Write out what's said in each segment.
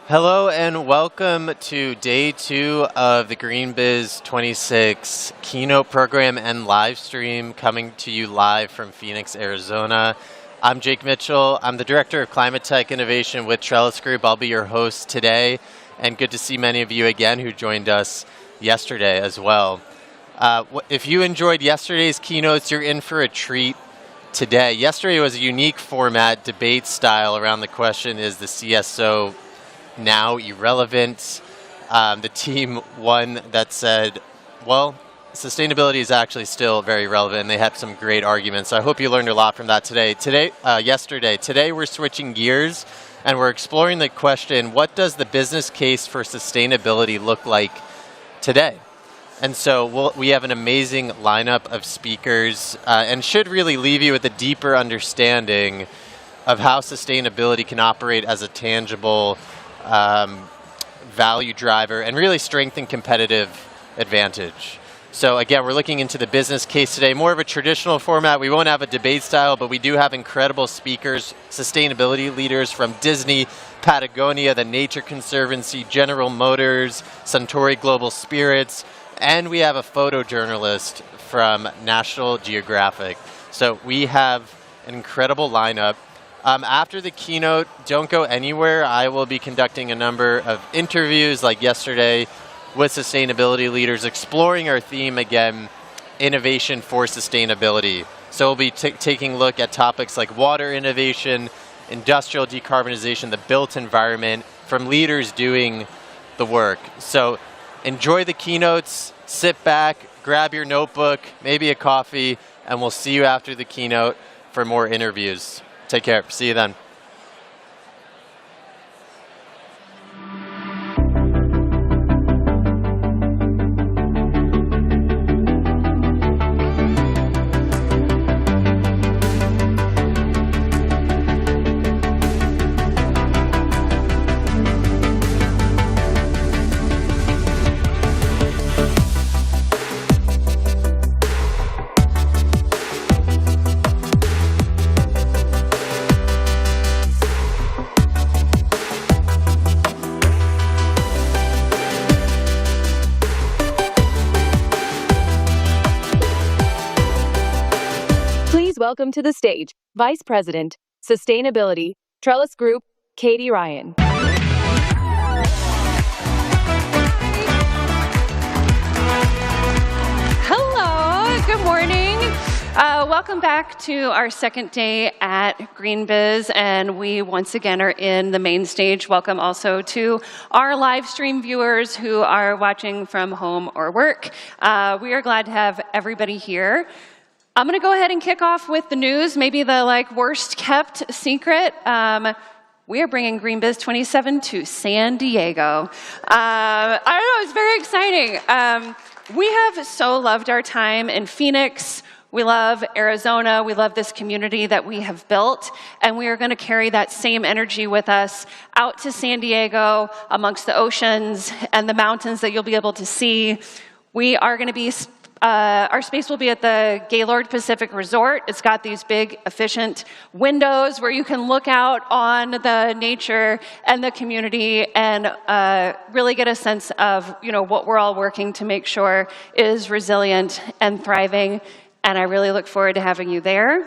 Hello and welcome to day 2 of the GreenBiz 26 keynote program and live stream coming to you live from Phoenix, Arizona. I'm Jake Mitchell. I'm the Director of Climate Tech Innovation with Trellis Group. I'll be your host today, and good to see many of you again who joined us yesterday as well. If you enjoyed yesterday's keynotes, you're in for a treat today. Yesterday was a unique format, debate style, around the question, is the CSO now irrelevant? The team won that said, well, sustainability is actually still very relevant, and they had some great arguments. So I hope you learned a lot from that yesterday. Today we're switching gears and we're exploring the question, what does the business case for sustainability look like today? And so we have an amazing lineup of speakers and should really leave you with a deeper understanding of how sustainability can operate as a tangible value driver and really strengthen competitive advantage. So again, we're looking into the business case today, more of a traditional format. We won't have a debate style, but we do have incredible speakers, sustainability leaders from Disney, Patagonia, the Nature Conservancy, General Motors, Suntory Global Spirits, and we have a photojournalist from National Geographic. So we have an incredible lineup. After the keynote, don't go anywhere. I will be conducting a number of interviews like yesterday with sustainability leaders, exploring our theme again, innovation for sustainability. So we'll be taking a look at topics like water innovation, industrial decarbonization, the built environment, from leaders doing the work. So enjoy the keynotes, sit back, grab your notebook, maybe a coffee, and we'll see you after the keynote for more interviews. Take care. See you then. Welcome to the stage, Vice President, Sustainability, Trellis Group, Katie Ryan. Hello, good morning. Welcome back to our second day at GreenBiz, and we once again are in the main stage. Welcome also to our live stream viewers who are watching from home or work. We are glad to have everybody here. I'm going to go ahead and kick off with the news, maybe the worst kept secret. We are bringing GreenBiz 27 to San Diego. I don't know, it's very exciting. We have so loved our time in Phoenix. We love Arizona. We love this community that we have built, and we are going to carry that same energy with us out to San Diego, amongst the oceans and the mountains that you'll be able to see. We are going to be our space will be at the Gaylord Pacific Resort. It's got these big, efficient windows where you can look out on the nature and the community and really get a sense of, what we're all working to make sure is resilient and thriving. And I really look forward to having you there.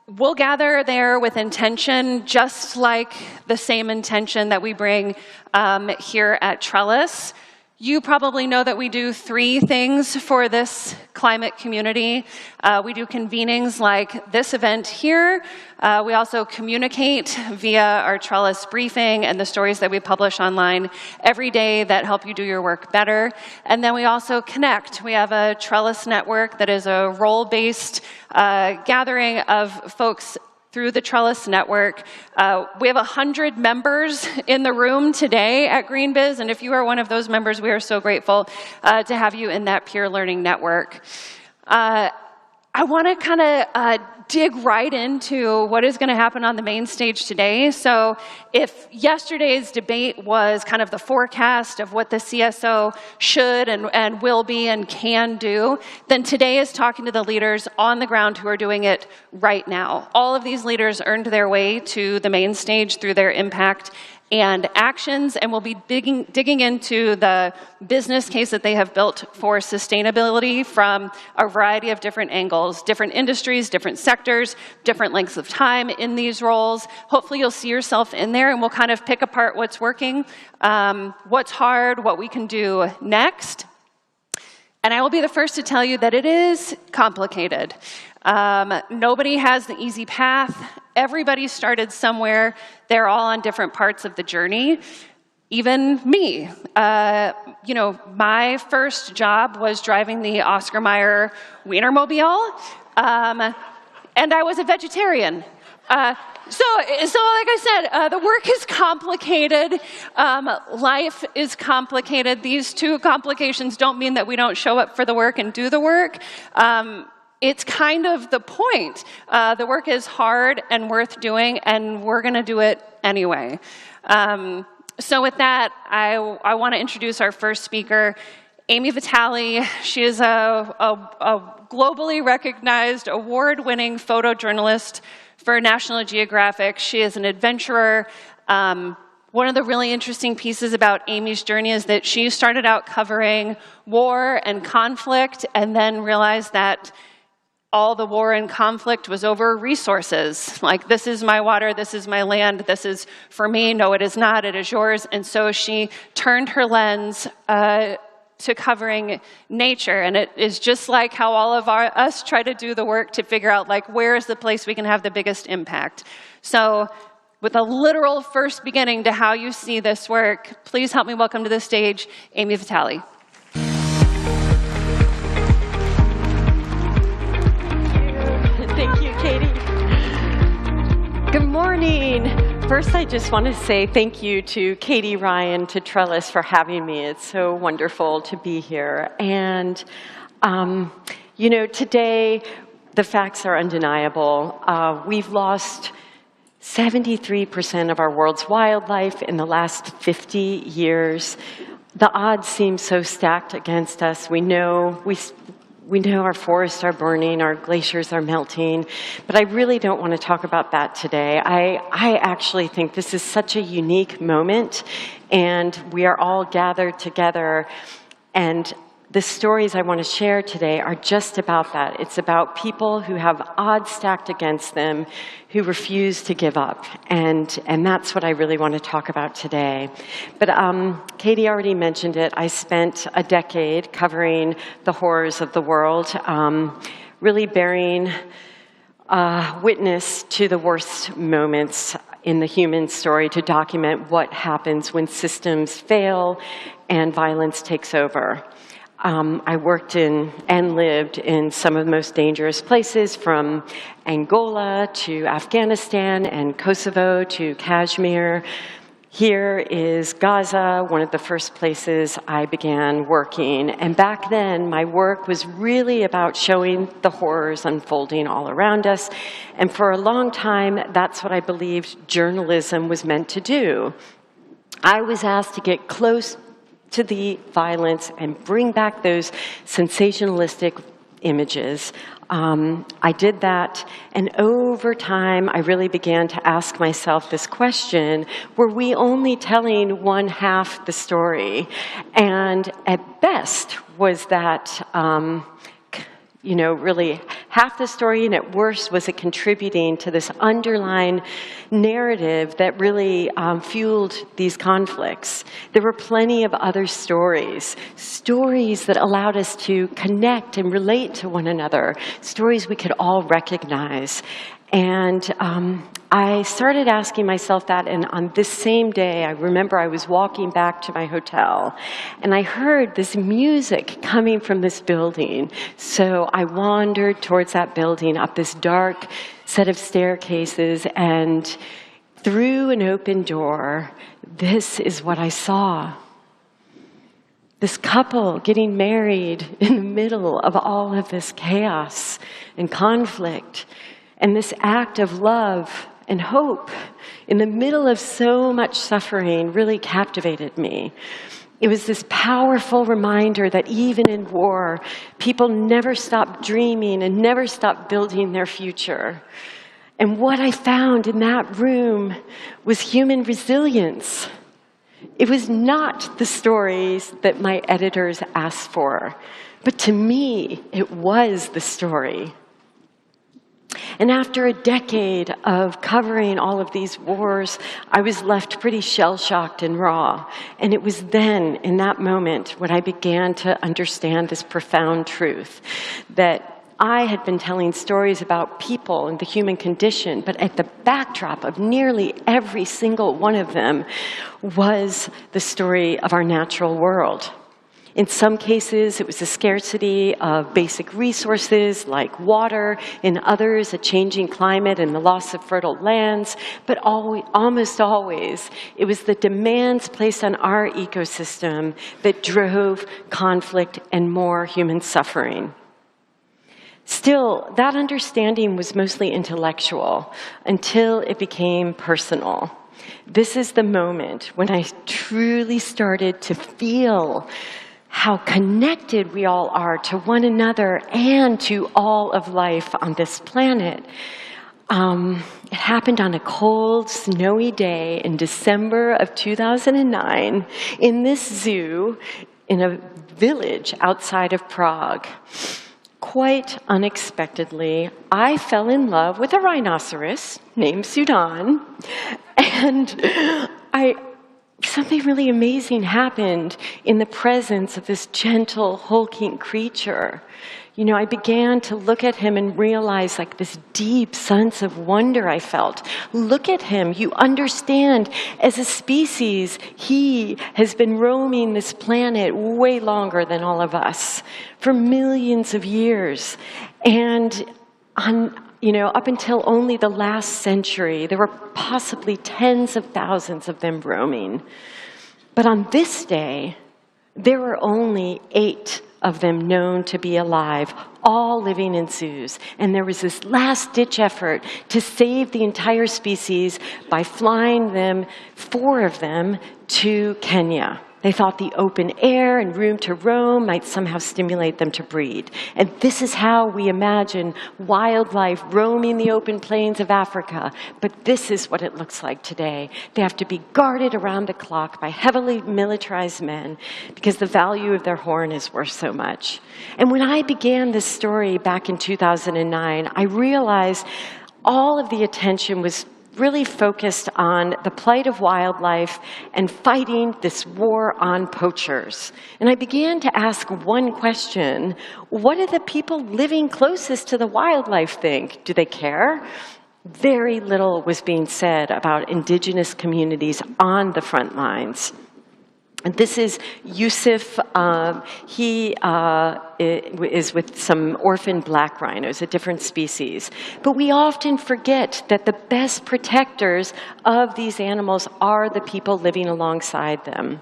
We'll gather there with intention, just like the same intention that we bring here at Trellis. You probably know that we do 3 things for this climate community. We do convenings like this event here. We also communicate via our Trellis briefing and the stories that we publish online every day that help you do your work better. And then we also connect. We have a Trellis network that is a role-based gathering of folks through the Trellis network. We have 100 members in the room today at GreenBiz, and if you are one of those members, we are so grateful to have you in that peer learning network. I want to kind of dig right into what is going to happen on the main stage today. So if yesterday's debate was kind of the forecast of what the CSO should and will be and can do, then today is talking to the leaders on the ground who are doing it right now. All of these leaders earned their way to the main stage through their impact and actions, and we'll be digging into the business case that they have built for sustainability from a variety of different angles, different industries, different sectors, different lengths of time in these roles. Hopefully you'll see yourself in there, and we'll kind of pick apart what's working, what's hard, what we can do next. And I will be the first to tell you that it is complicated. Nobody has the easy path. Everybody started somewhere. They're all on different parts of the journey. Even me. My first job was driving the Oscar Mayer Wienermobile, and I was a vegetarian. So like I said, the work is complicated. Life is complicated. These two complications don't mean that we don't show up for the work and do the work. It's kind of the point. The work is hard and worth doing, and we're going to do it anyway. So with that, I want to introduce our first speaker, Amy Vitale. She is a globally recognized, award-winning photojournalist for National Geographic. She is an adventurer. One of the really interesting pieces about Amy's journey is that she started out covering war and conflict and then realized that all the war and conflict was over resources. Like, this is my water, this is my land, this is for me, no it is not, it is yours. And so she turned her lens to covering nature. And it is just like how all of us try to do the work to figure out, like, where is the place we can have the biggest impact. So with a literal first beginning to how you see this work, please help me welcome to the stage Amy Vitale. Thank you, Katie. Good morning. First, I just want to say thank you to Katie Ryan, to Trellis for having me. It's so wonderful to be here. And, today, the facts are undeniable. We've lost 73% of our world's wildlife in the last 50 years. The odds seem so stacked against us. We know our forests are burning, our glaciers are melting, but I really don't want to talk about that today. I actually think this is such a unique moment, and we are all gathered together, and the stories I want to share today are just about that. It's about people who have odds stacked against them, who refuse to give up, and that's what I really want to talk about today. But Katie already mentioned it. I spent a decade covering the horrors of the world, really bearing witness to the worst moments in the human story to document what happens when systems fail and violence takes over. I worked in and lived in some of the most dangerous places, from Angola to Afghanistan and Kosovo to Kashmir. Here is Gaza, one of the first places I began working. And back then, my work was really about showing the horrors unfolding all around us. And for a long time, that's what I believed journalism was meant to do. I was asked to get close to the violence and bring back those sensationalistic images. I did that, and over time, I really began to ask myself this question: were we only telling one half the story? And at best, was that really half the story, and at worst, was it contributing to this underlying narrative that really fueled these conflicts? There were plenty of other stories that allowed us to connect and relate to one another, stories we could all recognize. And I started asking myself that, and on this same day, I remember I was walking back to my hotel, and I heard this music coming from this building. So I wandered towards that building, up this dark set of staircases, and through an open door, this is what I saw. This couple getting married in the middle of all of this chaos and conflict, and this act of love and hope in the middle of so much suffering really captivated me. It was this powerful reminder that even in war, people never stop dreaming and never stop building their future. And what I found in that room was human resilience. It was not the stories that my editors asked for, but to me, it was the story. And after a decade of covering all of these wars, I was left pretty shell-shocked and raw. And it was then, in that moment, when I began to understand this profound truth, that I had been telling stories about people and the human condition, but at the backdrop of nearly every single one of them was the story of our natural world. In some cases, it was the scarcity of basic resources like water. In others, a changing climate and the loss of fertile lands. But almost always, it was the demands placed on our ecosystem that drove conflict and more human suffering. Still, that understanding was mostly intellectual until it became personal. This is the moment when I truly started to feel how connected we all are to one another and to all of life on this planet. It happened on a cold, snowy day in December of 2009 in this zoo in a village outside of Prague. Quite unexpectedly, I fell in love with a rhinoceros named Sudan, and something really amazing happened in the presence of this gentle, hulking creature. You know, I began to look at him and realize like this deep sense of wonder I felt. Look at him. You understand, as a species, he has been roaming this planet way longer than all of us, for millions of years. And up until only the last century, there were possibly tens of thousands of them roaming. But on this day, there were only 8 of them known to be alive, all living in zoos. And there was this last-ditch effort to save the entire species by flying them, 4 of them, to Kenya. They thought the open air and room to roam might somehow stimulate them to breed. And this is how we imagine wildlife roaming the open plains of Africa. But this is what it looks like today. They have to be guarded around the clock by heavily militarized men because the value of their horn is worth so much. And when I began this story back in 2009, I realized all of the attention was really focused on the plight of wildlife and fighting this war on poachers. And I began to ask one question: what do the people living closest to the wildlife think? Do they care? Very little was being said about indigenous communities on the front lines. And this is Yusuf. He is with some orphan black rhinos, a different species. But we often forget that the best protectors of these animals are the people living alongside them.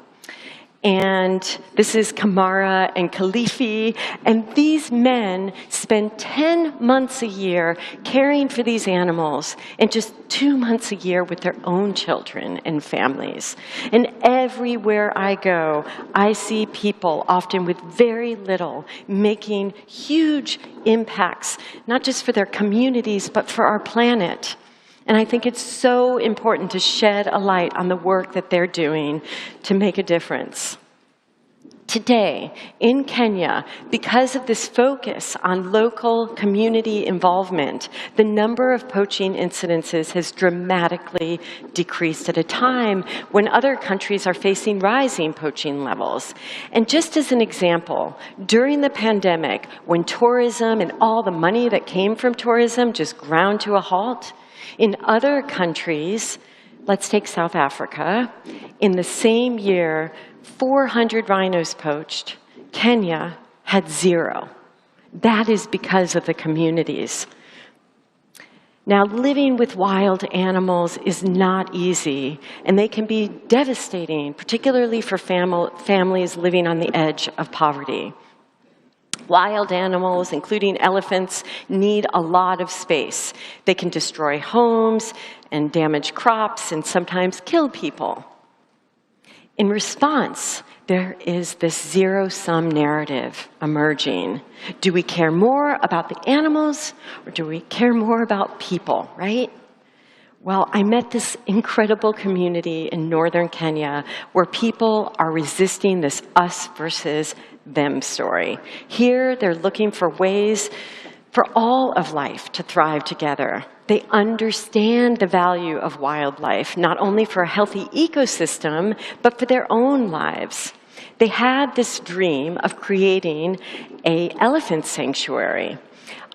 And this is Kamara and Khalifi, and these men spend 10 months a year caring for these animals and just 2 months a year with their own children and families. And everywhere I go, I see people, often with very little, making huge impacts, not just for their communities, but for our planet. And I think it's so important to shed a light on the work that they're doing to make a difference. Today, in Kenya, because of this focus on local community involvement, the number of poaching incidences has dramatically decreased at a time when other countries are facing rising poaching levels. And just as an example, during the pandemic, when tourism and all the money that came from tourism just ground to a halt, in other countries, let's take South Africa, in the same year, 400 rhinos poached. Kenya had 0. That is because of the communities. Now, living with wild animals is not easy, and they can be devastating, particularly for families living on the edge of poverty. Wild animals, including elephants, need a lot of space. They can destroy homes and damage crops and sometimes kill people. In response, there is this zero-sum narrative emerging. Do we care more about the animals, or do we care more about people, right? Well, I met this incredible community in northern Kenya where people are resisting this us versus them story. Here, they're looking for ways for all of life to thrive together. They understand the value of wildlife, not only for a healthy ecosystem, but for their own lives. They had this dream of creating an elephant sanctuary.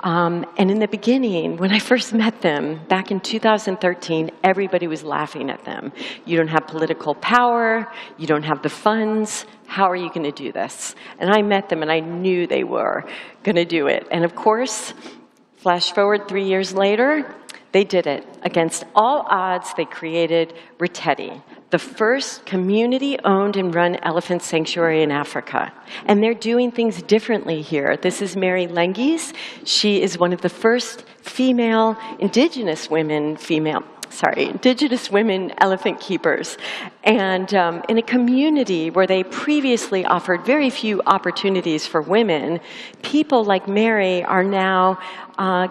And in the beginning, when I first met them, back in 2013, everybody was laughing at them. You don't have political power, you don't have the funds, how are you going to do this? And I met them and I knew they were going to do it. And of course, flash forward 3 years later, they did it. Against all odds, they created Reteti, the first community-owned and run elephant sanctuary in Africa. And they're doing things differently here. This is Mary Lengis. She is one of the first female indigenous women elephant keepers. And in a community where they previously offered very few opportunities for women, people like Mary are now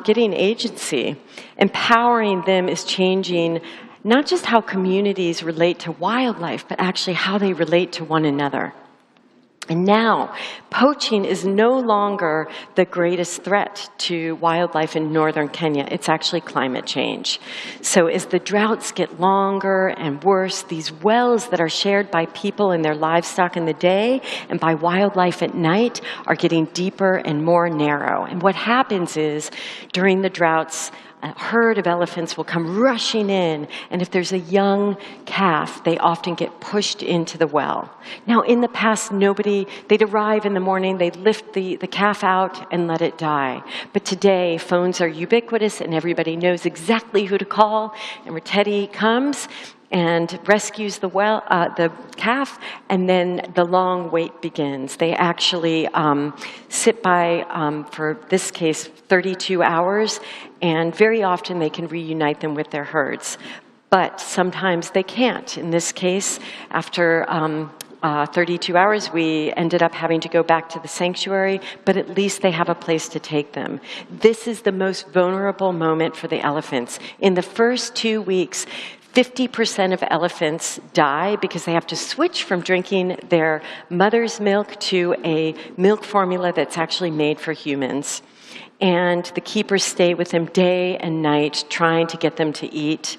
getting agency. Empowering them is changing not just how communities relate to wildlife, but actually how they relate to one another. And now, poaching is no longer the greatest threat to wildlife in northern Kenya. It's actually climate change. So as the droughts get longer and worse, these wells that are shared by people and their livestock in the day and by wildlife at night are getting deeper and more narrow. And what happens is, during the droughts, a herd of elephants will come rushing in, and if there's a young calf, they often get pushed into the well. Now, in the past, they'd arrive in the morning, they'd lift the calf out and let it die. But today, phones are ubiquitous, and everybody knows exactly who to call, and Reteti comes and rescues the calf, and then the long wait begins. They actually sit by, for this case, 32 hours, and very often they can reunite them with their herds. But sometimes they can't. In this case, after 32 hours, we ended up having to go back to the sanctuary, but at least they have a place to take them. This is the most vulnerable moment for the elephants. In the first 2 weeks, 50% of elephants die because they have to switch from drinking their mother's milk to a milk formula that's actually made for humans. And the keepers stay with them day and night, trying to get them to eat.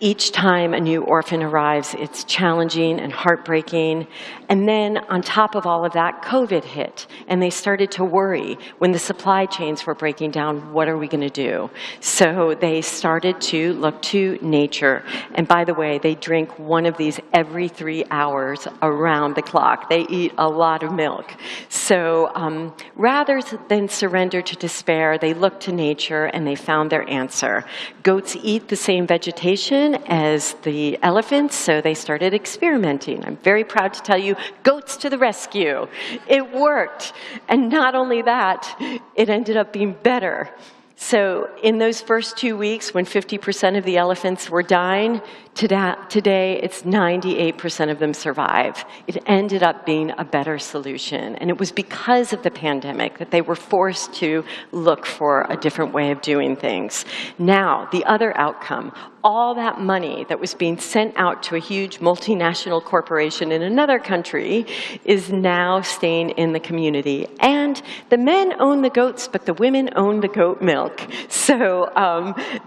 Each time a new orphan arrives, it's challenging and heartbreaking. And then on top of all of that, COVID hit, and they started to worry when the supply chains were breaking down, what are we going to do? So they started to look to nature. And by the way, they drink one of these every 3 hours around the clock. They eat a lot of milk. So rather than surrender to despair, they looked to nature and they found their answer. Goats eat the same vegetation as the elephants, so they started experimenting. I'm very proud to tell you, goats to the rescue. It worked. And not only that, it ended up being better. So in those first 2 weeks, when 50% of the elephants were dying, today it's 98% of them survive. It ended up being a better solution. And it was because of the pandemic that they were forced to look for a different way of doing things. Now, the other outcome, all that money that was being sent out to a huge multinational corporation in another country is now staying in the community. And the men own the goats, but the women own the goat milk. So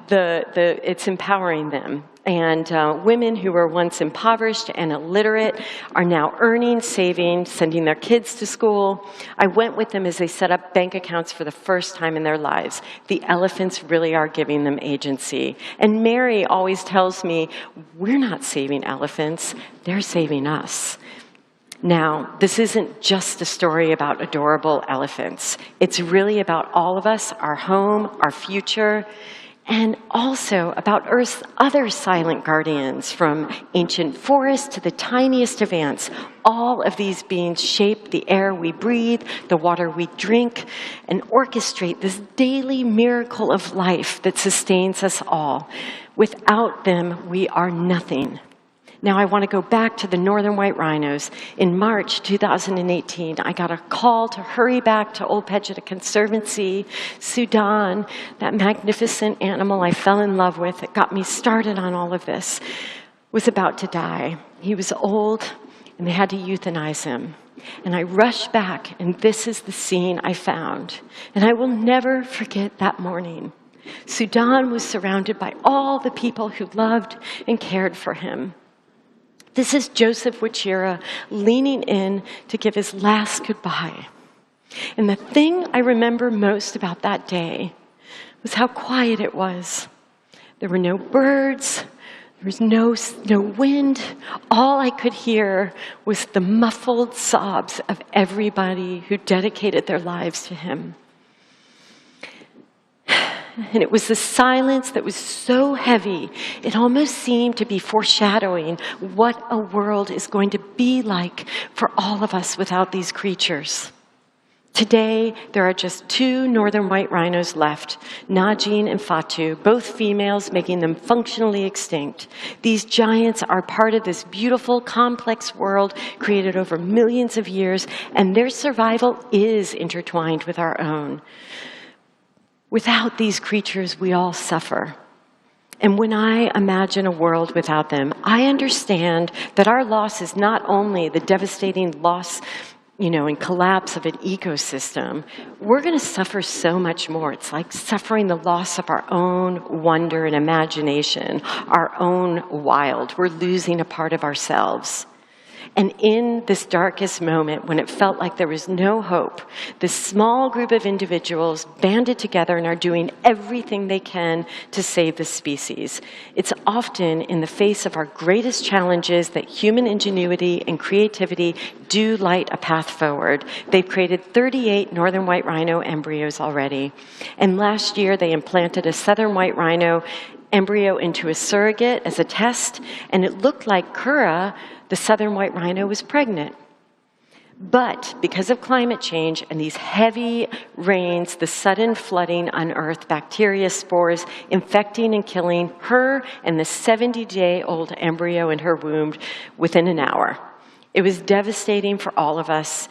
it's empowering them. And women who were once impoverished and illiterate are now earning, saving, sending their kids to school. I went with them as they set up bank accounts for the first time in their lives. The elephants really are giving them agency. And Mary always tells me, we're not saving elephants, they're saving us. Now, this isn't just a story about adorable elephants. It's really about all of us, our home, our future. and also about Earth's other silent guardians, from ancient forests to the tiniest of ants. All of these beings shape the air we breathe, the water we drink, and orchestrate this daily miracle of life that sustains us all. Without them, we are nothing. Now, I want to go back to the northern white rhinos. In March 2018, I got a call to hurry back to Old Pejeta Conservancy, Sudan, that magnificent animal I fell in love with that got me started on all of this, was about to die. He was old, and they had to euthanize him. And I rushed back, and this is the scene I found. And I will never forget that morning. Sudan was surrounded by all the people who loved and cared for him. This is Joseph Wachira leaning in to give his last goodbye. And the thing I remember most about that day was how quiet it was. There were no birds, there was no wind. All I could hear was the muffled sobs of everybody who dedicated their lives to him. And it was the silence that was so heavy, it almost seemed to be foreshadowing what a world is going to be like for all of us without these creatures. Today, there are just 2 northern white rhinos left, Najin and Fatu, both females, making them functionally extinct. These giants are part of this beautiful, complex world created over millions of years, and their survival is intertwined with our own. Without these creatures, we all suffer. And when I imagine a world without them, I understand that our loss is not only the devastating loss, and collapse of an ecosystem. We're going to suffer so much more. It's like suffering the loss of our own wonder and imagination, our own wild. We're losing a part of ourselves. And in this darkest moment, when it felt like there was no hope, this small group of individuals banded together and are doing everything they can to save the species. It's often in the face of our greatest challenges that human ingenuity and creativity do light a path forward. They've created 38 northern white rhino embryos already. And last year, they implanted a southern white rhino embryo into a surrogate as a test, and it looked like Kura, the southern white rhino, was pregnant. But because of climate change and these heavy rains, the sudden flooding unearthed bacteria spores, infecting and killing her and the 70-day-old embryo in her womb within an hour. It was devastating for all of us,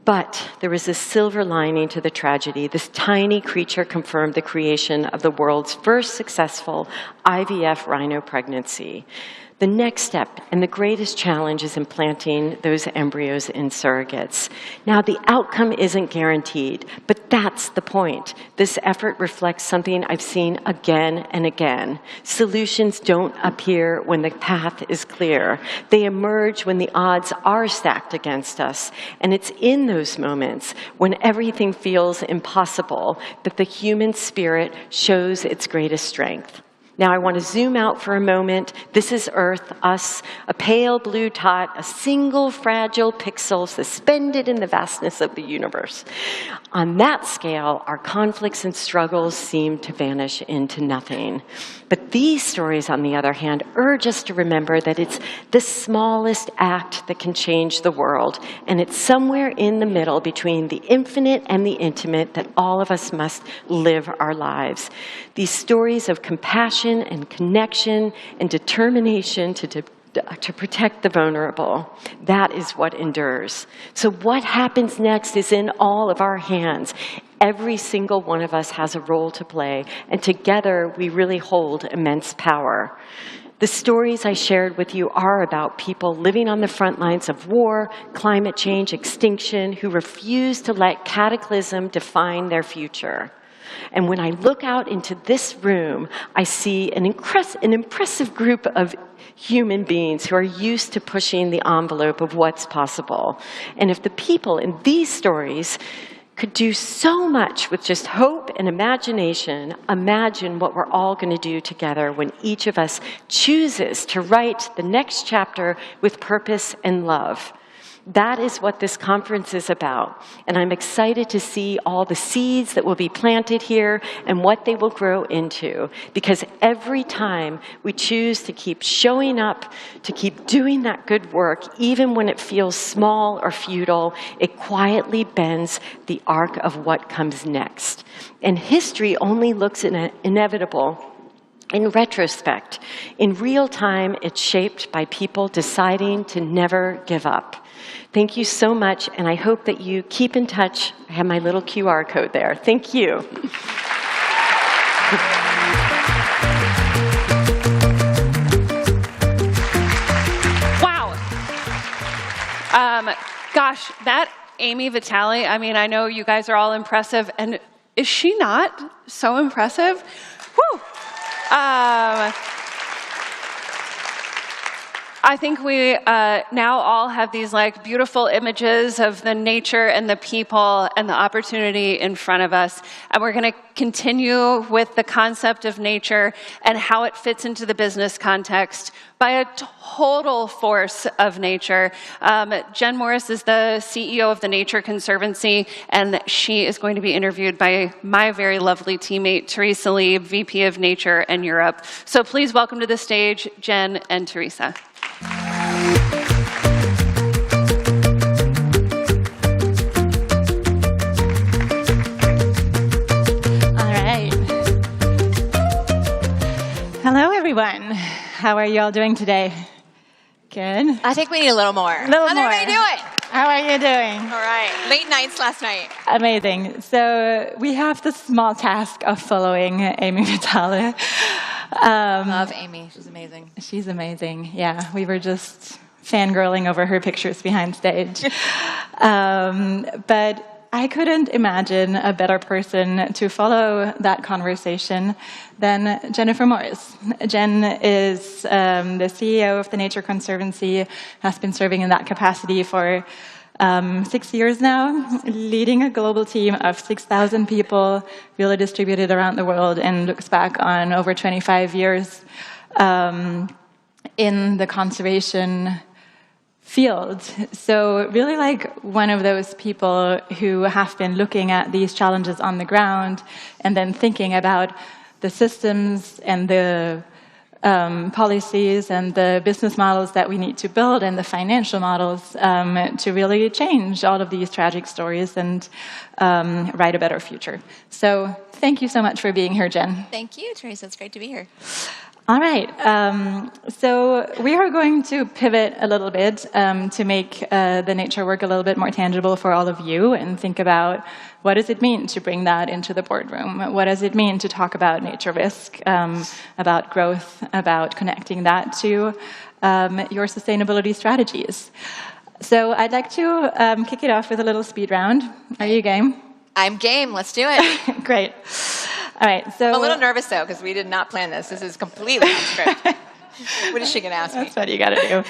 but there was a silver lining to the tragedy. This tiny creature confirmed the creation of the world's first successful IVF rhino pregnancy. The next step and the greatest challenge is implanting those embryos in surrogates. Now, the outcome isn't guaranteed, but that's the point. This effort reflects something I've seen again and again. Solutions don't appear when the path is clear. They emerge when the odds are stacked against us. And it's in those moments when everything feels impossible that the human spirit shows its greatest strength. Now, I want to zoom out for a moment. This is Earth, us, a pale blue dot, a single fragile pixel suspended in the vastness of the universe. On that scale, our conflicts and struggles seem to vanish into nothing. But these stories, on the other hand, urge us to remember that it's the smallest act that can change the world, and it's somewhere in the middle between the infinite and the intimate that all of us must live our lives. These stories of compassion and connection and determination to protect the vulnerable, that is what endures. So what happens next is in all of our hands. Every single one of us has a role to play, and together we really hold immense power. The stories I shared with you are about people living on the front lines of war, climate change, extinction, who refuse to let cataclysm define their future. And when I look out into this room, I see an impressive group of human beings who are used to pushing the envelope of what's possible. And if the people in these stories could do so much with just hope and imagination, imagine what we're all going to do together when each of us chooses to write the next chapter with purpose and love. That is what this conference is about. And I'm excited to see all the seeds that will be planted here and what they will grow into. Because every time we choose to keep showing up, to keep doing that good work, even when it feels small or futile, it quietly bends the arc of what comes next. And history only looks inevitable in retrospect. In real time, it's shaped by people deciding to never give up. Thank you so much, and I hope that you keep in touch. I have my little QR code there. Thank you. Wow. Gosh, that Amy Vitale, I mean, I know you guys are all impressive, and is she not so impressive? Whew. I think we now all have these like beautiful images of the nature and the people and the opportunity in front of us. And we're going to continue with the concept of nature and how it fits into the business context by a total force of nature. Jen Morris is the CEO of the Nature Conservancy, and she is going to be interviewed by my very lovely teammate, Teresa Lee, VP of Nature and Europe. So please welcome to the stage, Jen and Teresa. Hello, everyone. How are you all doing today? Good. I think we need a little more. A little How's more. everybody doing? How are you doing? All right. Late nights last night. Amazing. So we have the small task of following Amy Vitale. Love Amy. She's amazing. She's amazing. Yeah, we were just fangirling over her pictures behind stage. But I couldn't imagine a better person to follow that conversation than Jennifer Morris. Jen is the CEO of the Nature Conservancy, has been serving in that capacity for 6 years now, leading a global team of 6,000 people, really distributed around the world, and looks back on over 25 years in the conservation field. So really like one of those people who have been looking at these challenges on the ground and then thinking about the systems and the policies and the business models that we need to build and the financial models to really change all of these tragic stories and write a better future. So thank you so much for being here, Jen. Thank you, Teresa. It's great to be here. All right. So we are going to pivot a little bit to make the nature work a little bit more tangible for all of you and think about what does it mean to bring that into the boardroom? What does it mean to talk about nature risk, about growth, about connecting that to your sustainability strategies? So I'd like to kick it off with a little speed round. Are you game? I'm game. Let's do it. Great. All right. So I'm a little nervous, though, because we did not plan this. This is completely off script. What is she going to ask me? That's what you got to do.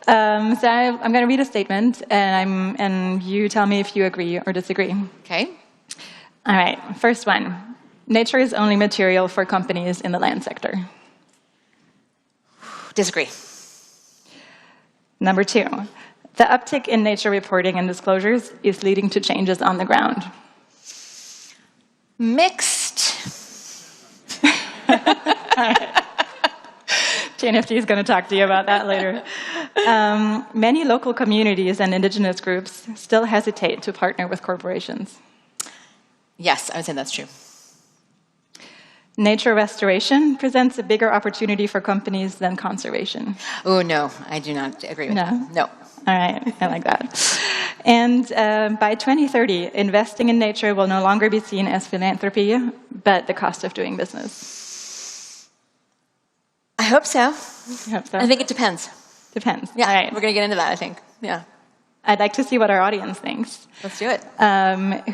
So I'm going to read a statement, and you tell me if you agree or disagree. Okay. All right. First one. Nature is only material for companies in the land sector. Disagree. Number two. The uptick in nature reporting and disclosures is leading to changes on the ground. Mixed. JNFT is going to talk to you about that later. Many local communities and indigenous groups still hesitate to partner with corporations. Yes, I would say that's true. Nature restoration presents a bigger opportunity for companies than conservation. Oh, no, I do not agree with that. No. All right, I like that. And by 2030, investing in nature will no longer be seen as philanthropy, but the cost of doing business. I hope so. You hope so? I think it depends. Depends. Yeah, All right. we're going to get into that, I think. Yeah. I'd like to see what our audience thinks. Let's do it.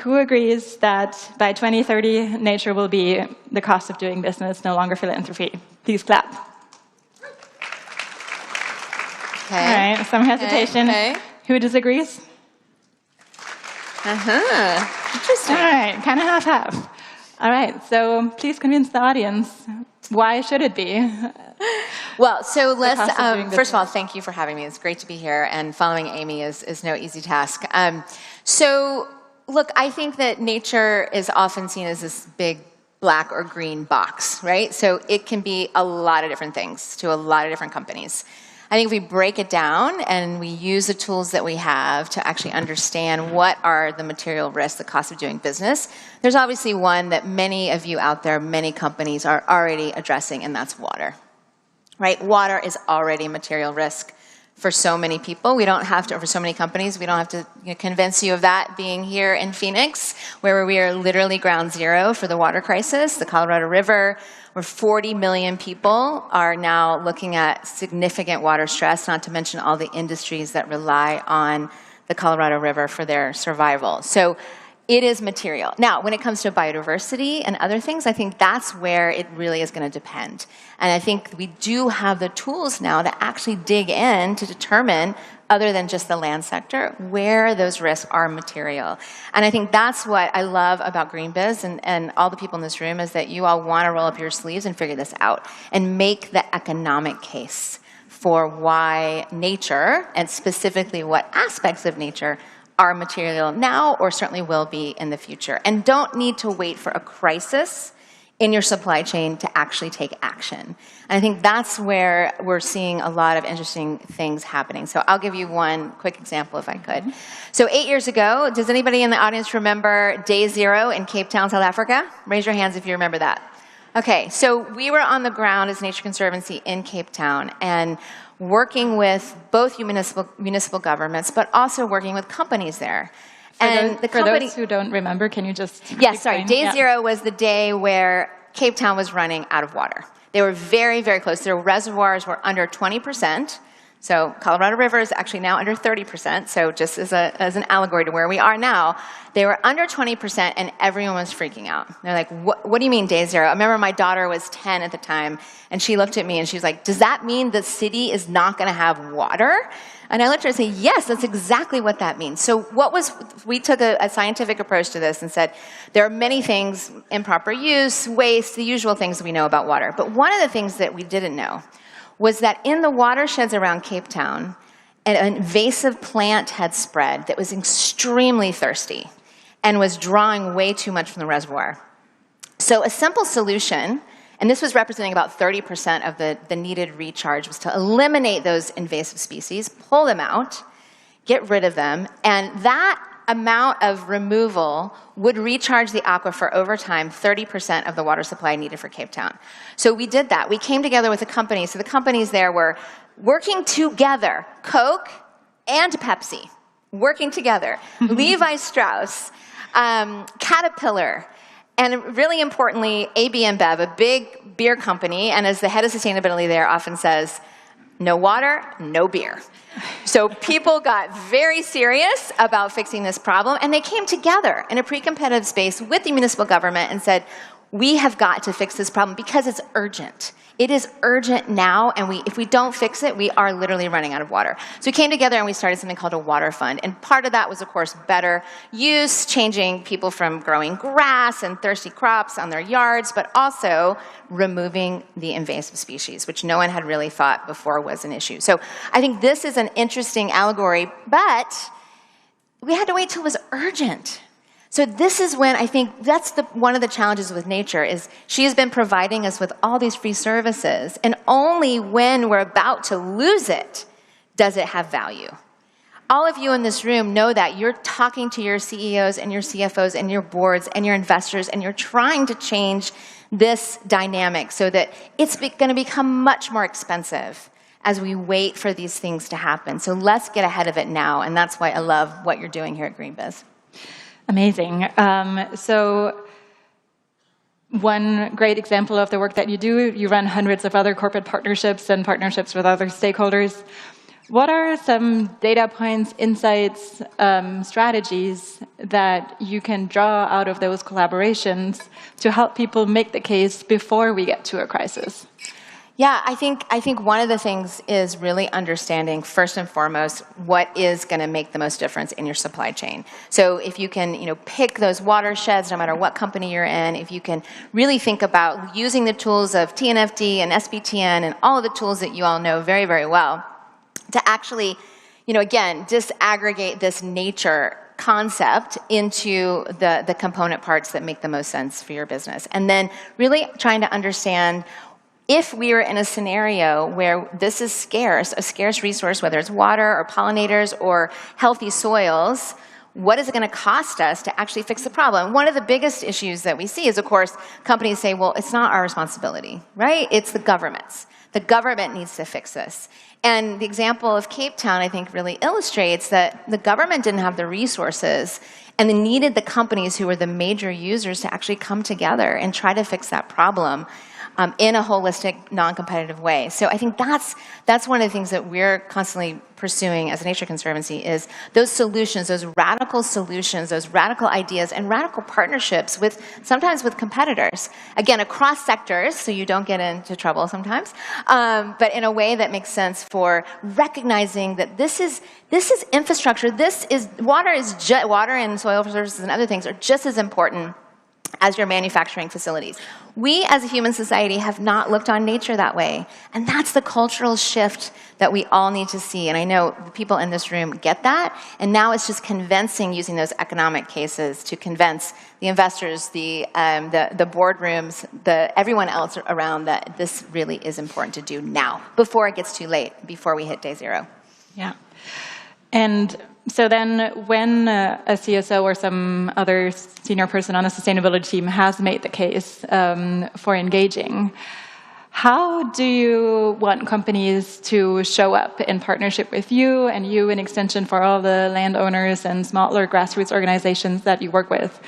Who agrees that by 2030, nature will be the cost of doing business, no longer philanthropy? Please clap. Okay. All right, some hesitation. Okay. Who disagrees? Interesting. All right, kind of half-half. All right, so please convince the audience. Why should it be? Well, so let's, cost of doing first of all, business. thank you for having me. It's great to be here, and following Amy is no easy task. So, look, I think that nature is often seen as this big black or green box, right? So it can be a lot of different things to a lot of different companies. I think if we break it down and we use the tools that we have to actually understand what are the material risks, the cost of doing business, there's obviously one that many of you out there, many companies are already addressing, and that's water, right? Water is already a material risk for so many people. We don't have to, or for so many companies, we don't have to convince you of that being here in Phoenix, where we are literally ground zero for the water crisis, the Colorado River, where 40 million people are now looking at significant water stress, not to mention all the industries that rely on the Colorado River for their survival. So it is material. Now, when it comes to biodiversity and other things, I think that's where it really is going to depend. And I think we do have the tools now to actually dig in to determine, other than just the land sector, where those risks are material. And I think that's what I love about GreenBiz and all the people in this room, is that you all want to roll up your sleeves and figure this out and make the economic case for why nature, and specifically what aspects of nature, are material now or certainly will be in the future. And don't need to wait for a crisis in your supply chain to actually take action. And I think that's where we're seeing a lot of interesting things happening. So I'll give you one quick example if I could. So 8 years ago, does anybody in the audience remember Day Zero in Cape Town, South Africa? Raise your hands if you remember that. Okay, so we were on the ground as Nature Conservancy in Cape Town, and working with both municipal governments, but also working with companies there. For those who don't remember, can you just Yes, sorry. explain? Day Zero was the day where Cape Town was running out of water. They were very, very close. Their reservoirs were under 20%. So Colorado River is actually now under 30%. So just as an allegory to where we are now, they were under 20% and everyone was freaking out. They're like, what do you mean Day Zero? I remember my daughter was 10 at the time, and she looked at me and she was like, does that mean the city is not going to have water? And I looked at her and said, yes, that's exactly what that means. So we took a scientific approach to this and said, there are many things, improper use, waste, the usual things we know about water. But one of the things that we didn't know was that in the watersheds around Cape Town, an invasive plant had spread that was extremely thirsty and was drawing way too much from the reservoir. So a simple solution, and this was representing about 30% of the needed recharge, was to eliminate those invasive species, pull them out, get rid of them, and that amount of removal would recharge the aquifer over time, 30% of the water supply needed for Cape Town. So we did that. We came together with a company. So the companies there were working together, Coke and Pepsi, working together, Levi Strauss, Caterpillar, and really importantly, AB InBev, a big beer company, and as the head of sustainability there often says, no water, no beer. So people got very serious about fixing this problem, and they came together in a pre-competitive space with the municipal government and said, we have got to fix this problem because it's urgent. It is urgent now, and if we don't fix it, we are literally running out of water. So we came together and we started something called a water fund. And part of that was, of course, better use, changing people from growing grass and thirsty crops on their yards, but also removing the invasive species, which no one had really thought before was an issue. So I think this is an interesting allegory, but we had to wait till it was urgent. So this is when I think that's one of the challenges with nature is she has been providing us with all these free services, and only when we're about to lose it does it have value. All of you in this room know that you're talking to your CEOs and your CFOs and your boards and your investors, and you're trying to change this dynamic so that it's going to become much more expensive as we wait for these things to happen. So let's get ahead of it now, and that's why I love what you're doing here at GreenBiz. Amazing. So one great example of the work that you do, you run hundreds of other corporate partnerships and partnerships with other stakeholders. What are some data points, insights, strategies that you can draw out of those collaborations to help people make the case before we get to a crisis? Yeah, I think one of the things is really understanding, first and foremost, what is going to make the most difference in your supply chain. So if you can, pick those watersheds, no matter what company you're in, if you can really think about using the tools of TNFD and SBTN and all of the tools that you all know very, very well, to actually, again, disaggregate this nature concept into the component parts that make the most sense for your business. And then really trying to understand, if we are in a scenario where this is scarce, a scarce resource, whether it's water or pollinators or healthy soils, what is it going to cost us to actually fix the problem? One of the biggest issues that we see is, of course, companies say, well, it's not our responsibility, right? It's the government's. The government needs to fix this. And the example of Cape Town, I think, really illustrates that the government didn't have the resources and they needed the companies who were the major users to actually come together and try to fix that problem in a holistic, non-competitive way. So I think that's one of the things that we're constantly pursuing as a Nature Conservancy, is those solutions, those radical ideas, and radical partnerships sometimes with competitors. Again, across sectors, so you don't get into trouble sometimes, but in a way that makes sense for recognizing that this is infrastructure. Water and soil resources and other things are just as important as your manufacturing facilities. We, as a human society, have not looked on nature that way. And that's the cultural shift that we all need to see. And I know the people in this room get that. And now it's just convincing, using those economic cases to convince the investors, the boardrooms, everyone else around that this really is important to do now, before it gets too late, before we hit day zero. Yeah. And so then when a CSO or some other senior person on the sustainability team has made the case for engaging, how do you want companies to show up in partnership with you, and you in extension for all the landowners and smaller grassroots organizations that you work with?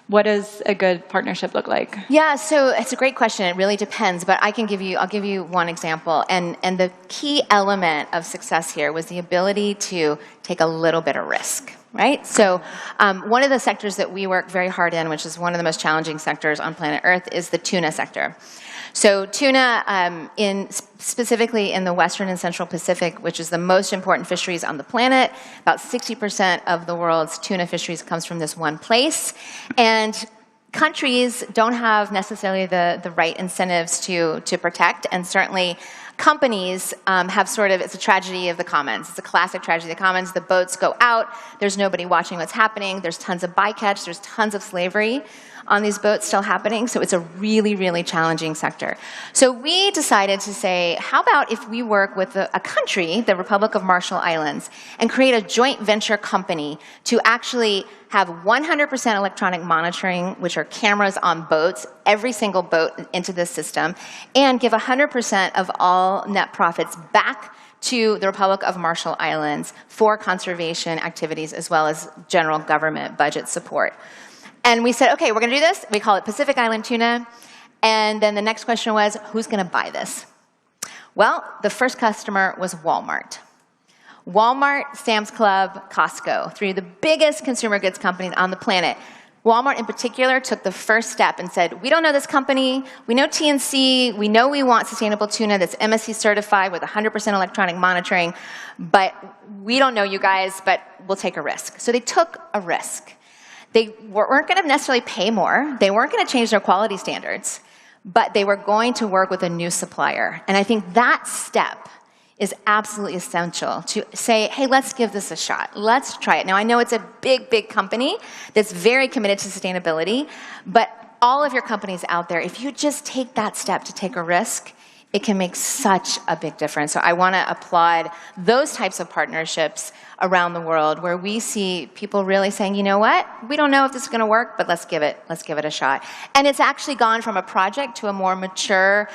What does a good partnership look like? Yeah, so it's a great question. It really depends, but I'll give you one example. And the key element of success here was the ability to take a little bit of risk, right? So one of the sectors that we work very hard in, which is one of the most challenging sectors on planet Earth, is the tuna sector. So tuna, specifically in the Western and Central Pacific, which is the most important fisheries on the planet, about 60% of the world's tuna fisheries comes from this one place. And countries don't have necessarily the right incentives to protect, and certainly companies have it's a tragedy of the commons. It's a classic tragedy of the commons. The boats go out, there's nobody watching what's happening, there's tons of bycatch, there's tons of slavery on these boats still happening, so it's a really, really challenging sector. So we decided to say, how about if we work with a country, the Republic of Marshall Islands, and create a joint venture company to actually have 100% electronic monitoring, which are cameras on boats, every single boat into this system, and give 100% of all net profits back to the Republic of Marshall Islands for conservation activities as well as general government budget support. And we said, okay, we're going to do this. We call it Pacific Island Tuna. And then the next question was, who's going to buy this? Well, the first customer was Walmart. Walmart, Sam's Club, Costco, three of the biggest consumer goods companies on the planet. Walmart in particular took the first step and said, we don't know this company, we know TNC, we know we want sustainable tuna that's MSC certified with 100% electronic monitoring, but we don't know you guys, but we'll take a risk. So they took a risk. They weren't going to necessarily pay more, they weren't going to change their quality standards, but they were going to work with a new supplier. And I think that step is absolutely essential to say, hey, let's give this a shot. Let's try it. Now, I know it's a big, big company that's very committed to sustainability, but all of your companies out there, if you just take that step to take a risk, it can make such a big difference. So I want to applaud those types of partnerships around the world where we see people really saying, you know what, we don't know if this is going to work, but let's give it a shot. And it's actually gone from a project to a more mature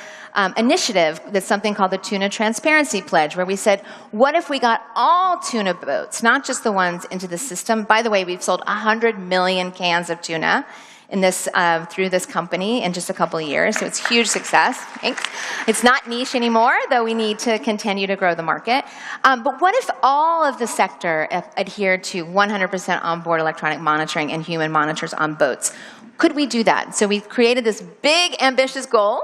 initiative. That's something called the Tuna Transparency Pledge, where we said, what if we got all tuna boats, not just the ones into the system? By the way, we've sold 100 million cans of tuna in this through this company in just a couple of years, so it's a huge success. Thanks. It's not niche anymore, though we need to continue to grow the market. But what if all of the sector adhered to 100% onboard electronic monitoring and human monitors on boats? Could we do that? So we've created this big, ambitious goal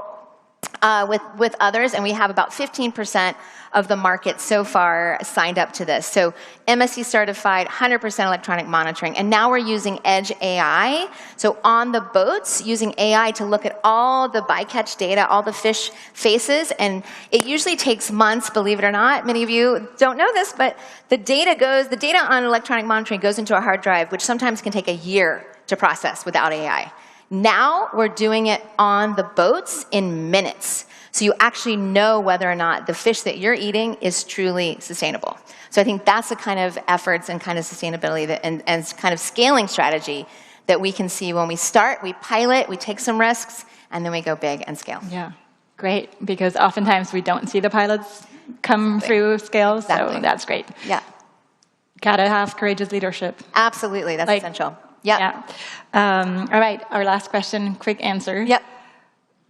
with others, and we have about 15% of the market so far signed up to this. So MSC certified, 100% electronic monitoring, and now we're using Edge AI. So on the boats, using AI to look at all the bycatch data, all the fish faces, and it usually takes months, believe it or not. Many of you don't know this, but the data on electronic monitoring goes into a hard drive, which sometimes can take a year to process without AI. Now we're doing it on the boats in minutes. So you actually know whether or not the fish that you're eating is truly sustainable. So I think that's the kind of efforts and kind of sustainability and kind of scaling strategy that we can see when we start, we pilot, we take some risks, and then we go big and scale. Yeah, great, because oftentimes we don't see the pilots come through scale, so that's great. Yeah. Gotta have courageous leadership. Absolutely, that's essential. Yeah. All right, our last question, quick answer. Yep.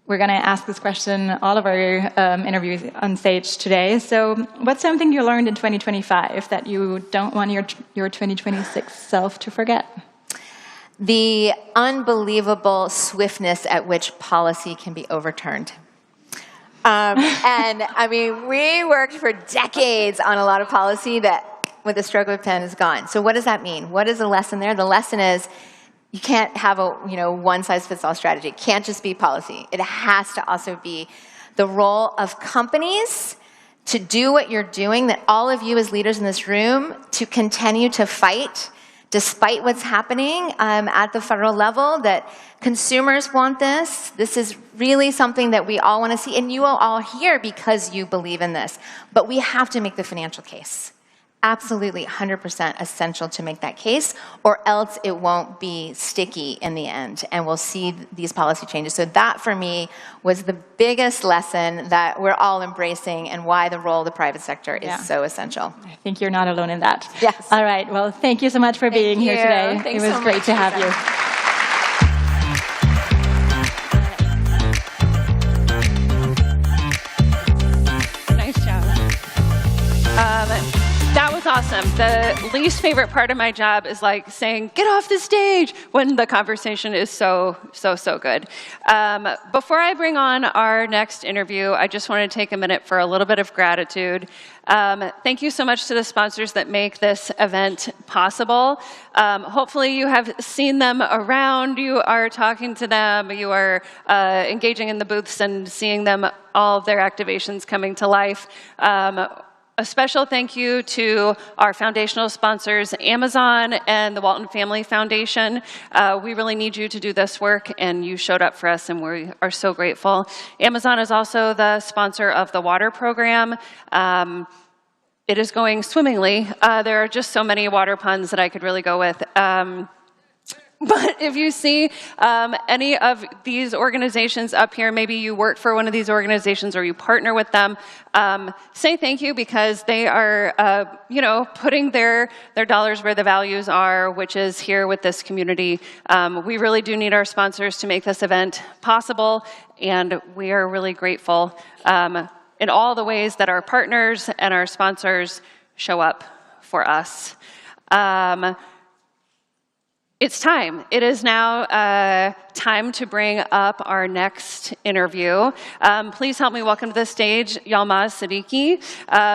We're going to ask this question all of our interviews on stage today. So what's something you learned in 2025 that you don't want your 2026 self to forget? The unbelievable swiftness at which policy can be overturned. And I mean, we worked for decades on a lot of policy that with a stroke of a pen is gone. So what does that mean? What is the lesson there? The lesson is you can't have a one-size-fits-all strategy. It can't just be policy. It has to also be the role of companies to do what you're doing, that all of you as leaders in this room to continue to fight despite what's happening at the federal level, that consumers want this. This is really something that we all want to see, and you are all here because you believe in this. But we have to make the financial case. Absolutely 100% essential to make that case, or else it won't be sticky in the end, and we'll see these policy changes. So that, for me, was the biggest lesson that we're all embracing and why the role of the private sector is so essential. I think you're not alone in that. Yes. All right, well, thank you so much for being here today. Thanks it was so great much, to have Lisa. you. That was awesome. The least favorite part of my job is like saying, get off the stage, when the conversation is so good. Before I bring on our next interview, I just want to take a minute for a little bit of gratitude. Thank you so much to the sponsors that make this event possible. Hopefully you have seen them around, you are talking to them, you are engaging in the booths and seeing them, all of their activations coming to life. A special thank you to our foundational sponsors, Amazon and the Walton Family Foundation. We really need you to do this work, and you showed up for us, and we are so grateful. Amazon is also the sponsor of the water program. It is going swimmingly. There are just so many water puns that I could really go with. But if you see any of these organizations up here, maybe you work for one of these organizations or you partner with them, say thank you, because they are, putting their dollars where the values are, which is here with this community. We really do need our sponsors to make this event possible, and we are really grateful in all the ways that our partners and our sponsors show up for us. It's time. It is now time to bring up our next interview. Please help me welcome to the stage Yalmaz Siddiqui,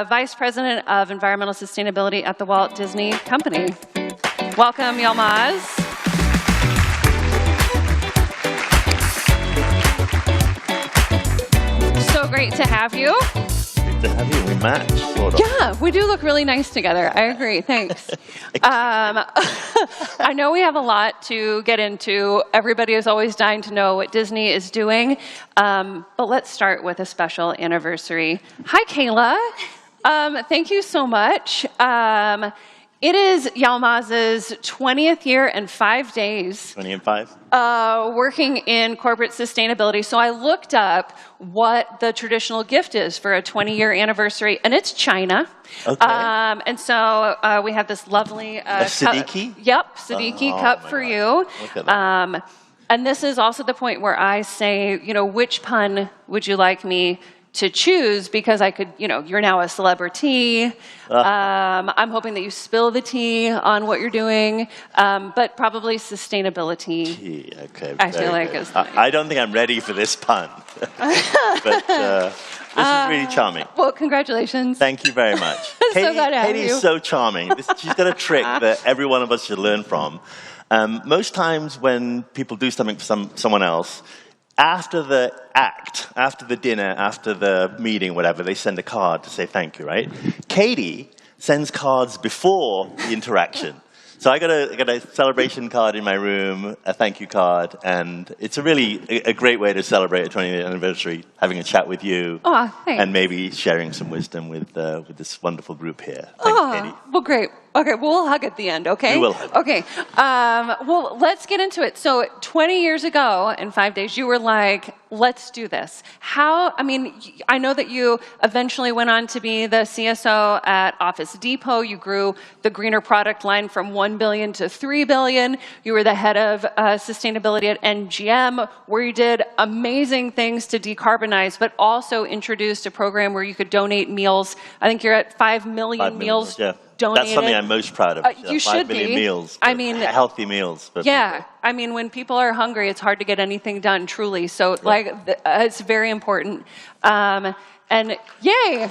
Vice President of Environmental Sustainability at the Walt Disney Company. Welcome, Yalmaz. So great to have you. To have you, we match, sort of. Yeah, we do look really nice together. I agree. Thanks. I know we have a lot to get into. Everybody is always dying to know what Disney is doing. But let's start with a special anniversary. Hi, Kayla. Thank you so much. It is Yalmaz's 20th year and 5 days. 20 and 5? Working in corporate sustainability. So I looked up what the traditional gift is for a 20-year anniversary, and it's China. Okay. And so we have this lovely... Siddiqui? Yep, Siddiqui cup for you. Look at that. And this is also the point where I say, which pun would you like me to choose because I could, you're now a celebrity. I'm hoping that you spill the tea on what you're doing, but probably sustainability. Okay, I feel like is I don't think I'm ready for this pun, but this is really charming. Well, congratulations. Thank you very much. So glad to have Katie you. is so charming. She's got a trick that every one of us should learn from. Most times when people do something for someone else, after the act, after the dinner, after the meeting, whatever, they send a card to say thank you, right? Katie sends cards before the interaction. So I got a celebration card in my room, a thank you card, and it's a great way to celebrate a 20th anniversary, having a chat with you, and maybe sharing some wisdom with this wonderful group here. Thanks, Katie. Well, great. Okay, well, we'll hug at the end, okay? We will hug. Okay, well, let's get into it. So 20 years ago, in 5 days, you were like, let's do this. I know that you eventually went on to be the CSO at Office Depot. You grew the greener product line from 1 billion to 3 billion. You were the head of sustainability at NGM, where you did amazing things to decarbonize, but also introduced a program where you could donate meals. I think you're at 5 million meals. Yeah. Donated. That's something I'm most proud of. You should 5 million be. meals. Healthy meals. For yeah. people. When people are hungry, it's hard to get anything done, truly. So, it's very important. And yay,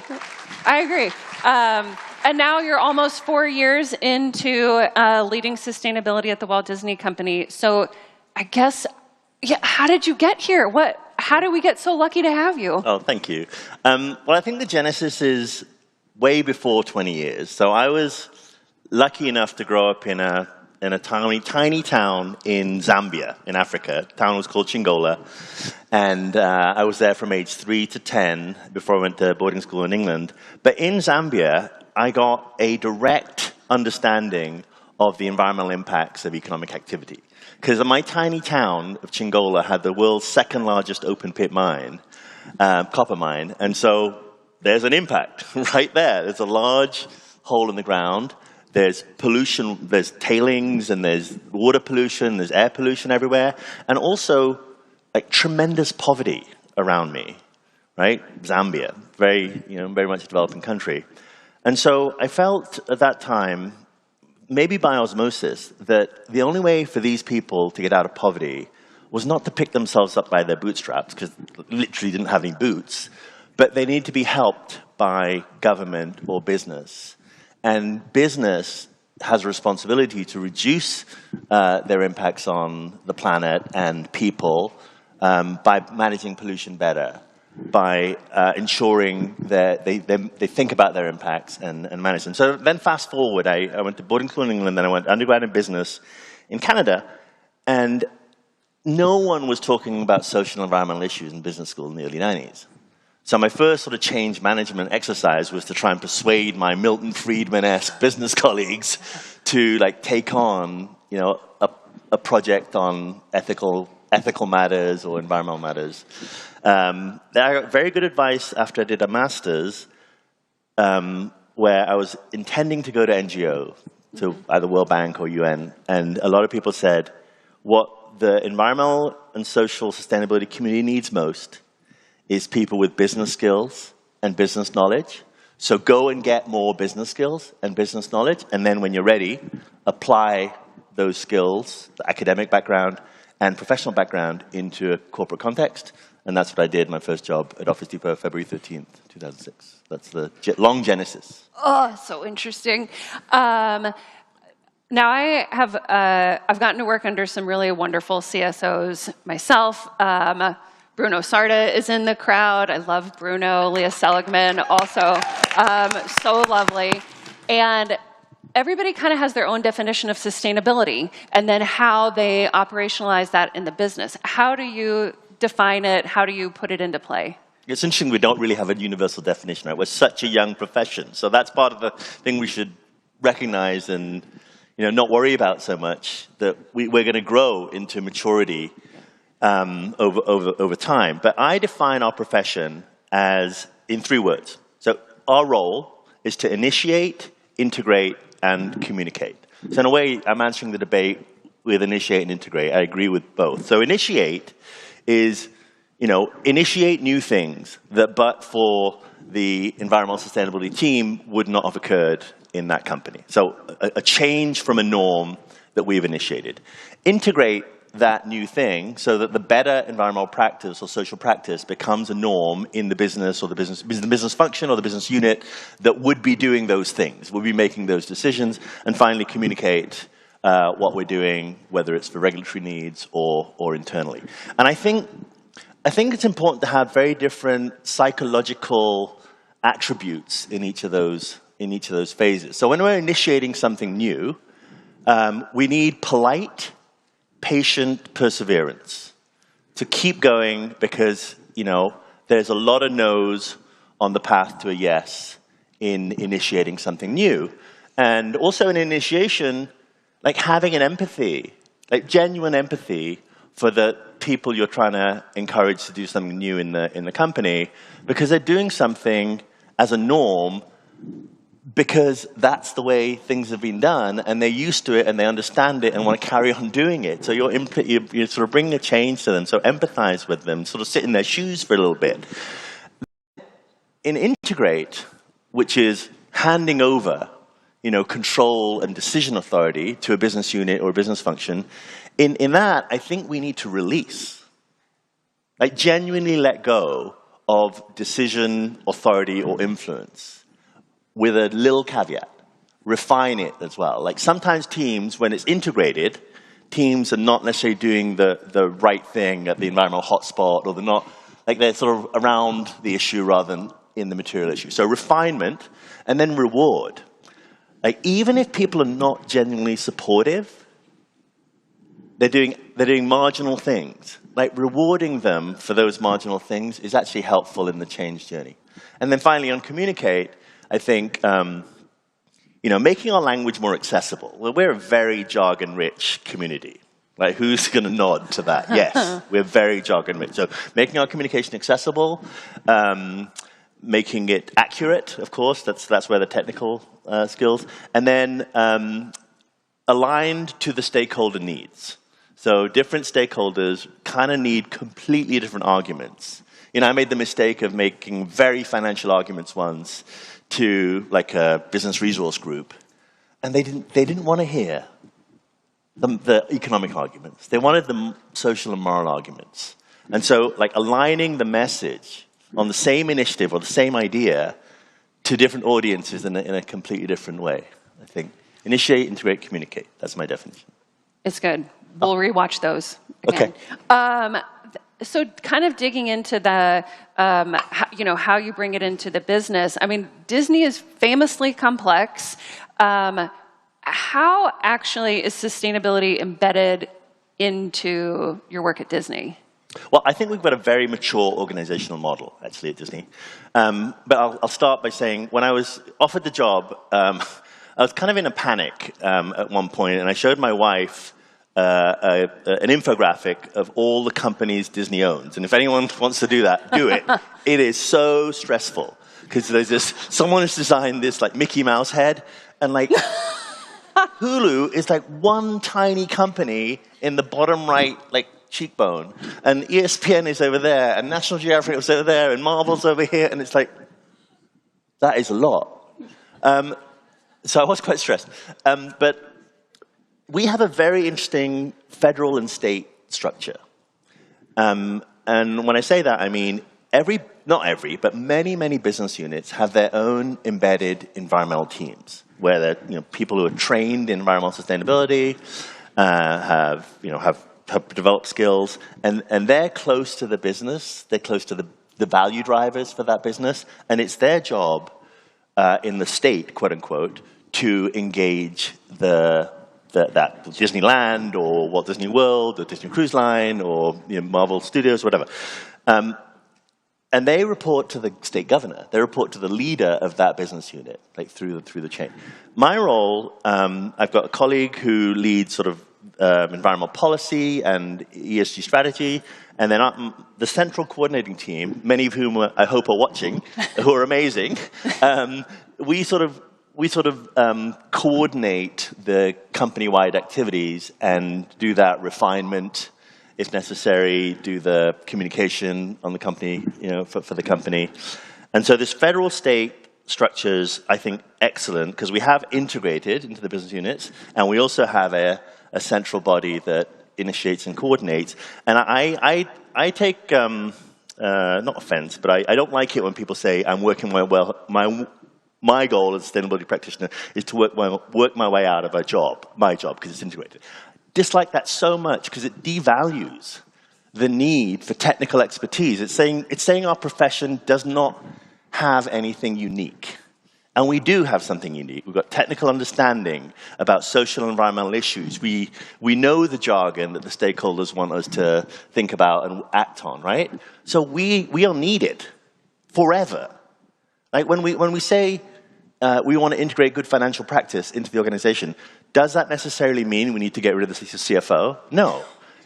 I agree. And now you're almost 4 years into leading sustainability at the Walt Disney Company. So, I guess, how did you get here? How did we get so lucky to have you? Oh, thank you. Well, I think the genesis is way before 20 years. So I was lucky enough to grow up in a tiny town in Zambia, in Africa. The town was called Chingola. And I was there from age 3 to 10 before I went to boarding school in England. But in Zambia, I got a direct understanding of the environmental impacts of economic activity. Because my tiny town of Chingola had the world's second largest open pit mine, copper mine. And so there's an impact right there. There's a large hole in the ground. There's pollution, there's tailings, and there's water pollution, there's air pollution everywhere, and also tremendous poverty around me, right? Zambia, very much a developing country. And so I felt at that time, maybe by osmosis, that the only way for these people to get out of poverty was not to pick themselves up by their bootstraps, because literally didn't have any boots, but they need to be helped by government or business. And business has a responsibility to reduce their impacts on the planet and people by managing pollution better, by ensuring that they think about their impacts and manage them. So then fast forward, I went to boarding school in England, then I went undergrad in business in Canada, and no one was talking about social and environmental issues in business school in the early 90s. So my first sort of change management exercise was to try and persuade my Milton Friedman-esque business colleagues to take on, a project on ethical matters or environmental matters. I got very good advice after I did a master's, where I was intending to go to NGO, to either World Bank or UN, and a lot of people said, what the environmental and social sustainability community needs most is people with business skills and business knowledge. So go and get more business skills and business knowledge, and then when you're ready, apply those skills, the academic background and professional background, into a corporate context. And that's what I did, my first job at Office Depot, February 13th, 2006. That's the long genesis. Oh, so interesting. Now I've gotten to work under some really wonderful CSOs myself. Bruno Sarda is in the crowd. I love Bruno. Leah Seligman, also so lovely. And everybody kind of has their own definition of sustainability and then how they operationalize that in the business. How do you define it? How do you put it into play? It's interesting we don't really have a universal definition, right? We're such a young profession. So that's part of the thing we should recognize and not worry about so much, that we're going to grow into maturity over time. But I define our profession as in 3 words. So our role is to initiate, integrate, and communicate. So in a way, I'm answering the debate with initiate and integrate. I agree with both. So initiate is initiate new things that but for the environmental sustainability team would not have occurred in that company. So a change from a norm that we've initiated. Integrate that new thing so that the better environmental practice or social practice becomes a norm in the business or the business function or the business unit that would be doing those things, would be making those decisions, and finally communicate what we're doing, whether it's for regulatory needs or internally. And I think it's important to have very different psychological attributes in each of those phases. So when we're initiating something new, we need polite, patient perseverance to keep going because, there's a lot of no's on the path to a yes in initiating something new. And also in initiation, like having an empathy, like genuine empathy for the people you're trying to encourage to do something new in the company because they're doing something as a norm because that's the way things have been done, and they're used to it, and they understand it, and want to carry on doing it. So you're sort of bringing a change to them, so empathize with them, sort of sit in their shoes for a little bit. In integrate, which is handing over, control and decision authority to a business unit or a business function, in that, I think we need to release. Like genuinely let go of decision, authority, or influence. With a little caveat, refine it as well. Like sometimes teams, when it's integrated, teams are not necessarily doing the right thing at the environmental hotspot, or they're sort of around the issue rather than in the material issue. So refinement, and then reward. Like even if people are not genuinely supportive, they're doing marginal things. Like rewarding them for those marginal things is actually helpful in the change journey. And then finally on communicate, I think, making our language more accessible. Well, we're a very jargon-rich community. Like, who's going to nod to that? Yes, we're very jargon-rich. So making our communication accessible, making it accurate, of course, that's where the technical skills, and then aligned to the stakeholder needs. So different stakeholders kind of need completely different arguments. I made the mistake of making very financial arguments once to like a business resource group, and they didn't want to hear the economic arguments. They wanted the social and moral arguments. And so like aligning the message on the same initiative or the same idea to different audiences in a completely different way. I think initiate, integrate, communicate. That's my definition. It's good. We'll rewatch those again. Okay. So kind of digging into the, how you bring it into the business. I mean, Disney is famously complex. How actually is sustainability embedded into your work at Disney? Well, I think we've got a very mature organizational model, actually, at Disney. But I'll start by saying, when I was offered the job, I was kind of in a panic at one point, and I showed my wife an infographic of all the companies Disney owns. And if anyone wants to do that, do it. It is so stressful because someone has designed this like Mickey Mouse head, and like Hulu is like one tiny company in the bottom right, like cheekbone, and ESPN is over there, and National Geographic is over there, and Marvel's over here, and it's like, that is a lot. So I was quite stressed. But we have a very interesting federal and state structure. And when I say that, I mean not every, but many, many business units have their own embedded environmental teams, where they're people who are trained in environmental sustainability, have developed skills, and they're close to the business, they're close to the value drivers for that business, and it's their job in the state, quote unquote, to engage that Disneyland or Walt Disney World or Disney Cruise Line or Marvel Studios, whatever. And they report to the state governor. They report to the leader of that business unit, like through the chain. My role, I've got a colleague who leads sort of environmental policy and ESG strategy, and then the central coordinating team, many of whom I hope are watching, who are amazing. We sort of coordinate the company-wide activities and do that refinement if necessary, do the communication on the company, for the company. And so this federal state structures, I think, excellent, because we have integrated into the business units, and we also have a central body that initiates and coordinates. And I take, not offense, but I don't like it when people say, I'm working my goal as a sustainability practitioner is to work my way out of my job, because it's integrated. Dislike that so much, because it devalues the need for technical expertise. It's saying our profession does not have anything unique. And we do have something unique. We've got technical understanding about social and environmental issues. We know the jargon that the stakeholders want us to think about and act on, right? So we are needed forever. Like when we say we want to integrate good financial practice into the organization, does that necessarily mean we need to get rid of the CFO? No.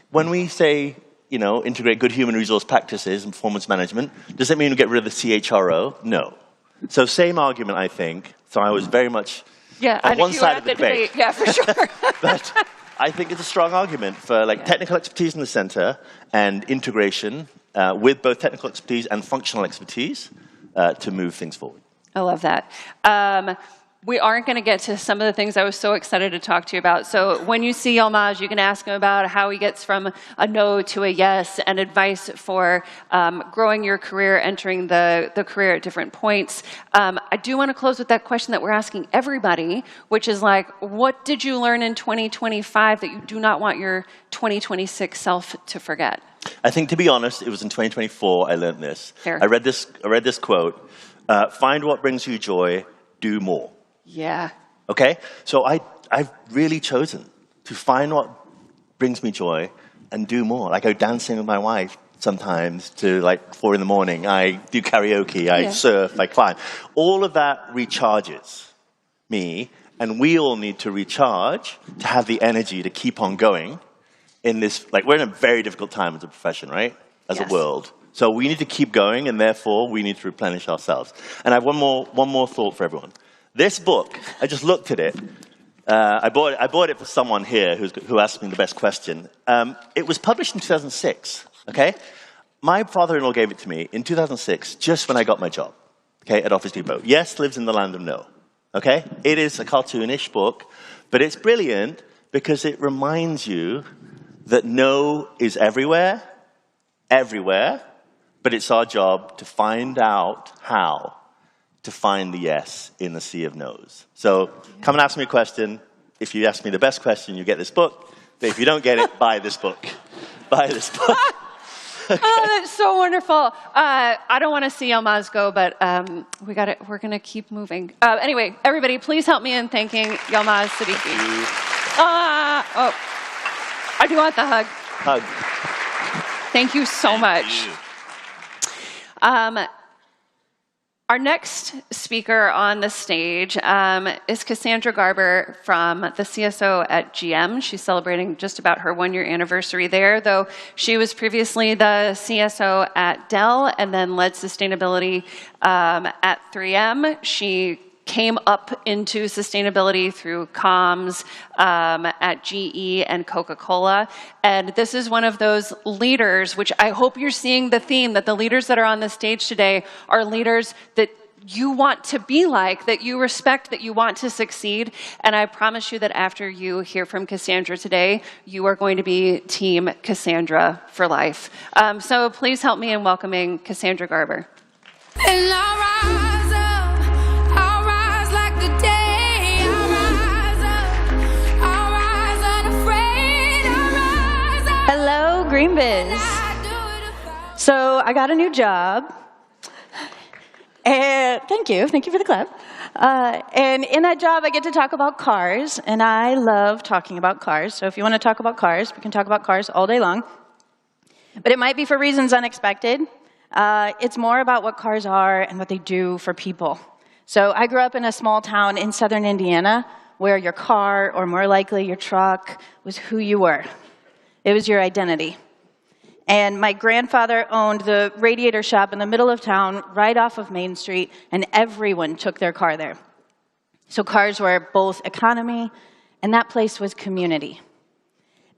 When we say, integrate good human resource practices and performance management, does that mean we get rid of the CHRO? No. So same argument, I think. So I was very much on one side of the debate. Yeah, for sure. But I think it's a strong argument for technical expertise in the center and integration with both technical expertise and functional expertise to move things forward. I love that. We aren't going to get to some of the things I was so excited to talk to you about. So when you see Yilmaz, you can ask him about how he gets from a no to a yes, and advice for growing your career, entering the career at different points. I do want to close with that question that we're asking everybody, which is what did you learn in 2025 that you do not want your 2026 self to forget? I think, to be honest, it was in 2024 I learned this. Fair. I read this quote, find what brings you joy, do more. Yeah. Okay? So I've really chosen to find what brings me joy and do more. I go dancing with my wife sometimes to 4 in the morning. I do karaoke, I surf, I climb. All of that recharges me, and we all need to recharge to have the energy to keep on going in this, we're in a very difficult time as a profession, right? As a world. So we need to keep going, and therefore we need to replenish ourselves. And I have one more thought for everyone. This book, I just looked at it. I bought it for someone here who asked me the best question. It was published in 2006, okay? My father-in-law gave it to me in 2006, just when I got my job, okay, at Office Depot. Yes lives in the land of no, okay? It is a cartoonish book, but it's brilliant because it reminds you that no is everywhere, but it's our job to find out how to find the yes in the sea of no's. So come and ask me a question. If you ask me the best question, you get this book. But if you don't get it, buy this book. Buy this book. Okay. Oh, that's so wonderful. I don't want to see Yilmaz go, but we're going to keep moving. Anyway, everybody, please help me in thanking Yilmaz Siddiqui. I do want the hug. Hug. Thank you so much. Our next speaker on the stage is Cassandra Garber from the CSO at GM. She's celebrating just about her 1-year anniversary there, though she was previously the CSO at Dell and then led sustainability at 3M. She came up into sustainability through comms at GE and Coca-Cola. And this is one of those leaders, which I hope you're seeing the theme, that the leaders that are on the stage today are leaders that you want to be like, that you respect, that you want to succeed. And I promise you that after you hear from Cassandra today, you are going to be Team Cassandra for life. So please help me in welcoming Cassandra Garber. And I'll rise like the day. I'll rise unafraid. I'll rise up. Hello, GreenBiz. So I got a new job. And thank you for the clap. And in that job, I get to talk about cars, and I love talking about cars. So if you want to talk about cars, we can talk about cars all day long. But it might be for reasons unexpected. It's more about what cars are and what they do for people. So I grew up in a small town in southern Indiana where your car, or more likely your truck, was who you were. It was your identity. And my grandfather owned the radiator shop in the middle of town, right off of Main Street, and everyone took their car there. So cars were both economy, and that place was community.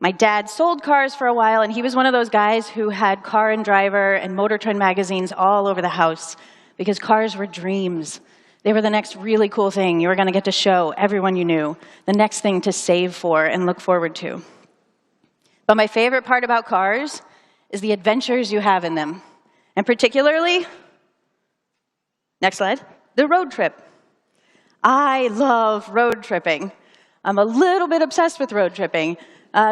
My dad sold cars for a while, and he was one of those guys who had Car and Driver and Motor Trend magazines all over the house because cars were dreams. They were the next really cool thing you were going to get to show everyone you knew, the next thing to save for and look forward to. But my favorite part about cars is the adventures you have in them, and particularly, next slide, the road trip. I love road tripping. I'm a little bit obsessed with road tripping.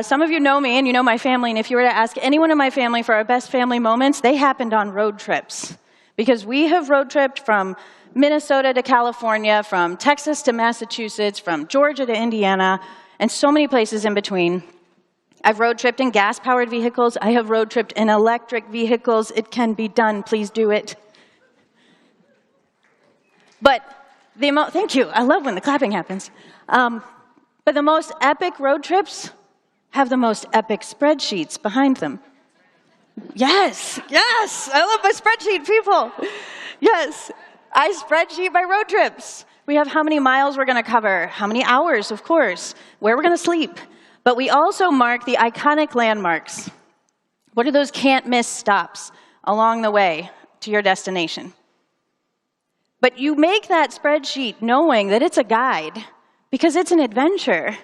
Some of you know me and you know my family, and if you were to ask anyone in my family for our best family moments, they happened on road trips. Because we have road tripped from Minnesota to California, from Texas to Massachusetts, from Georgia to Indiana, and so many places in between. I've road tripped in gas-powered vehicles. I have road tripped in electric vehicles. It can be done. Please do it. But thank you. I love when the clapping happens. But the most epic road trips have the most epic spreadsheets behind them. Yes, yes, I love my spreadsheet, people. Yes, I spreadsheet my road trips. We have how many miles we're going to cover, how many hours, of course, where we're going to sleep. But we also mark the iconic landmarks. What are those can't-miss stops along the way to your destination? But you make that spreadsheet knowing that it's a guide because it's an adventure.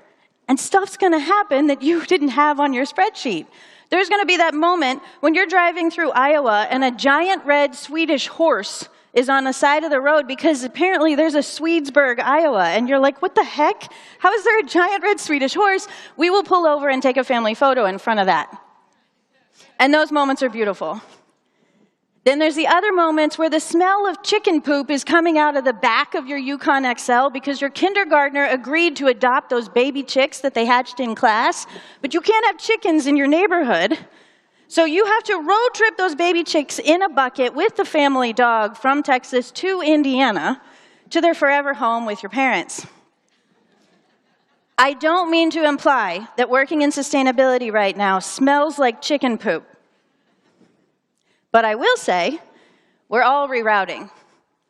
And stuff's going to happen that you didn't have on your spreadsheet. There's going to be that moment when you're driving through Iowa and a giant red Swedish horse is on the side of the road because apparently there's a Swedesburg, Iowa. And you're like, what the heck? How is there a giant red Swedish horse? We will pull over and take a family photo in front of that. And those moments are beautiful. Then there's the other moments where the smell of chicken poop is coming out of the back of your Yukon XL because your kindergartner agreed to adopt those baby chicks that they hatched in class, but you can't have chickens in your neighborhood. So you have to road trip those baby chicks in a bucket with the family dog from Texas to Indiana to their forever home with your parents. I don't mean to imply that working in sustainability right now smells like chicken poop. But I will say, we're all rerouting.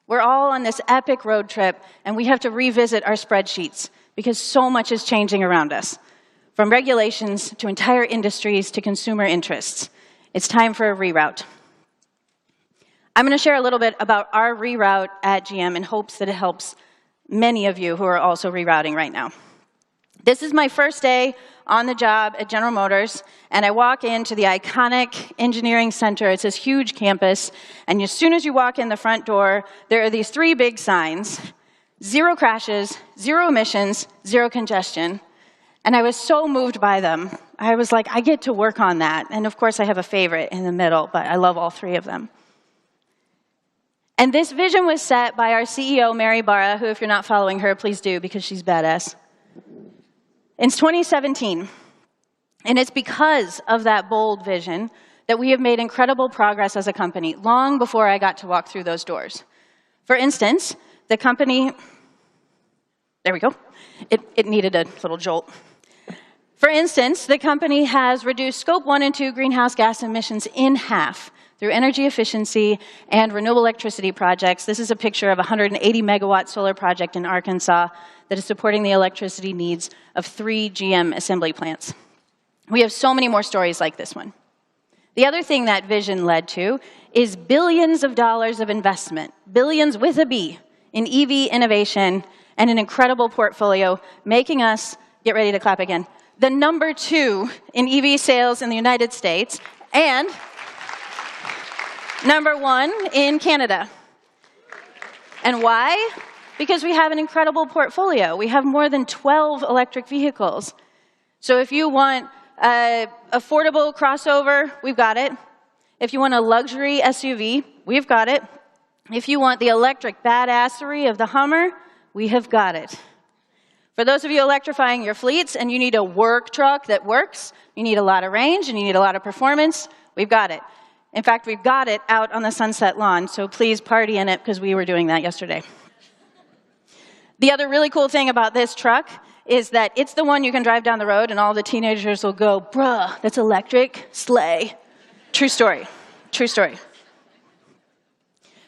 We're all on this epic road trip, and we have to revisit our spreadsheets because so much is changing around us, from regulations to entire industries to consumer interests. It's time for a reroute. I'm going to share a little bit about our reroute at GM in hopes that it helps many of you who are also rerouting right now. This is my first day on the job at General Motors, and I walk into the iconic engineering center. It's this huge campus, and as soon as you walk in the front door, there are these 3 big signs: 0 crashes, 0 emissions, 0 congestion. And I was so moved by them. I was like, I get to work on that. And of course, I have a favorite in the middle, but I love all 3 of them. And this vision was set by our CEO, Mary Barra, who, if you're not following her, please do, because she's badass. In 2017, and it's because of that bold vision that we have made incredible progress as a company, long before I got to walk through those doors. For instance, the company, there we go, it needed a little jolt. For instance, the company has reduced Scope 1 and 2 greenhouse gas emissions in half through energy efficiency and renewable electricity projects. This is a picture of a 180-megawatt solar project in Arkansas that is supporting the electricity needs of 3 GM assembly plants. We have so many more stories like this one. The other thing that vision led to is billions of dollars of investment, billions with a B, in EV innovation and an incredible portfolio, making us, get ready to clap again, the number 2 in EV sales in the United States and number 1 in Canada. And why? Because we have an incredible portfolio. We have more than 12 electric vehicles. So if you want an affordable crossover, we've got it. If you want a luxury SUV, we've got it. If you want the electric badassery of the Hummer, we have got it. For those of you electrifying your fleets and you need a work truck that works, you need a lot of range and you need a lot of performance, we've got it. In fact, we've got it out on the Sunset Lawn, so please party in it because we were doing that yesterday. The other really cool thing about this truck is that it's the one you can drive down the road and all the teenagers will go, bruh, that's electric, slay. True story, true story.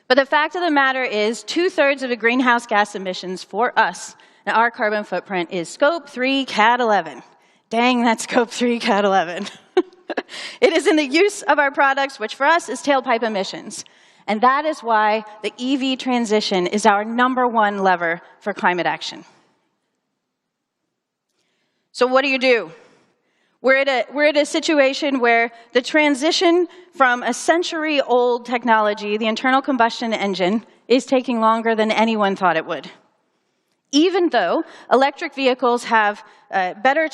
But the fact of the matter is 2/3 of the greenhouse gas emissions for us and our carbon footprint is Scope 3 Cat 11. Dang, that Scope 3 got 11. It is in the use of our products, which for us is tailpipe emissions. And that is why the EV transition is our #1 lever for climate action. So what do? We're at a situation where the transition from a century-old technology, the internal combustion engine, is taking longer than anyone thought it would. Even though electric vehicles have better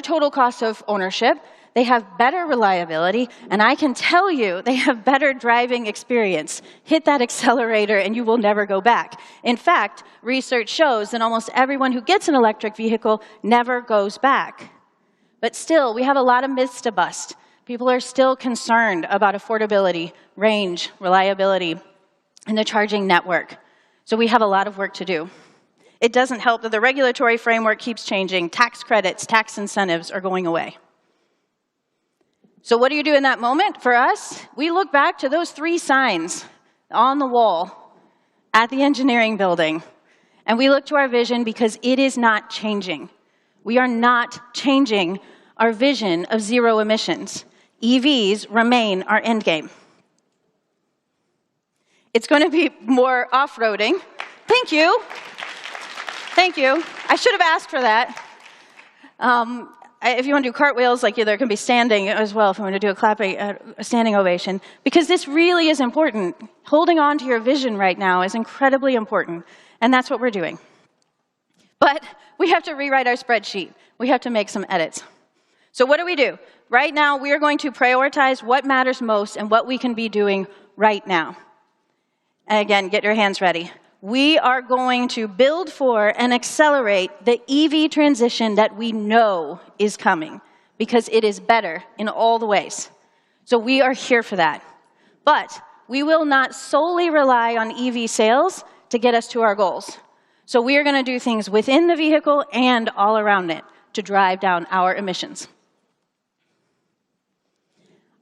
total cost of ownership, they have better reliability, and I can tell you they have better driving experience. Hit that accelerator and you will never go back. In fact, research shows that almost everyone who gets an electric vehicle never goes back. But still, we have a lot of myths to bust. People are still concerned about affordability, range, reliability, and the charging network. So we have a lot of work to do. It doesn't help that the regulatory framework keeps changing. Tax credits, tax incentives are going away. So what do you do in that moment? For us, we look back to those 3 signs on the wall at the engineering building, and we look to our vision because it is not changing. We are not changing our vision of 0 emissions. EVs remain our end game. It's going to be more off-roading. Thank you. Thank you. I should have asked for that. If you want to do cartwheels, like there can be standing as well if you want to do a standing ovation, because this really is important. Holding on to your vision right now is incredibly important, and that's what we're doing. But we have to rewrite our spreadsheet. We have to make some edits. So what do? Right now, we are going to prioritize what matters most and what we can be doing right now. And again, get your hands ready. We are going to build for and accelerate the EV transition that we know is coming, because it is better in all the ways. So we are here for that. But we will not solely rely on EV sales to get us to our goals. So we are going to do things within the vehicle and all around it to drive down our emissions.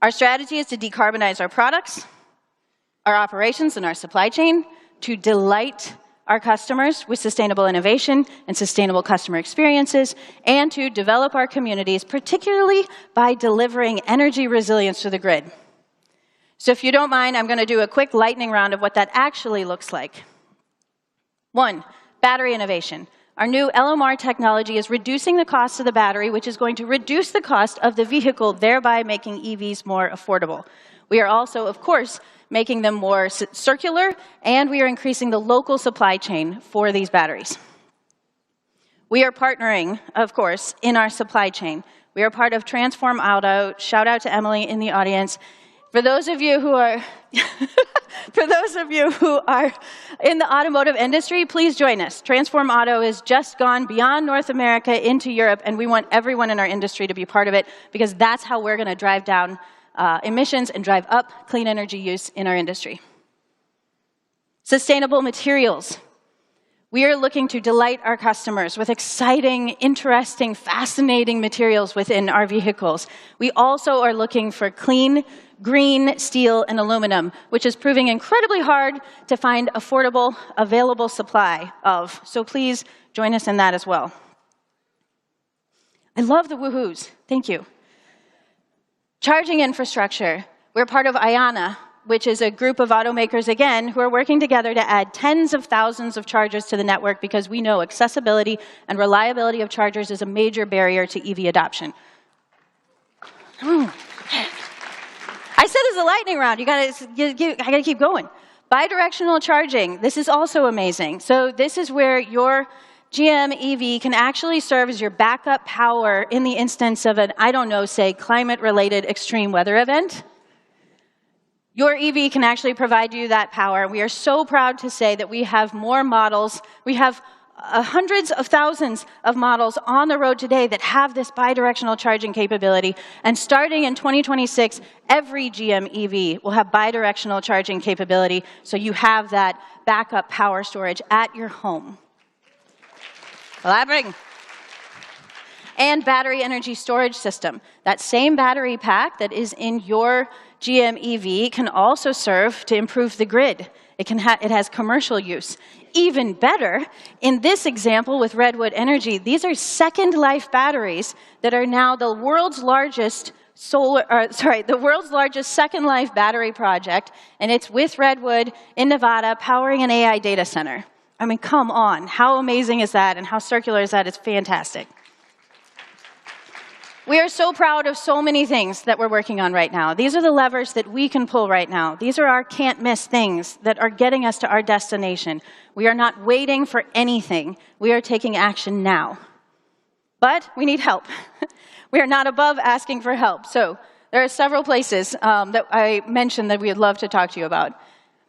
Our strategy is to decarbonize our products, our operations, and our supply chain, to delight our customers with sustainable innovation and sustainable customer experiences, and to develop our communities, particularly by delivering energy resilience to the grid. So if you don't mind, I'm going to do a quick lightning round of what that actually looks like. 1, battery innovation. Our new LMR technology is reducing the cost of the battery, which is going to reduce the cost of the vehicle, thereby making EVs more affordable. We are also, of course, making them more circular, and we are increasing the local supply chain for these batteries. We are partnering, of course, in our supply chain. We are part of Transform Auto. Shout out to Emily in the audience. For those of you who are in the automotive industry, please join us. Transform Auto has just gone beyond North America into Europe, and we want everyone in our industry to be part of it, because that's how we're going to drive down emissions and drive up clean energy use in our industry. Sustainable materials. We are looking to delight our customers with exciting, interesting, fascinating materials within our vehicles. We also are looking for clean, green steel and aluminum, which is proving incredibly hard to find affordable, available supply of. So please join us in that as well. I love the woohoos. Thank you. Charging infrastructure. We're part of IANA, which is a group of automakers, again, who are working together to add tens of thousands of chargers to the network, because we know accessibility and reliability of chargers is a major barrier to EV adoption. I said it's a lightning round. I gotta keep going. Bidirectional charging. This is also amazing. So this is where your GM EV can actually serve as your backup power in the instance of an, I don't know, say, climate-related extreme weather event. Your EV can actually provide you that power. We are so proud to say that we have more models. We have hundreds of thousands of models on the road today that have this bidirectional charging capability. And starting in 2026, every GM EV will have bidirectional charging capability, so you have that backup power storage at your home. Elaborating. And battery energy storage system. That same battery pack that is in your GM EV can also serve to improve the grid. It has commercial use. Even better, in this example with Redwood Energy, these are second life batteries that are now the world's largest the world's largest second life battery project, and it's with Redwood in Nevada powering an AI data center. I mean, come on, how amazing is that, and how circular is that? It's fantastic. We are so proud of so many things that we're working on right now. These are the levers that we can pull right now. These are our can't-miss things that are getting us to our destination. We are not waiting for anything. We are taking action now. But we need help. We are not above asking for help. So there are several places that I mentioned that we would love to talk to you about.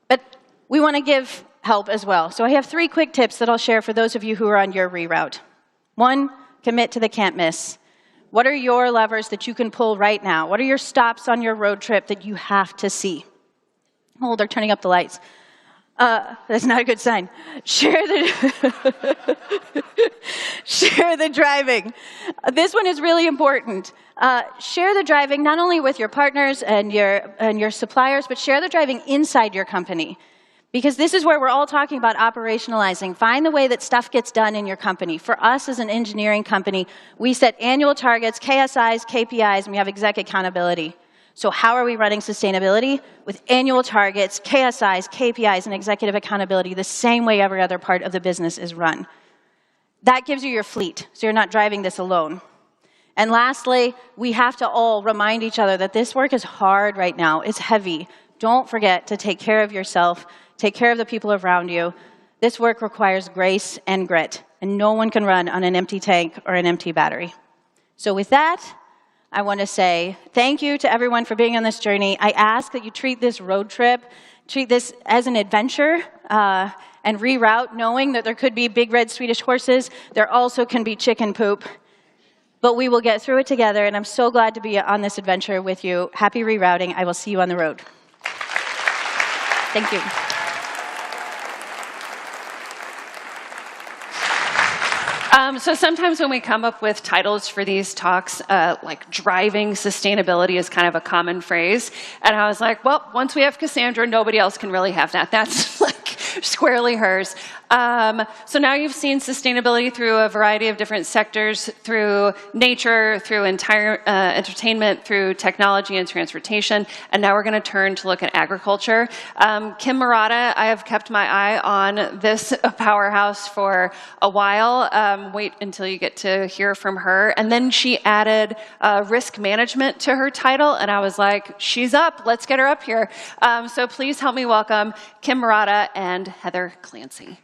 But we want to give help as well. So I have 3 quick tips that I'll share for those of you who are on your reroute. 1, commit to the can't miss. What are your levers that you can pull right now? What are your stops on your road trip that you have to see? Oh, they're turning up the lights. That's not a good sign. Share the driving. This one is really important. Share the driving not only with your partners and your suppliers, but share the driving inside your company. Because this is where we're all talking about operationalizing. Find the way that stuff gets done in your company. For us as an engineering company, we set annual targets, KSIs, KPIs, and we have exec accountability. So how are we running sustainability? With annual targets, KSIs, KPIs, and executive accountability, the same way every other part of the business is run. That gives you your fleet, so you're not driving this alone. And lastly, we have to all remind each other that this work is hard right now. It's heavy. Don't forget to take care of yourself. Take care of the people around you. This work requires grace and grit, and no one can run on an empty tank or an empty battery. So with that, I want to say thank you to everyone for being on this journey. I ask that you treat this road trip, treat this as an adventure, and reroute, knowing that there could be big red Swedish horses. There also can be chicken poop. But we will get through it together, and I'm so glad to be on this adventure with you. Happy rerouting. I will see you on the road. Thank you. So sometimes when we come up with titles for these talks, like driving sustainability is kind of a common phrase. And I was like, well, once we have Cassandra, nobody else can really have that. That's like squarely hers. So now you've seen sustainability through a variety of different sectors, through nature, through entire entertainment, through technology and transportation, and now we're going to turn to look at agriculture. Kim Murata, I have kept my eye on this powerhouse for a while. Wait until you get to hear from her. And then she added risk management to her title, and I was like, she's up. Let's get her up here. So please help me welcome Kim Murata and Heather Clancy.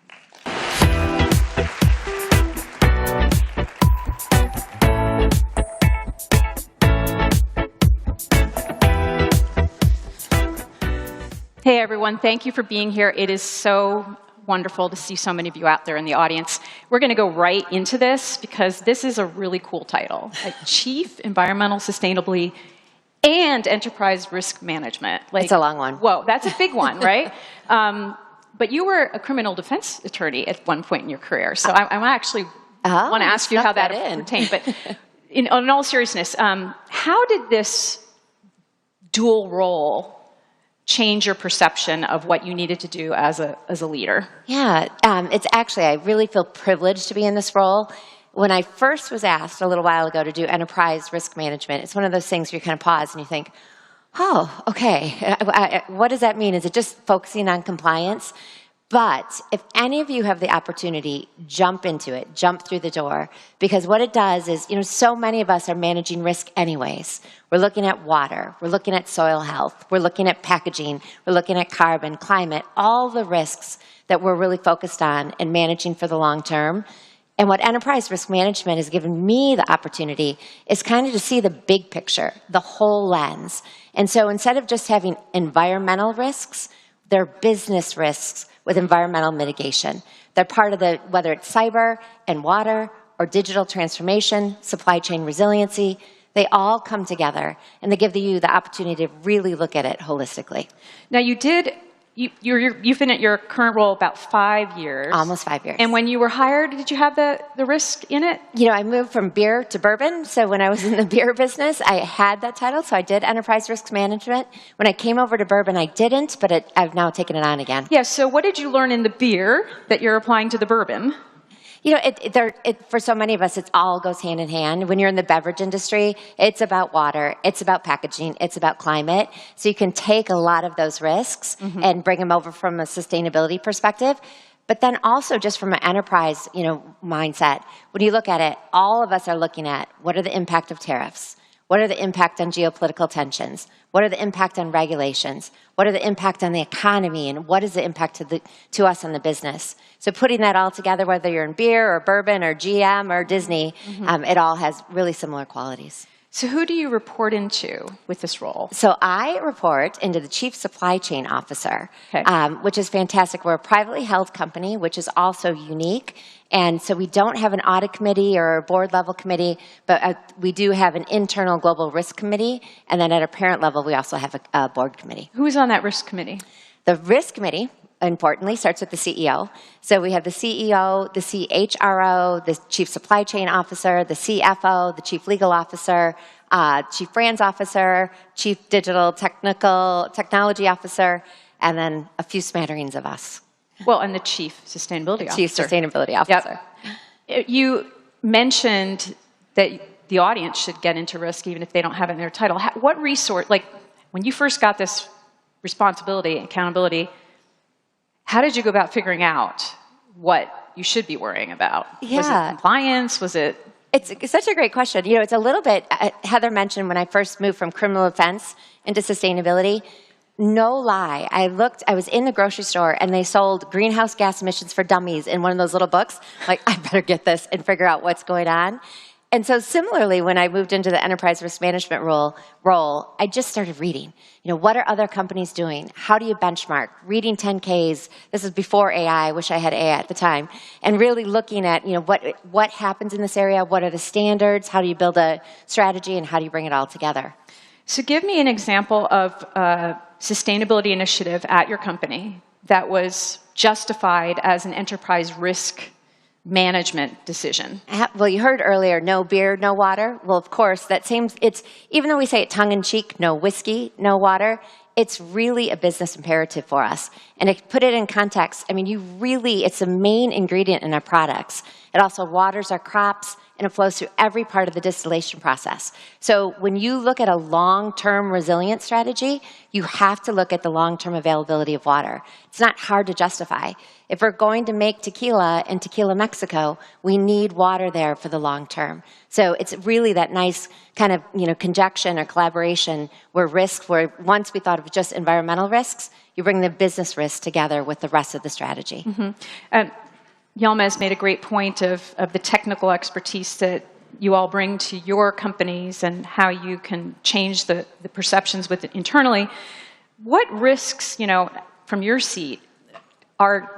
Hey everyone, thank you for being here. It is so wonderful to see so many of you out there in the audience. We're going to go right into this because this is a really cool title. Chief Environmental Sustainability and Enterprise Risk Management. It's a long one. Whoa, that's a big one, right? But you were a criminal defense attorney at one point in your career. So I actually want to ask you how that pertained. But in all seriousness, how did this dual role change your perception of what you needed to do as a leader? Yeah, it's actually, I really feel privileged to be in this role. When I first was asked a little while ago to do enterprise risk management, it's one of those things where you kind of pause and you think, oh, okay, what does that mean? Is it just focusing on compliance? But if any of you have the opportunity, jump into it, jump through the door, because what it does is, so many of us are managing risk anyways. We're looking at water, we're looking at soil health, we're looking at packaging, we're looking at carbon, climate, all the risks that we're really focused on and managing for the long term. And what enterprise risk management has given me the opportunity is kind of to see the big picture, the whole lens. And so instead of just having environmental risks, they're business risks with environmental mitigation. They're part of whether it's cyber and water or digital transformation, supply chain resiliency, they all come together and they give you the opportunity to really look at it holistically. Now you did you've been at your current role about 5 years. Almost 5 years. And when you were hired, did you have the risk in it? You know, I moved from beer to bourbon. So when I was in the beer business, I had that title. So I did enterprise risk management. When I came over to bourbon, I didn't, but I've now taken it on again. Yeah, so what did you learn in the beer that you're applying to the bourbon? You know, for so many of us, it all goes hand in hand. When you're in the beverage industry, it's about water, it's about packaging, it's about climate. So you can take a lot of those risks and bring them over from a sustainability perspective. But then also just from an enterprise, mindset, when you look at it, all of us are looking at what are the impact of tariffs? What are the impact on geopolitical tensions? What are the impact on regulations? What are the impact on the economy? And what is the impact to us on the business? So putting that all together, whether you're in beer or bourbon or GM or Disney, it all has really similar qualities. So who do you report into with this role? So I report into the Chief Supply Chain Officer, which is fantastic. We're a privately held company, which is also unique. And so we don't have an audit committee or a board level committee, but we do have an internal global risk committee. And then at a parent level, we also have a board committee. Who is on that risk committee? The risk committee, importantly, starts with the CEO. So we have the CEO, the CHRO, the Chief Supply Chain Officer, the CFO, the Chief Legal Officer, Chief Brands Officer, Chief Digital Technology Officer, and then a few smatterings of us. Well, and the Chief Sustainability Officer. Chief Sustainability Officer. Yep. You mentioned that the audience should get into risk even if they don't have it in their title. What resource, like when you first got this responsibility, accountability, how did you go about figuring out what you should be worrying about? Yeah. Was it compliance? Was it? It's such a great question. It's a little bit, Heather mentioned when I first moved from criminal defense into sustainability, no lie, I was in the grocery store and they sold greenhouse gas emissions for dummies in one of those little books. Like, I better get this and figure out what's going on. And so similarly, when I moved into the enterprise risk management role, I just started reading. What are other companies doing? How do you benchmark? Reading 10Ks. This is before AI. I wish I had AI at the time. And really looking at, what happens in this area? What are the standards? How do you build a strategy? And how do you bring it all together? So give me an example of a sustainability initiative at your company that was justified as an enterprise risk management decision. Well, you heard earlier, no beer, no water. Well, of course, even though we say it tongue-in-cheek, no whiskey, no water, it's really a business imperative for us. And to put it in context, it's the main ingredient in our products. It also waters our crops, and it flows through every part of the distillation process. So when you look at a long-term resilience strategy, you have to look at the long-term availability of water. It's not hard to justify. If we're going to make tequila in Tequila, Mexico, we need water there for the long term. So it's really that nice kind of conjunction or collaboration where once we thought of just environmental risks, you bring the business risks together with the rest of the strategy. Yalmaz made a great point of the technical expertise that you all bring to your companies and how you can change the perceptions with it internally. What risks, from your seat, are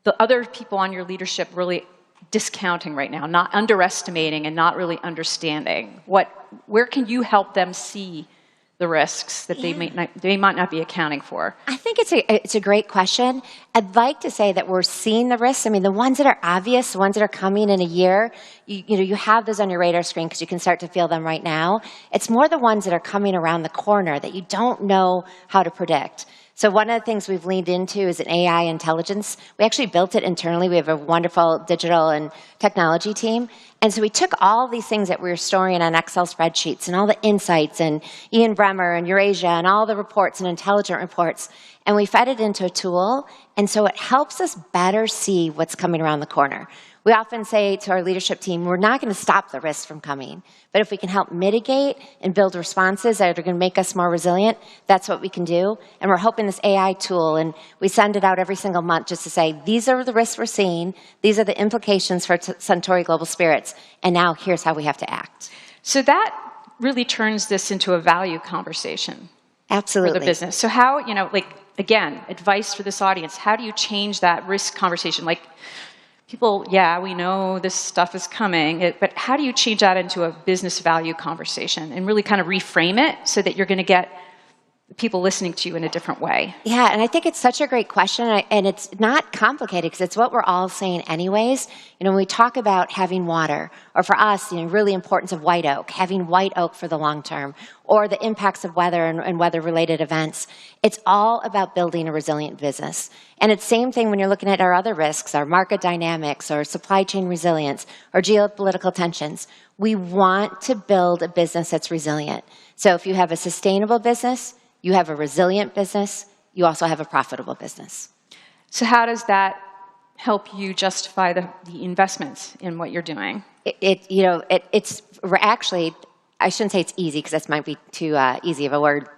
the other people on your leadership really discounting right now, not underestimating and not really understanding? Where can you help them see the risks that they might not be accounting for? I think it's a great question. I'd like to say that we're seeing the risks. The ones that are obvious, the ones that are coming in a year, you have those on your radar screen because you can start to feel them right now. It's more the ones that are coming around the corner that you don't know how to predict. So one of the things we've leaned into is an AI intelligence. We actually built it internally. We have a wonderful digital and technology team. And so we took all these things that we were storing on Excel spreadsheets and all the insights and Ian Bremmer and Eurasia and all the reports and intelligent reports, and we fed it into a tool. And so it helps us better see what's coming around the corner. We often say to our leadership team, we're not going to stop the risks from coming, but if we can help mitigate and build responses that are going to make us more resilient, that's what we can do. And we're hoping this AI tool, and we send it out every single month just to say, these are the risks we're seeing, these are the implications for Suntory Global Spirits, and now here's how we have to act. So that really turns this into a value conversation. Absolutely. For the business. So how, again, advice for this audience, how do you change that risk conversation? People, we know this stuff is coming, but how do you change that into a business value conversation and really kind of reframe it so that you're going to get people listening to you in a different way? Yeah, and I think it's such a great question, and it's not complicated because it's what we're all saying anyways. When we talk about having water, or for us, really importance of white oak, having white oak for the long term, or the impacts of weather and weather-related events, it's all about building a resilient business. And it's the same thing when you're looking at our other risks, our market dynamics, or supply chain resilience, or geopolitical tensions. We want to build a business that's resilient. So if you have a sustainable business, you have a resilient business, you also have a profitable business. So how does that help you justify the investments in what you're doing? We're actually, I shouldn't say it's easy because that might be too easy of a word,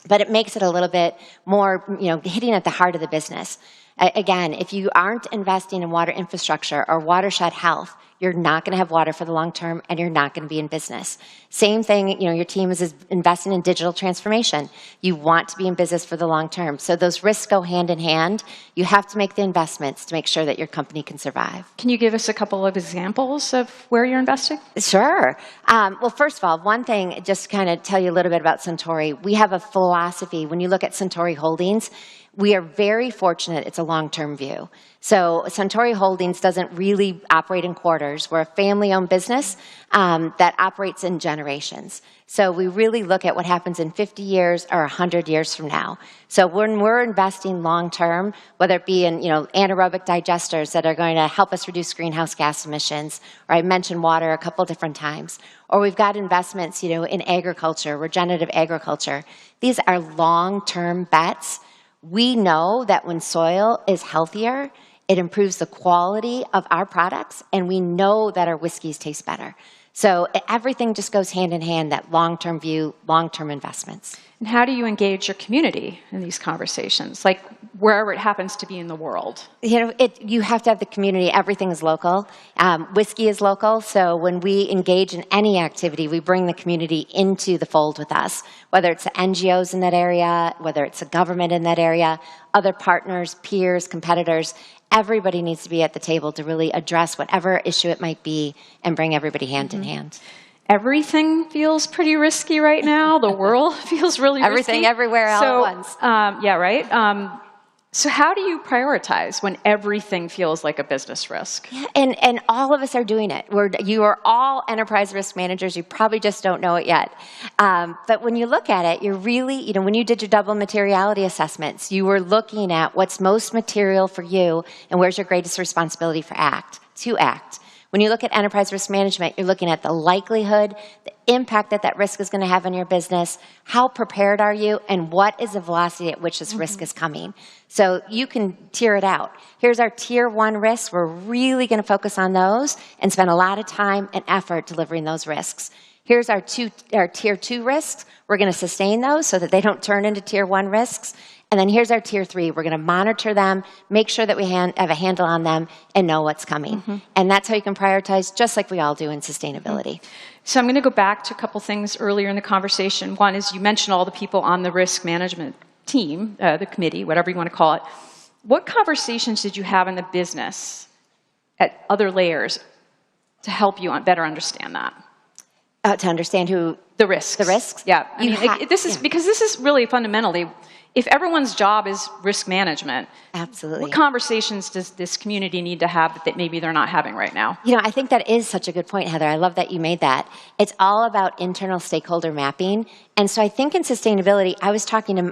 but it makes it a little bit more, hitting at the heart of the business. Again, if you aren't investing in water infrastructure or watershed health, you're not going to have water for the long term, and you're not going to be in business. Same thing, your team is investing in digital transformation. You want to be in business for the long term. So those risks go hand in hand. You have to make the investments to make sure that your company can survive. Can you give us a couple of examples of where you're investing? Sure. Well, first of all, one thing, just to kind of tell you a little bit about Suntory, we have a philosophy. When you look at Suntory Holdings, we are very fortunate it's a long-term view. So Suntory Holdings doesn't really operate in quarters. We're a family-owned business that operates in generations. So we really look at what happens in 50 years or 100 years from now. So when we're investing long-term, whether it be in anaerobic digesters that are going to help us reduce greenhouse gas emissions, or I mentioned water a couple different times, or we've got investments in agriculture, regenerative agriculture. These are long-term bets. We know that when soil is healthier, it improves the quality of our products, and we know that our whiskeys taste better. So everything just goes hand in hand, that long-term view, long-term investments. And how do you engage your community in these conversations, like wherever it happens to be in the world? You have to have the community. Everything is local. Whiskey is local, so when we engage in any activity, we bring the community into the fold with us, whether it's the NGOs in that area, whether it's the government in that area, other partners, peers, competitors. Everybody needs to be at the table to really address whatever issue it might be and bring everybody hand in hand. Everything feels pretty risky right now. The world feels really risky. Everything, everywhere, all at once. Yeah, right? So how do you prioritize when everything feels like a business risk? Yeah, and all of us are doing it. You are all enterprise risk managers. You probably just don't know it yet. But when you look at it, you're really, when you did your double materiality assessments, you were looking at what's most material for you and where's your greatest responsibility to act. When you look at enterprise risk management, you're looking at the likelihood, the impact that risk is going to have on your business, how prepared are you, and what is the velocity at which this risk is coming. So you can tier it out. Here's our tier 1 risks. We're really going to focus on those and spend a lot of time and effort delivering those risks. Here's our tier 2 risks. We're going to sustain those so that they don't turn into tier 1 risks. And then here's our tier 3. We're going to monitor them, make sure that we have a handle on them, and know what's coming. And that's how you can prioritize, just like we all do in sustainability. So I'm going to go back to a couple things earlier in the conversation. One is you mentioned all the people on the risk management team, the committee, whatever you want to call it. What conversations did you have in the business at other layers to help you better understand that? To understand who? The risks. The risks? Yeah. Because this is really fundamentally, if everyone's job is risk management, absolutely, what conversations does this community need to have that maybe they're not having right now? I think that is such a good point, Heather. I love that you made that. It's all about internal stakeholder mapping. And so I think in sustainability,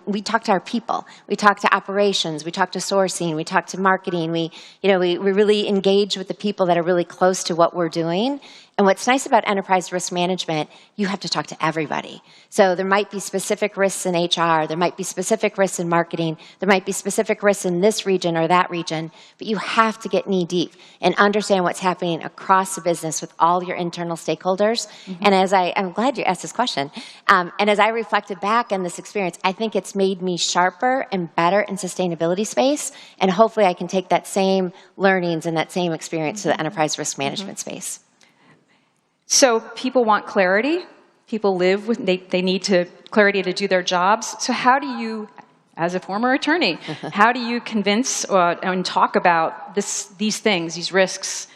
we talked to our people. We talked to operations. We talked to sourcing. We talked to marketing. We really engage with the people that are really close to what we're doing. And what's nice about enterprise risk management, you have to talk to everybody. So there might be specific risks in HR, there might be specific risks in marketing, there might be specific risks in this region or that region, but you have to get knee deep and understand what's happening across the business with all your internal stakeholders. And I'm glad you asked this question. And as I reflected back on this experience, I think it's made me sharper and better in sustainability space, and hopefully I can take that same learnings and that same experience to the enterprise risk management space. So people want clarity. People they need clarity to do their jobs. So how do you, as a former attorney, how do you convince and talk about these things, these risks,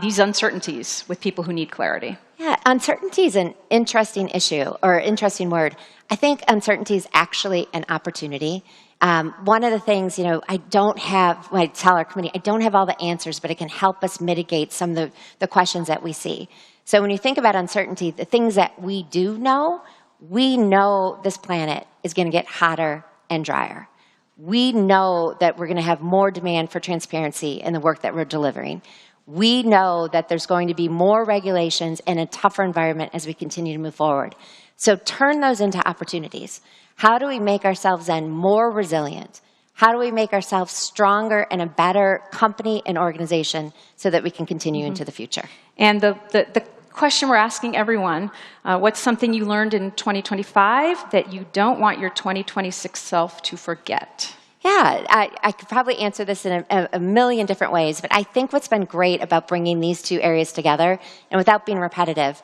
these uncertainties with people who need clarity? Yeah, Yeah, uncertainty is an interesting issue, or interesting word. I think uncertainty is actually an opportunity. One of the things, when I tell our committee, I don't have all the answers, but it can help us mitigate some of the questions that we see. So when you think about uncertainty, the things that we do know, we know this planet is going to get hotter and drier. We know that we're going to have more demand for transparency in the work that we're delivering. We know that there's going to be more regulations and a tougher environment as we continue to move forward. So turn those into opportunities. How do we make ourselves then more resilient? How do we make ourselves stronger and a better company and organization so that we can continue into the future? And the question we're asking everyone, what's something you learned in 2025 that you don't want your 2026 self to forget? Yeah, I could probably answer this in a million different ways, but I think what's been great about bringing these two areas together, and without being repetitive,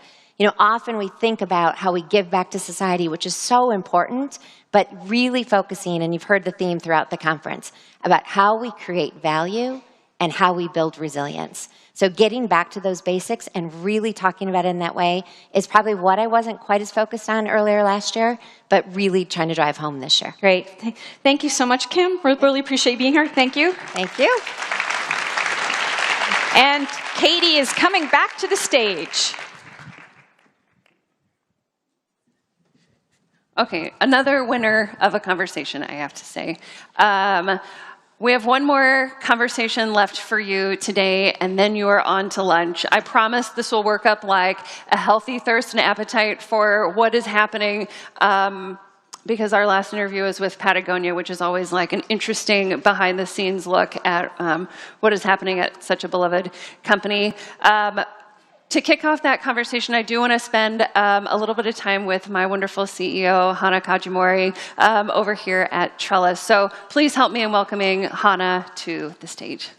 often we think about how we give back to society, which is so important, but really focusing, and you've heard the theme throughout the conference, about how we create value and how we build resilience. So getting back to those basics and really talking about it in that way is probably what I wasn't quite as focused on earlier last year, but really trying to drive home this year. Great. Thank you so much, Kim. We really appreciate being here. Thank you. Thank you. And Katie is coming back to the stage. Okay, another winner of a conversation, I have to say. We have one more conversation left for you today, and then you are on to lunch. I promise this will work up like a healthy thirst and appetite for what is happening, because our last interview was with Patagonia, which is always like an interesting behind-the-scenes look at what is happening at such a beloved company. To kick off that conversation, I do want to spend a little bit of time with my wonderful CEO, Hana Kajimori, over here at Trellis. So please help me in welcoming Hana to the stage.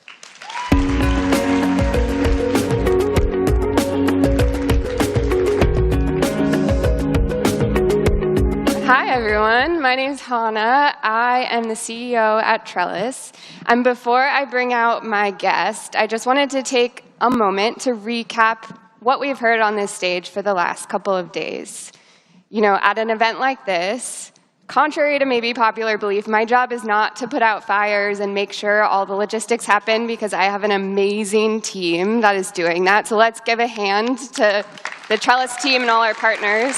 Hi, everyone. My name is Hana. I am the CEO at Trellis. And before I bring out my guest, I just wanted to take a moment to recap what we've heard on this stage for the last couple of days. At an event like this, contrary to maybe popular belief, my job is not to put out fires and make sure all the logistics happen, because I have an amazing team that is doing that. So let's give a hand to the Trellis team and all our partners.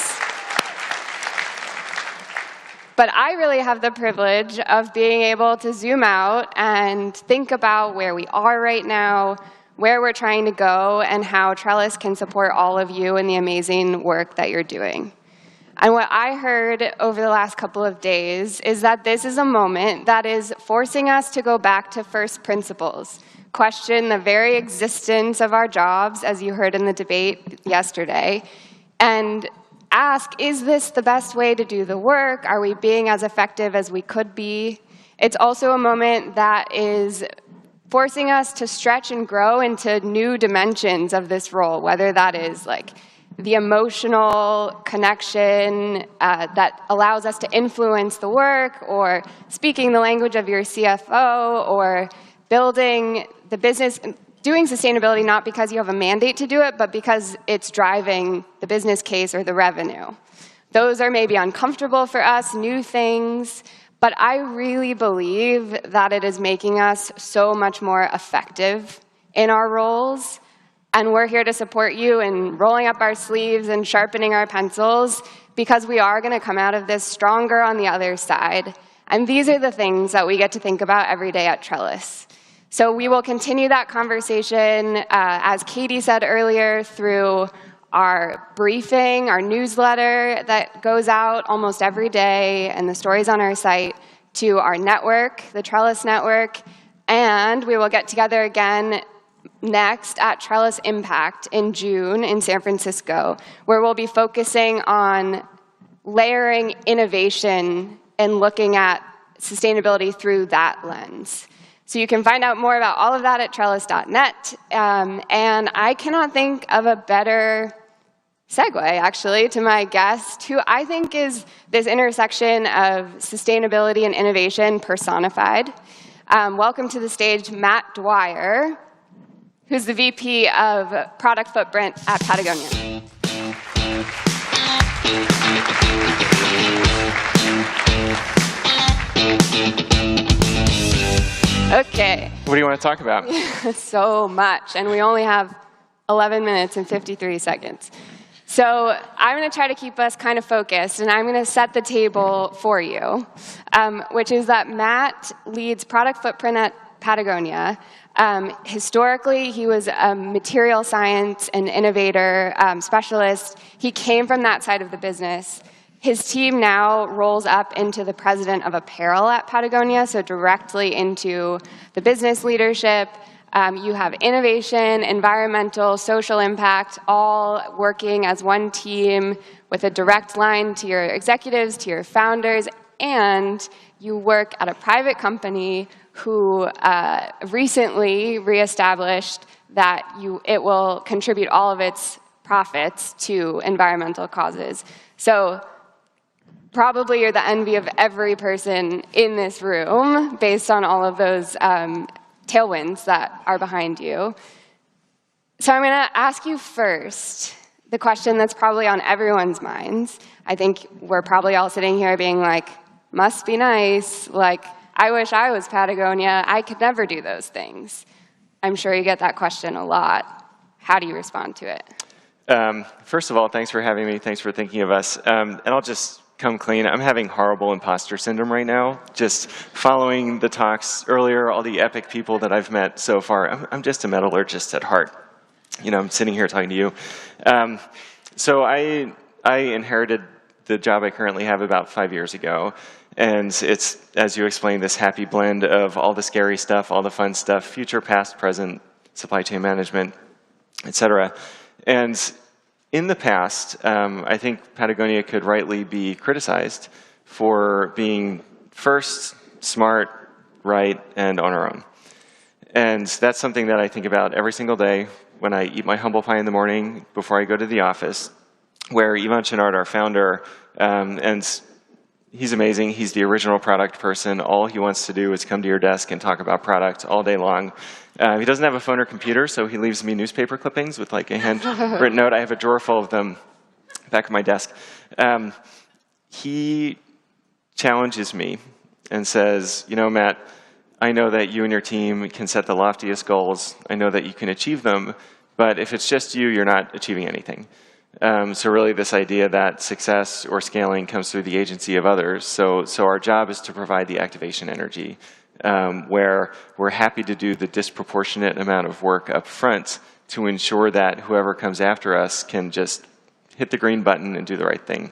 But I really have the privilege of being able to zoom out and think about where we are right now, where we're trying to go, and how Trellis can support all of you in the amazing work that you're doing. And what I heard over the last couple of days is that this is a moment that is forcing us to go back to first principles, question the very existence of our jobs, as you heard in the debate yesterday, and ask, is this the best way to do the work? Are we being as effective as we could be? It's also a moment that is forcing us to stretch and grow into new dimensions of this role, whether that is like the emotional connection that allows us to influence the work, or speaking the language of your CFO, or building the business, doing sustainability not because you have a mandate to do it, but because it's driving the business case or the revenue. Those are maybe uncomfortable for us, new things, but I really believe that it is making us so much more effective in our roles. And we're here to support you in rolling up our sleeves and sharpening our pencils, because we are going to come out of this stronger on the other side. And these are the things that we get to think about every day at Trellis. So we will continue that conversation, as Katie said earlier, through our briefing, our newsletter that goes out almost every day, and the stories on our site, to our network, the Trellis Network. And we will get together again next at Trellis Impact in June in San Francisco, where we'll be focusing on layering innovation and looking at sustainability through that lens. So you can find out more about all of that at trellis.net. And I cannot think of a better segue, actually, to my guest, who I think is this intersection of sustainability and innovation personified. Welcome to the stage, Matt Dwyer, who's the VP of Product Footprint at Patagonia. Okay. What do you want to talk about? So much, and we only have 11 minutes and 53 seconds. So I'm going to try to keep us kind of focused, and I'm going to set the table for you, which is that Matt leads product footprint at Patagonia. Historically, he was a material science and innovator specialist. He came from that side of the business. His team now rolls up into the president of apparel at Patagonia, so directly into the business leadership. You have innovation, environmental, social impact, all working as one team with a direct line to your executives, to your founders, and you work at a private company who recently reestablished that it will contribute all of its profits to environmental causes. So probably you're the envy of every person in this room based on all of those tailwinds that are behind you. So I'm going to ask you first the question that's probably on everyone's minds. I think we're probably all sitting here being like, must be nice, like, I wish I was Patagonia, I could never do those things. I'm sure you get that question a lot. How do you respond to it? First of all, thanks for having me, thanks for thinking of us. And I'll just come clean. I'm having horrible imposter syndrome right now. Just following the talks earlier, all the epic people that I've met so far. I'm just a metallurgist at heart. You know, I'm sitting here talking to you. So I inherited the job I currently have about 5 years ago. And it's, as you explained, this happy blend of all the scary stuff, all the fun stuff, future, past, present, supply chain management, et cetera. And in the past, I think Patagonia could rightly be criticized for being first, smart, right, and on our own. And that's something that I think about every single day when I eat my humble pie in the morning before I go to the office, where Ivan Chenard, our founder, and he's amazing. He's the original product person. All he wants to do is come to your desk and talk about product all day long. He doesn't have a phone or computer, so he leaves me newspaper clippings with like a handwritten note. I have a drawer full of them back of my desk. He challenges me and says, you know, Matt, I know that you and your team can set the loftiest goals. I know that you can achieve them, but if it's just you, you're not achieving anything. So really this idea that success or scaling comes through the agency of others. So our job is to provide the activation energy, where we're happy to do the disproportionate amount of work up front to ensure that whoever comes after us can just hit the green button and do the right thing.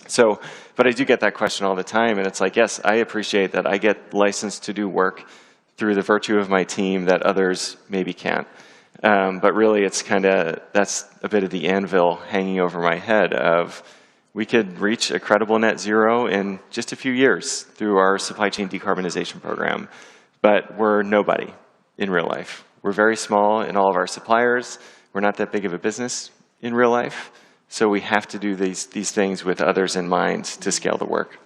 So, but I do get that question all the time, and it's like, yes, I appreciate that I get licensed to do work through the virtue of my team that others maybe can't. But really, it's kind of, that's a bit of the anvil hanging over my head of, we could reach a credible net zero in just a few years through our supply chain decarbonization program. But we're nobody in real life. We're very small in all of our suppliers. We're not that big of a business in real life. So we have to do these things with others in mind to scale the work,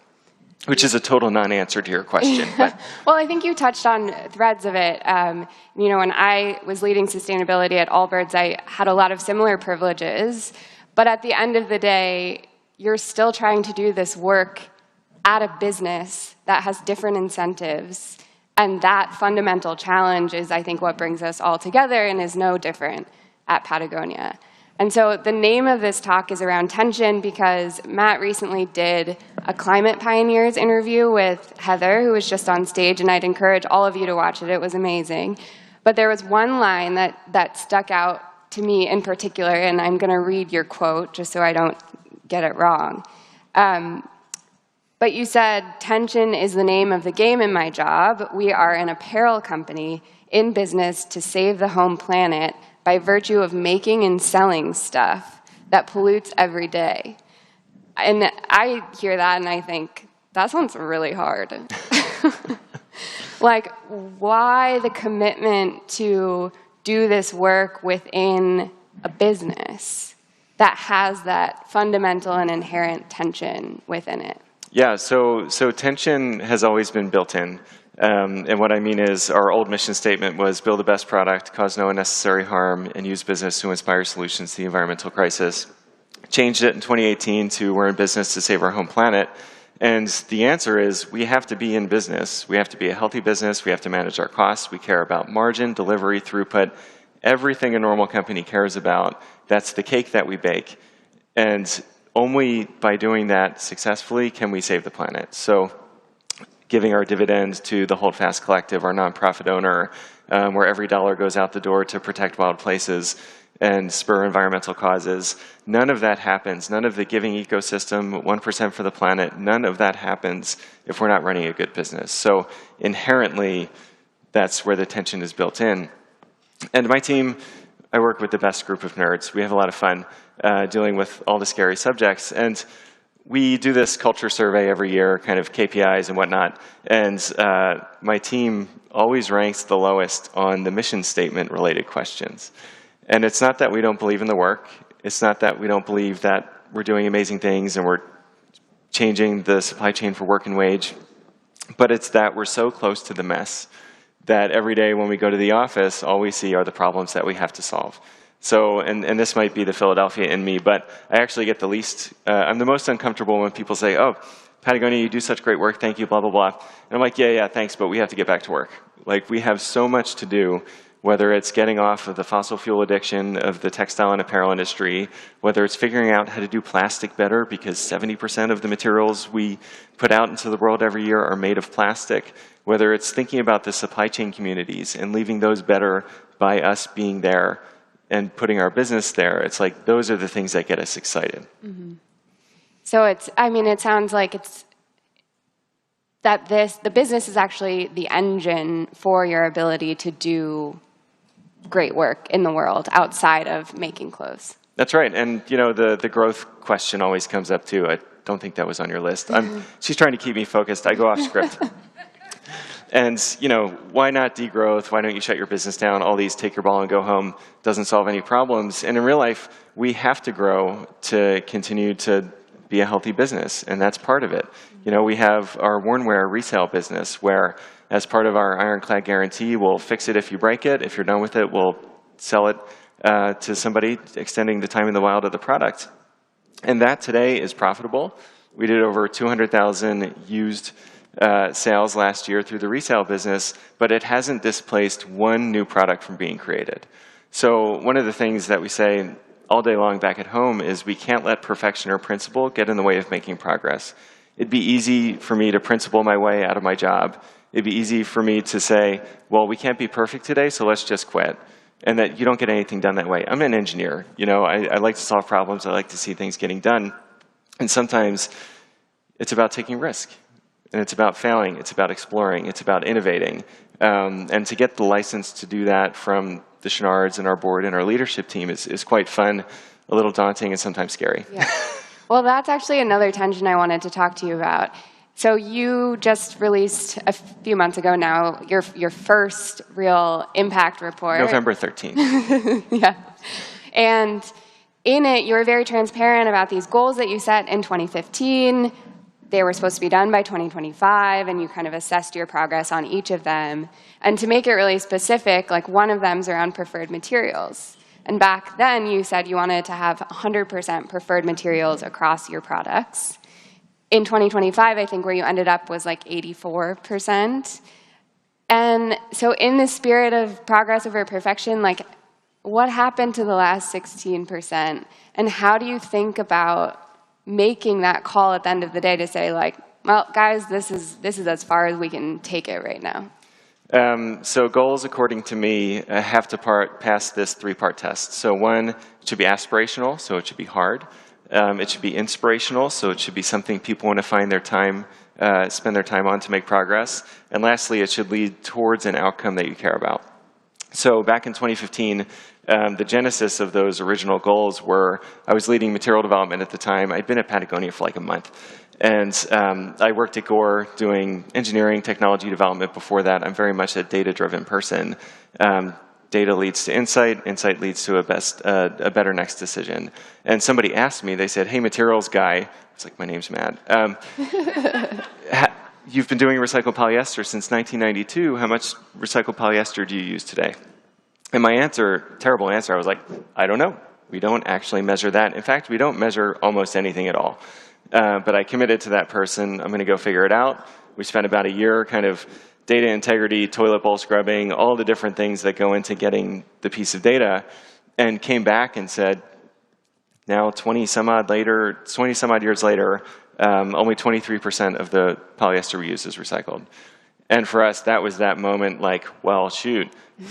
which is a total non-answer to your question. But. Well, I think you touched on threads of it. You know, when I was leading sustainability at Allbirds, I had a lot of similar privileges. But at the end of the day, you're still trying to do this work at a business that has different incentives. And that fundamental challenge is, I think, what brings us all together and is no different at Patagonia. And so the name of this talk is around tension because Matt recently did a Climate Pioneers interview with Heather, who was just on stage, and I'd encourage all of you to watch it. It was amazing. But there was one line that stuck out to me in particular, and I'm going to read your quote just so I don't get it wrong. But you said, tension is the name of the game in my job. We are an apparel company in business to save the home planet by virtue of making and selling stuff that pollutes every day. And I hear that and I think, that sounds really hard. Like, why the commitment to do this work within a business that has that fundamental and inherent tension within it? Yeah, so tension has always been built in. And what I mean is our old mission statement was build the best product, cause no unnecessary harm, and use business to inspire solutions to the environmental crisis. changed it in 2018 to we're in business to save our home planet. And the answer is we have to be in business. We have to be a healthy business. We have to manage our costs. We care about margin, delivery, throughput, everything a normal company cares about. That's the cake that we bake. And only by doing that successfully can we save the planet. So giving our dividends to the Holdfast Collective, our nonprofit owner, where every dollar goes out the door to protect wild places and spur environmental causes. None of that happens. None of the giving ecosystem, 1% for the planet, none of that happens if we're not running a good business. So inherently, that's where the tension is built in. And my team, I work with the best group of nerds. We have a lot of fun dealing with all the scary subjects. And we do this culture survey every year, kind of KPIs and whatnot. And my team always ranks the lowest on the mission statement related questions. And it's not that we don't believe in the work. It's not that we don't believe that we're doing amazing things and we're changing the supply chain for work and wage. But it's that we're so close to the mess that every day when we go to the office, all we see are the problems that we have to solve. So, and this might be the Philadelphia in me, but I actually get the least, I'm the most uncomfortable when people say, oh, Patagonia, you do such great work, thank you, blah, blah, blah. And I'm like, yeah, thanks, but we have to get back to work. Like, we have so much to do, whether it's getting off of the fossil fuel addiction of the textile and apparel industry, whether it's figuring out how to do plastic better because 70% of the materials we put out into the world every year are made of plastic, whether it's thinking about the supply chain communities and leaving those better by us being there and putting our business there. It's like, those are the things that get us excited. Mm-hmm. So it's, I mean, it sounds like it's that the business is actually the engine for your ability to do great work in the world outside of making clothes. That's right. And, you know, the growth question always comes up too. I don't think that was on your list. She's trying to keep me focused. I go off script. And, you know, why not degrowth? Why don't you shut your business down? All these take your ball and go home doesn't solve any problems. And in real life, we have to grow to continue to be a healthy business. And that's part of it. You know, we have our wornwear resale business where, as part of our ironclad guarantee, we'll fix it if you break it. If you're done with it, we'll sell it to somebody, extending the time in the wild of the product. And that today is profitable. We did over 200,000 used sales last year through the resale business, but it hasn't displaced one new product from being created. So one of the things that we say all day long back at home is we can't let perfection or principle get in the way of making progress. It'd be easy for me to principle my way out of my job. It'd be easy for me to say, well, we can't be perfect today, so let's just quit. And that you don't get anything done that way. I'm an engineer. You know, I like to solve problems. I like to see things getting done. And sometimes it's about taking risk. And it's about failing. It's about exploring. It's about innovating. And to get the license to do that from the Chenards and our board and our leadership team is quite fun, a little daunting, and sometimes scary. Yeah. Well, that's actually another tension I wanted to talk to you about. So you just released a few months ago now your first real impact report. November 13th. Yeah. And in it, you were very transparent about these goals that you set in 2015. They were supposed to be done by 2025, and you kind of assessed your progress on each of them. And to make it really specific, like one of them is around preferred materials. And back then, you said you wanted to have 100% preferred materials across your products. In 2025, I think where you ended up was like 84%. And so in the spirit of progress over perfection, like what happened to the last 16%? And how do you think about making that call at the end of the day to say, like, well, guys, this is as far as we can take it right now? So goals, according to me, have to pass this three-part test. So one, it should be aspirational, so it should be hard. It should be inspirational, so it should be something people want to find their time, spend their time on to make progress. And lastly, it should lead towards an outcome that you care about. So back in 2015, the genesis of those original goals were, I was leading material development at the time. I'd been at Patagonia for like a month. And I worked at Gore doing engineering, technology development before that. I'm very much a data-driven person. Data leads to insight. Insight leads to a better next decision. And somebody asked me, they said, hey, materials guy. It's like, my name's Matt. You've been doing recycled polyester since 1992. How much recycled polyester do you use today? And my answer, terrible answer, I was like, I don't know. We don't actually measure that. In fact, we don't measure almost anything at all. But I committed to that person. I'm going to go figure it out. We spent about a year kind of data integrity, toilet bowl scrubbing, all the different things that go into getting the piece of data, and came back and said, now 20 some odd years later, only 23% of the polyester we use is recycled. And for us, that was that moment like, well, shoot,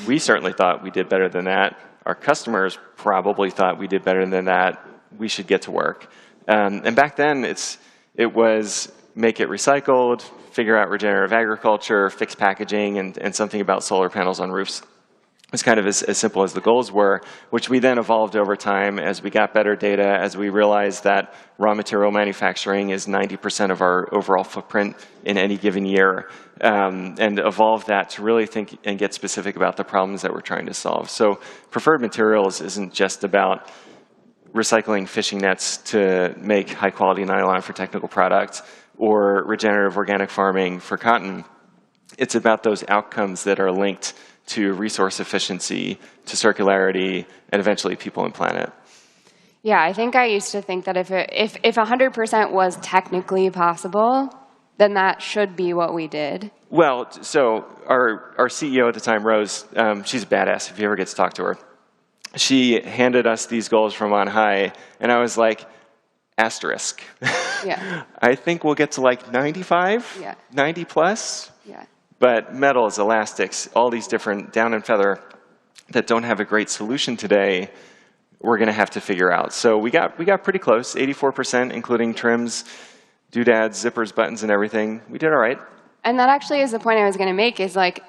we certainly thought we did better than that. Our customers probably thought we did better than that. We should get to work. And back then, it was make it recycled, figure out regenerative agriculture, fix packaging, and something about solar panels on roofs. It was kind of as simple as the goals were, which we then evolved over time as we got better data, as we realized that raw material manufacturing is 90% of our overall footprint in any given year, and evolved that to really think and get specific about the problems that we're trying to solve. So preferred materials isn't just about recycling fishing nets to make high-quality nylon for technical products or regenerative organic farming for cotton. It's about those outcomes that are linked to resource efficiency, to circularity, and eventually people and planet. Yeah, I think I used to think that if 100% was technically possible, then that should be what we did. Well, so our CEO at the time, Rose, she's a badass if you ever get to talk to her. She handed us these goals from on high, and I was like, asterisk. Yeah. I think we'll get to like 95, yeah. 90 plus. Yeah. But metals, elastics, all these different down and feather that don't have a great solution today, we're going to have to figure out. So we got pretty close, 84%, including trims, doodads, zippers, buttons, and everything. We did all right. And that actually is the point I was going to make, is like,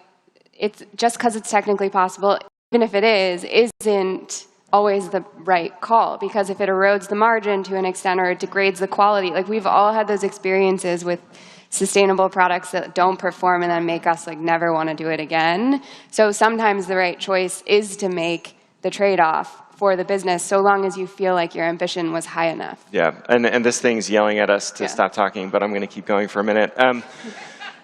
it's just because it's technically possible, even if it isn't always the right call, because if it erodes the margin to an extent or it degrades the quality, like we've all had those experiences with sustainable products that don't perform and then make us like never want to do it again. So sometimes the right choice is to make the trade-off for the business, so long as you feel like your ambition was high enough. Yeah, and this thing's yelling at us to stop talking, but I'm going to keep going for a minute.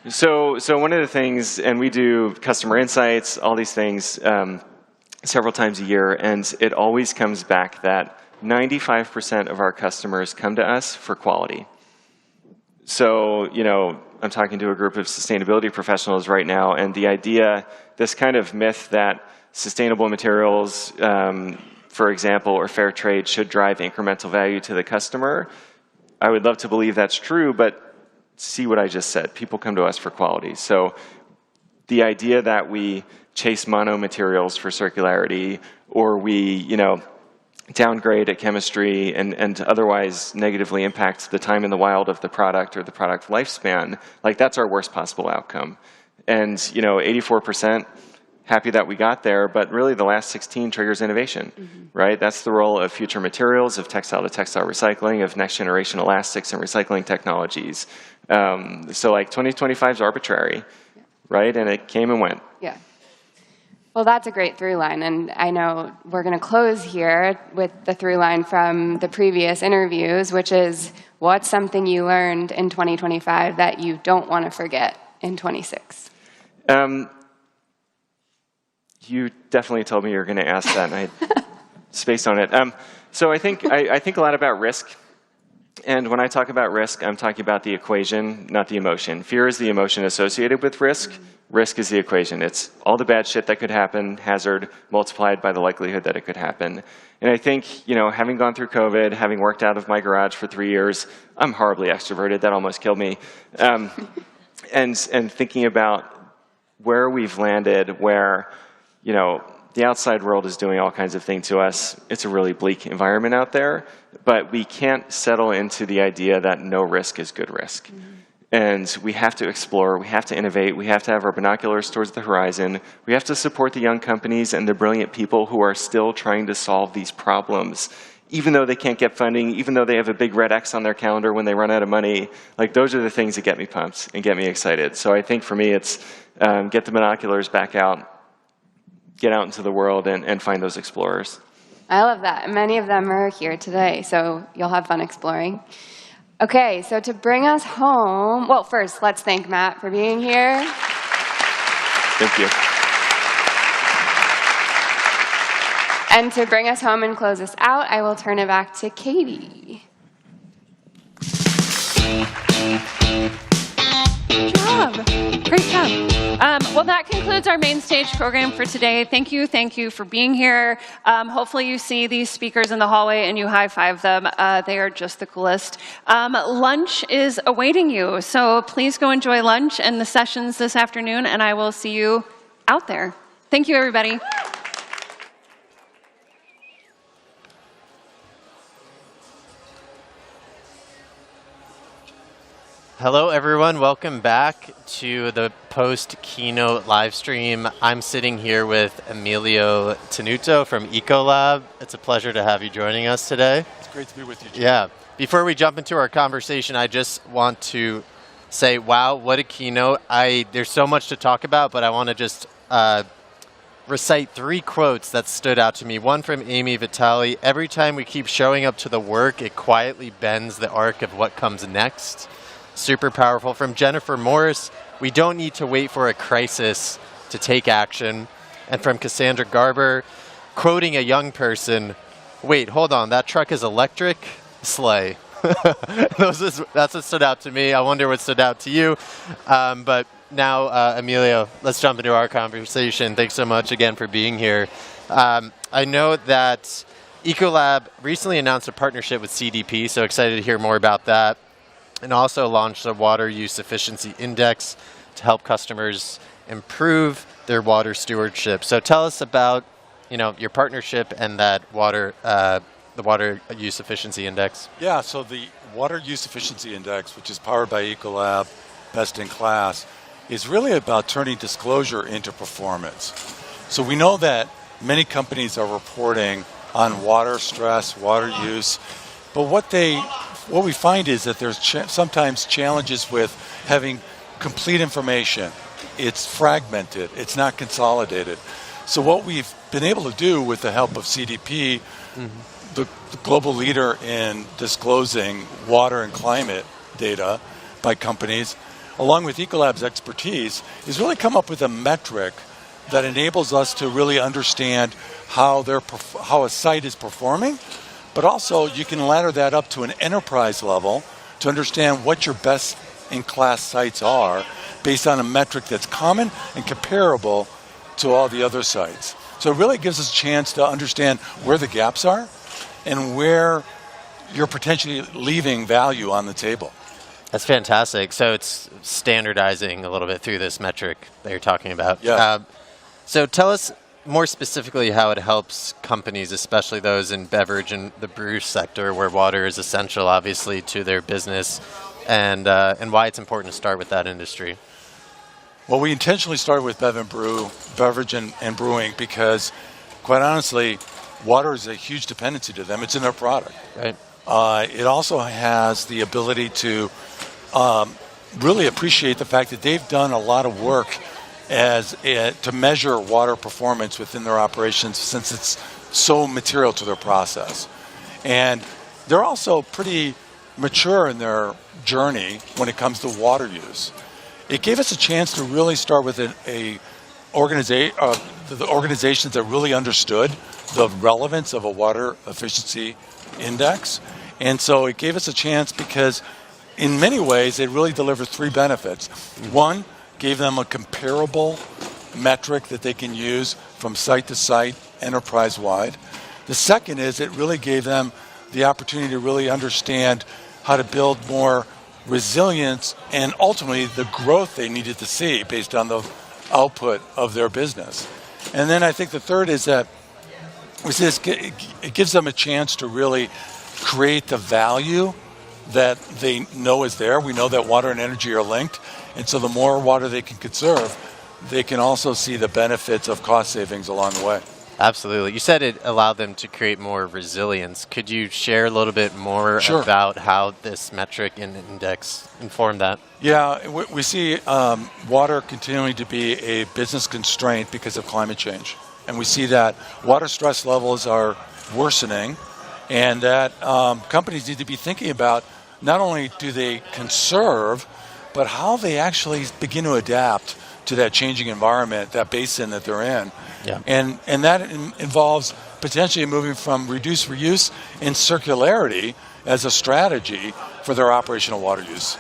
So one of the things, and we do customer insights, all these things, several times a year, and it always comes back that 95% of our customers come to us for quality. So, you know, I'm talking to a group of sustainability professionals right now, and the idea, this kind of myth that sustainable materials, for example, or fair trade should drive incremental value to the customer, I would love to believe that's true, but see what I just said. People come to us for quality. So the idea that we chase mono materials for circularity, or we, you know, downgrade at chemistry and otherwise negatively impact the time in the wild of the product or the product lifespan, like that's our worst possible outcome. And, you know, 84%, happy that we got there, but really the last 16 triggers innovation, right? That's the role of future materials, of textile-to-textile recycling, of next-generation elastics and recycling technologies. So like 2025 is arbitrary, right? And it came and went. Yeah. Well, that's a great through line, and I know we're going to close here with the through line from the previous interviews, which is, what's something you learned in 2025 that you don't want to forget in 26? You definitely told me you were going to ask that, and I spaced on it. So I think a lot about risk. And when I talk about risk, I'm talking about the equation, not the emotion. Fear is the emotion associated with risk. Risk is the equation. It's all the bad shit that could happen, hazard, multiplied by the likelihood that it could happen. And I think, you know, having gone through COVID, having worked out of my garage for 3 years, I'm horribly extroverted. That almost killed me. And thinking about where we've landed, where, you know, the outside world is doing all kinds of things to us. It's a really bleak environment out there, but we can't settle into the idea that no risk is good risk. And we have to explore, we have to innovate, we have to have our binoculars towards the horizon, we have to support the young companies and the brilliant people who are still trying to solve these problems. Even though they can't get funding, even though they have a big red X on their calendar when they run out of money, like those are the things that get me pumped and get me excited. So I think for me it's get the binoculars back out, get out into the world and find those explorers. I love that. Many of them are here today, so you'll have fun exploring. Okay, so to bring us home, well, first, let's thank Matt for being here. Thank you. And to bring us home and close us out, I will turn it back to Katie. Good job. Great job. Well, that concludes our main stage program for today. Thank you for being here. Hopefully you see these speakers in the hallway and you high-five them. They are just the coolest. Lunch is awaiting you, so please go enjoy lunch and the sessions this afternoon, and I will see you out there. Thank you, everybody. Hello, everyone. Welcome back to the post-keynote live stream. I'm sitting here with Emilio Tenuto from Ecolab. It's a pleasure to have you joining us today. It's great to be with you, Jim. Yeah. Before we jump into our conversation, I just want to say, wow, what a keynote. There's so much to talk about, but I want to just recite 3 quotes that stood out to me. One from Amy Vitale: every time we keep showing up to the work, it quietly bends the arc of what comes next. Super powerful. From Jennifer Morris: we don't need to wait for a crisis to take action. And from Cassandra Garber, quoting a young person: wait, hold on, that truck is electric? Slay. That's what stood out to me. I wonder what stood out to you. But now, Emilio, let's jump into our conversation. Thanks so much again for being here. I know that Ecolab recently announced a partnership with CDP, so excited to hear more about that. And also launched a water use efficiency index to help customers improve their water stewardship. So tell us about, your partnership and that the water use efficiency index. Yeah, so the Water Use Efficiency Index, which is powered by Ecolab, best in class, is really about turning disclosure into performance. So we know that many companies are reporting on water stress, water use, but what we find is that there's sometimes challenges with having complete information. It's fragmented. It's not consolidated. So what we've been able to do with the help of CDP, the global leader in disclosing water and climate data by companies, along with Ecolab's expertise, is really come up with a metric that enables us to really understand how a site is performing. But also, you can ladder that up to an enterprise level to understand what your best-in-class sites are based on a metric that's common and comparable to all the other sites. So it really gives us a chance to understand where the gaps are and where you're potentially leaving value on the table. That's fantastic. So it's standardizing a little bit through this metric that you're talking about. Yeah. So tell us more specifically how it helps companies, especially those in beverage and the brew sector, where water is essential, obviously, to their business, and why it's important to start with that industry. Well, we intentionally started with beverage and brewing, because, quite honestly, water is a huge dependency to them. It's in their product. Right. It also has the ability to really appreciate the fact that they've done a lot of work to measure water performance within their operations, since it's so material to their process. And they're also pretty mature in their journey when it comes to water use. It gave us a chance to really start with the organizations that really understood the relevance of a water efficiency index. And so it gave us a chance because in many ways it really delivered 3 benefits. One, gave them a comparable metric that they can use from site to site, enterprise-wide. The second is it really gave them the opportunity to really understand how to build more resilience and ultimately the growth they needed to see based on the output of their business. And then I think the third is that it gives them a chance to really create the value that they know is there. We know that water and energy are linked, and so the more water they can conserve, they can also see the benefits of cost savings along the way. Absolutely. You said it allowed them to create more resilience. Could you share a little bit more Sure. about how this metric and index informed that? Yeah, we see water continuing to be a business constraint because of climate change. And we see that water stress levels are worsening, and that companies need to be thinking about not only do they conserve, but how they actually begin to adapt to that changing environment, that basin that they're in. Yeah. And that involves potentially moving from reduce, reuse, and circularity as a strategy for their operational water use.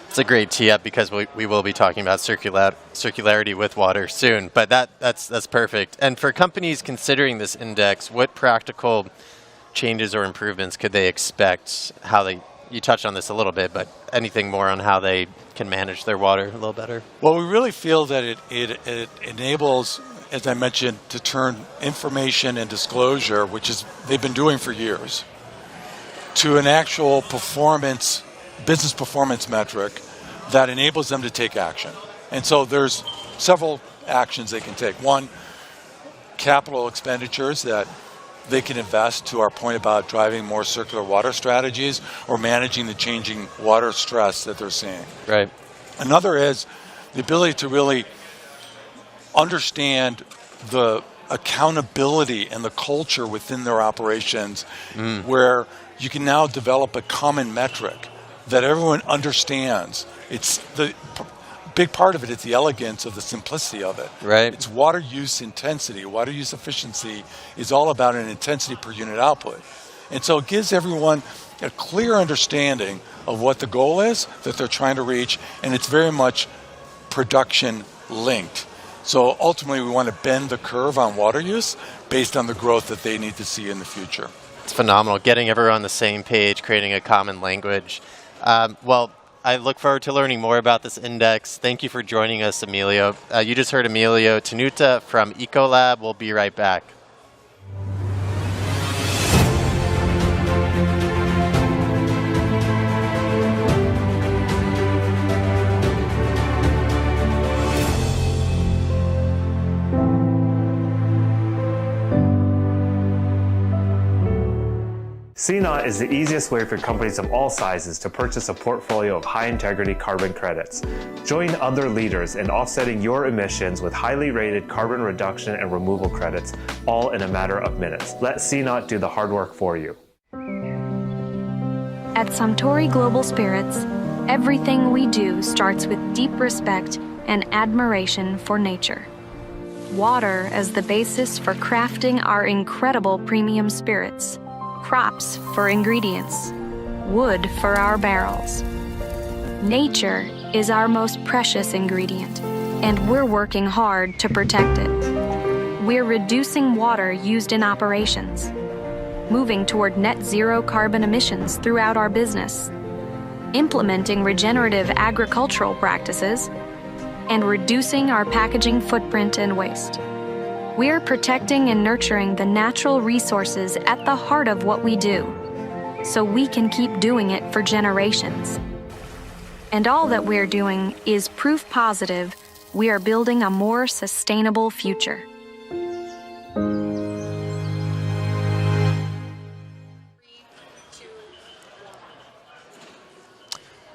It's a great tee up because we will be talking about circularity with water soon, but that's perfect. And for companies considering this index, what practical changes or improvements could they expect? You touched on this a little bit, but anything more on how they can manage their water a little better? Well, we really feel that it enables, as I mentioned, to turn information and disclosure, which is they've been doing for years, to an actual business performance metric that enables them to take action. And so there's several actions they can take. One, capital expenditures that they can invest, to our point about driving more circular water strategies or managing the changing water stress that they're seeing. Right. Another is the ability to really understand the accountability and the culture within their operations, where you can now develop a common metric that everyone understands. It's the big part of it is the elegance of the simplicity of it. Right. It's water use intensity. Water use efficiency is all about an intensity per unit output. And so it gives everyone a clear understanding of what the goal is that they're trying to reach, and it's very much production linked. So ultimately we want to bend the curve on water use based on the growth that they need to see in the future. It's phenomenal, getting everyone on the same page, creating a common language. Well, I look forward to learning more about this index. Thank you for joining us, Emilio. You just heard Emilio Tenuta from Ecolab. We'll be right back. CNOT is the easiest way for companies of all sizes to purchase a portfolio of high-integrity carbon credits. Join other leaders in offsetting your emissions with highly rated carbon reduction and removal credits, all in a matter of minutes. Let CNOT do the hard work for you. At Suntory Global Spirits, everything we do starts with deep respect and admiration for nature. Water as the basis for crafting our incredible premium spirits. Crops for ingredients, wood for our barrels. Nature is our most precious ingredient, and we're working hard to protect it. We're reducing water used in operations, moving toward net zero carbon emissions throughout our business, implementing regenerative agricultural practices, and reducing our packaging footprint and waste. We're protecting and nurturing the natural resources at the heart of what we do, so we can keep doing it for generations. And all that we're doing is proof positive we are building a more sustainable future.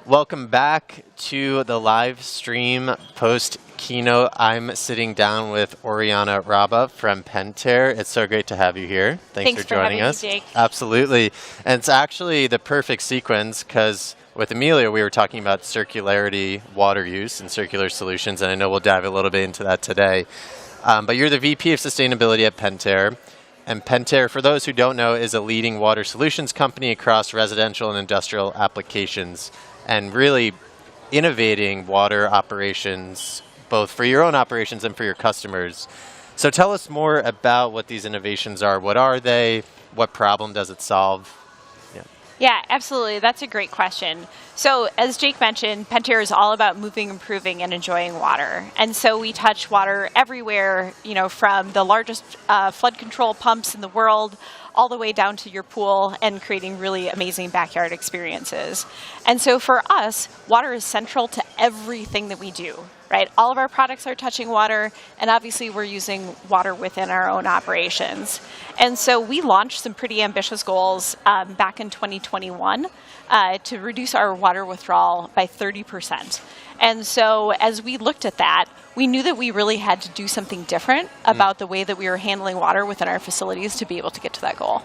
Welcome back to the live stream post keynote. I'm sitting down with Oriana Raba from Pentair. It's so great to have you here. Thanks for joining us. Me, Jake. Absolutely. And it's actually the perfect sequence because with Emilio, we were talking about circularity, water use, and circular solutions, and I know we'll dive a little bit into that today. But you're the VP of Sustainability at Pentair. And Pentair, for those who don't know, is a leading water solutions company across residential and industrial applications, and really innovating water operations, both for your own operations and for your customers. So tell us more about what these innovations are. What are they? What problem does it solve? Yeah, absolutely. That's a great question. So as Jake mentioned, Pentair is all about moving, improving, and enjoying water. And so we touch water everywhere, from the largest flood control pumps in the world all the way down to your pool and creating really amazing backyard experiences. And so for us, water is central to everything that we do, right? All of our products are touching water, and obviously we're using water within our own operations. And so we launched some pretty ambitious goals back in 2021 to reduce our water withdrawal by 30%. And so as we looked at that, we knew that we really had to do something different about the way that we were handling water within our facilities to be able to get to that goal.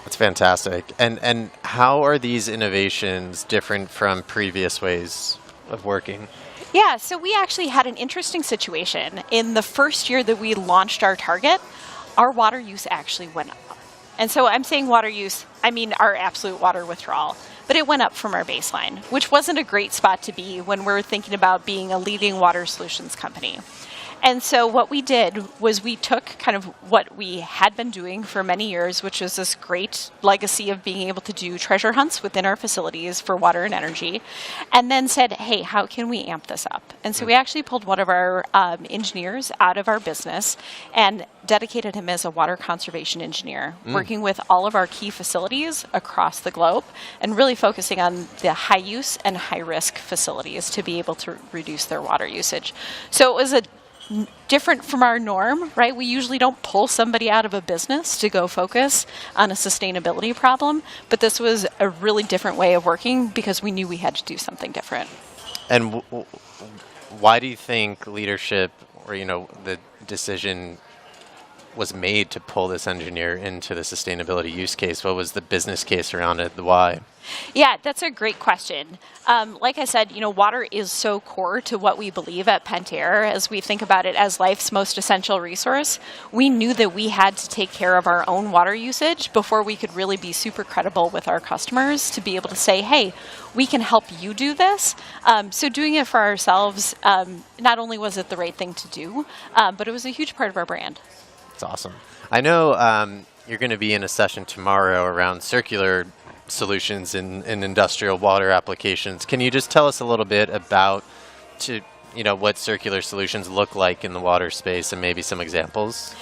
That's fantastic. And how are these innovations different from previous ways of working? Yeah, so we actually had an interesting situation. In the first year that we launched our target, our water use actually went up. And so I'm saying water use, I mean our absolute water withdrawal. But it went up from our baseline, which wasn't a great spot to be when we're thinking about being a leading water solutions company. And so what we did was we took kind of what we had been doing for many years, which is this great legacy of being able to do treasure hunts within our facilities for water and energy, and then said, hey, how can we amp this up? And so we actually pulled one of our engineers out of our business and dedicated him as a water conservation engineer, working with all of our key facilities across the globe and really focusing on the high use and high risk facilities to be able to reduce their water usage. So it was a different from our norm, right? We usually don't pull somebody out of a business to go focus on a sustainability problem, but this was a really different way of working because we knew we had to do something different. And why do you think leadership, or the decision was made to pull this engineer into the sustainability use case? What was the business case around it? The why? Yeah, that's a great question. Like I said, water is so core to what we believe at Pentair as we think about it as life's most essential resource. We knew that we had to take care of our own water usage before we could really be super credible with our customers to be able to say, hey, we can help you do this. So doing it for ourselves, not only was it the right thing to do, but it was a huge part of our brand. That's awesome. I know you're going to be in a session tomorrow around circular solutions in industrial water applications. Can you just tell us a little bit about what circular solutions look like in the water space and maybe some examples?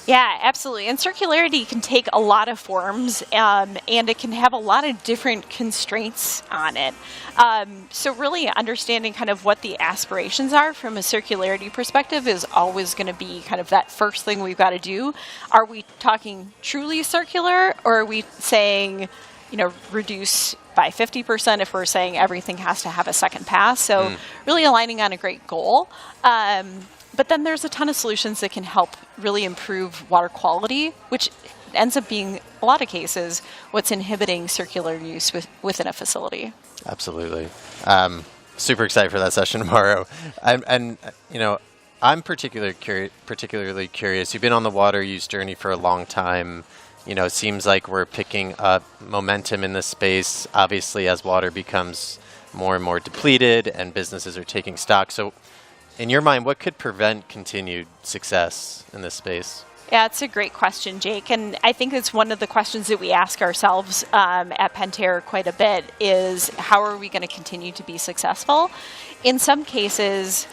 Yeah, absolutely. And circularity can take a lot of forms, and it can have a lot of different constraints on it. So really understanding kind of what the aspirations are from a circularity perspective is always going to be kind of that first thing we've got to do. Are we talking truly circular, or are we saying, reduce by 50% if we're saying everything has to have a second pass? So really aligning on a great goal. But then there's a ton of solutions that can help really improve water quality, which ends up being, a lot of cases, what's inhibiting circular use within a facility. Absolutely. Super excited for that session tomorrow. And I'm particularly curious. You've been on the water use journey for a long time. It seems like we're picking up momentum in this space, obviously, as water becomes more and more depleted and businesses are taking stock. So in your mind, what could prevent continued success in this space? Yeah, it's a great question, Jake. And I think it's one of the questions that we ask ourselves at Pentair quite a bit is, how are we going to continue to be successful? In some cases,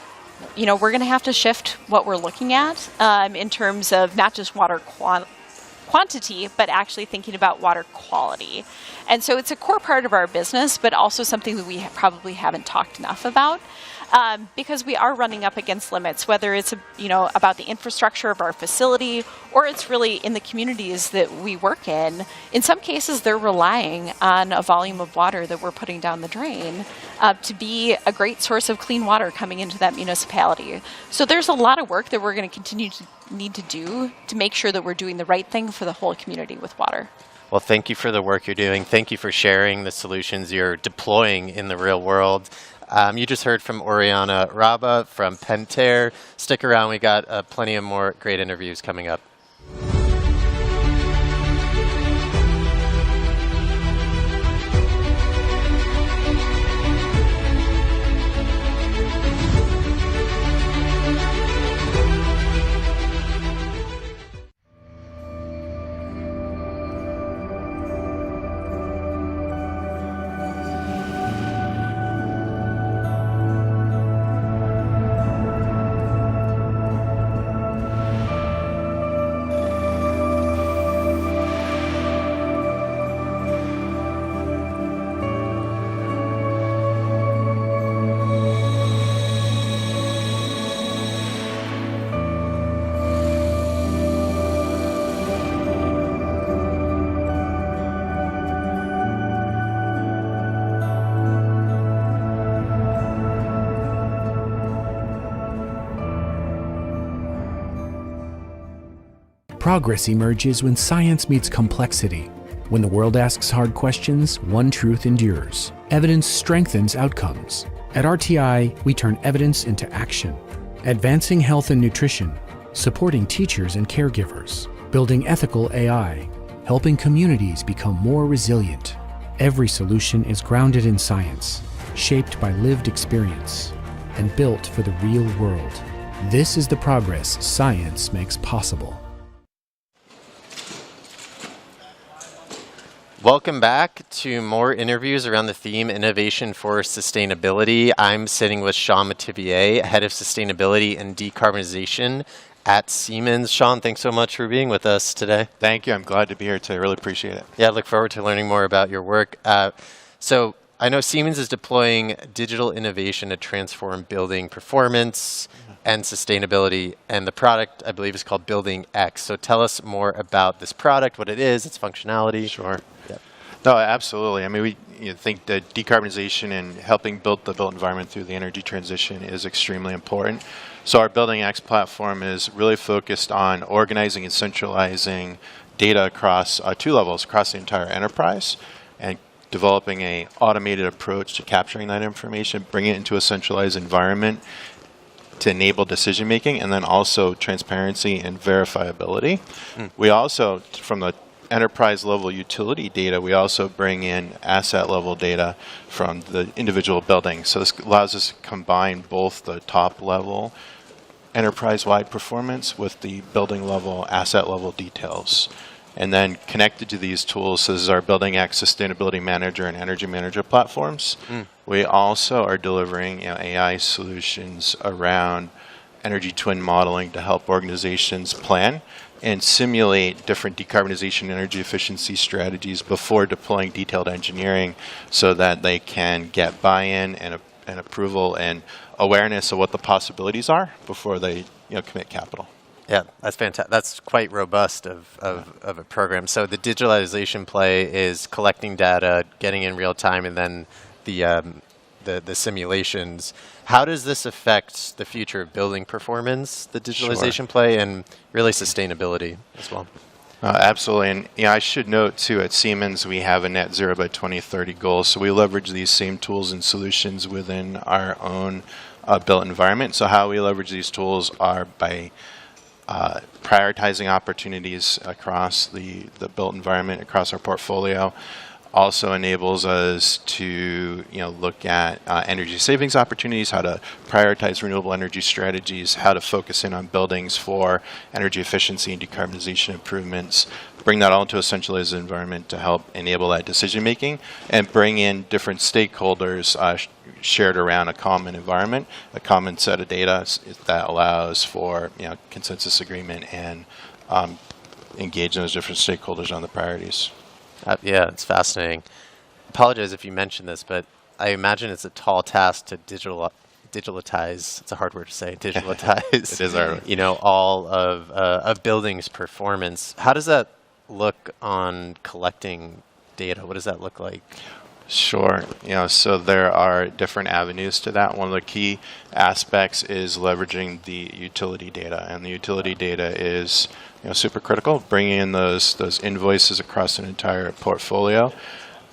we're going to have to shift what we're looking at in terms of not just water quantity, but actually thinking about water quality. And so it's a core part of our business, but also something that we probably haven't talked enough about. Because we are running up against limits, whether it's about the infrastructure of our facility or it's really in the communities that we work in. In some cases, they're relying on a volume of water that we're putting down the drain to be a great source of clean water coming into that municipality. So there's a lot of work that we're going to continue to need to do to make sure that we're doing the right thing for the whole community with water. Well, thank you for the work you're doing. Thank you for sharing the solutions you're deploying in the real world. You just heard from Oriana Raba from Pentair. Stick around. We got plenty of more great interviews coming up. Progress emerges when science meets complexity. When the world asks hard questions, one truth endures. Evidence strengthens outcomes. At RTI, we turn evidence into action, advancing health and nutrition, supporting teachers and caregivers, building ethical AI, helping communities become more resilient. Every solution is grounded in science, shaped by lived experience, and built for the real world. This is the progress science makes possible. Welcome back to more interviews around the theme Innovation for Sustainability. I'm sitting with Sean Mativier, Head of Sustainability and Decarbonization at Siemens. Sean, thanks so much for being with us today. Thank you. I'm glad to be here today. I really appreciate it. Yeah, I look forward to learning more about your work. So I know Siemens is deploying digital innovation to transform building performance and sustainability, and the product, I believe, is called Building X. So tell us more about this product, what it is, its functionality. Sure. Yep. No, absolutely. I mean, we think that decarbonization and helping build the built environment through the energy transition is extremely important. So our Building X platform is really focused on organizing and centralizing data across 2 levels, across the entire enterprise, and developing an automated approach to capturing that information, bringing it into a centralized environment to enable decision making, and then also transparency and verifiability. We also, from the enterprise level utility data, we also bring in asset level data from the individual buildings. So this allows us to combine both the top level enterprise-wide performance with the building level, asset level details. And then connected to these tools, so this is our Building X Sustainability Manager and Energy Manager platforms. We also are delivering AI solutions around energy twin modeling to help organizations plan and simulate different decarbonization and energy efficiency strategies before deploying detailed engineering so that they can get buy-in and approval and awareness of what the possibilities are before they commit capital. Yeah, that's fantastic. That's quite robust of a program. So the digitalization play is collecting data, getting in real time, and then the simulations. How does this affect the future of building performance, the digitalization play, and really sustainability as well? Absolutely. And I should note, too, at Siemens, we have a net zero by 2030 goal. So we leverage these same tools and solutions within our own built environment. So how we leverage these tools are by prioritizing opportunities across the built environment, across our portfolio. Also enables us to look at energy savings opportunities, how to prioritize renewable energy strategies, how to focus in on buildings for energy efficiency and decarbonization improvements, bring that all into a centralized environment to help enable that decision making, and bring in different stakeholders shared around a common environment, a common set of data that allows for consensus agreement and engage those different stakeholders on the priorities. Yeah, it's fascinating. Apologize if you mentioned this, but I imagine it's a tall task to digitalize. It's a hard word to say. Digitalize. It is hard. All of buildings' performance. How does that look on collecting data? What does that look like? Sure. So there are different avenues to that. One of the key aspects is leveraging the utility data, and the utility data is super critical. Bringing in those invoices across an entire portfolio,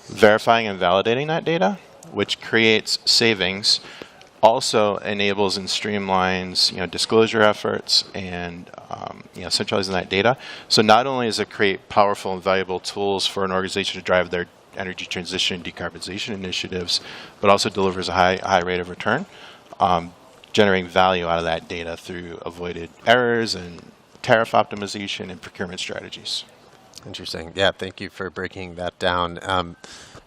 verifying and validating that data, which creates savings, also enables and streamlines disclosure efforts and centralizing that data. So not only does it create powerful and valuable tools for an organization to drive their energy transition and decarbonization initiatives, but also delivers a high rate of return, generating value out of that data through avoided errors and tariff optimization and procurement strategies. Interesting. Yeah, thank you for breaking that down.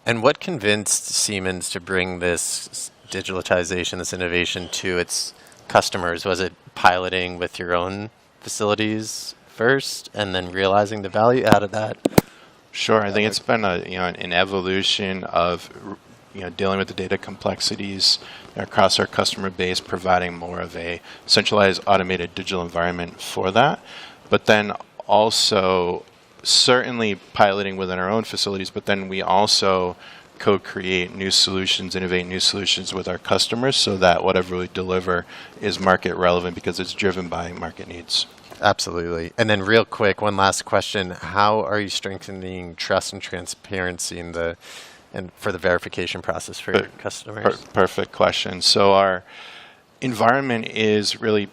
And what convinced Siemens to bring this digitalization, this innovation to its customers? Was it piloting with your own facilities first and then realizing the value out of that? Sure. I think it's been an evolution of dealing with the data complexities across our customer base, providing more of a centralized, automated digital environment for that. But then also certainly piloting within our own facilities, but then we also co-create new solutions, innovate new solutions with our customers so that whatever we deliver is market relevant because it's driven by market needs. Absolutely. And then real quick, one last question. How are you strengthening trust and transparency for the verification process for your customers? Perfect question. So our environment is really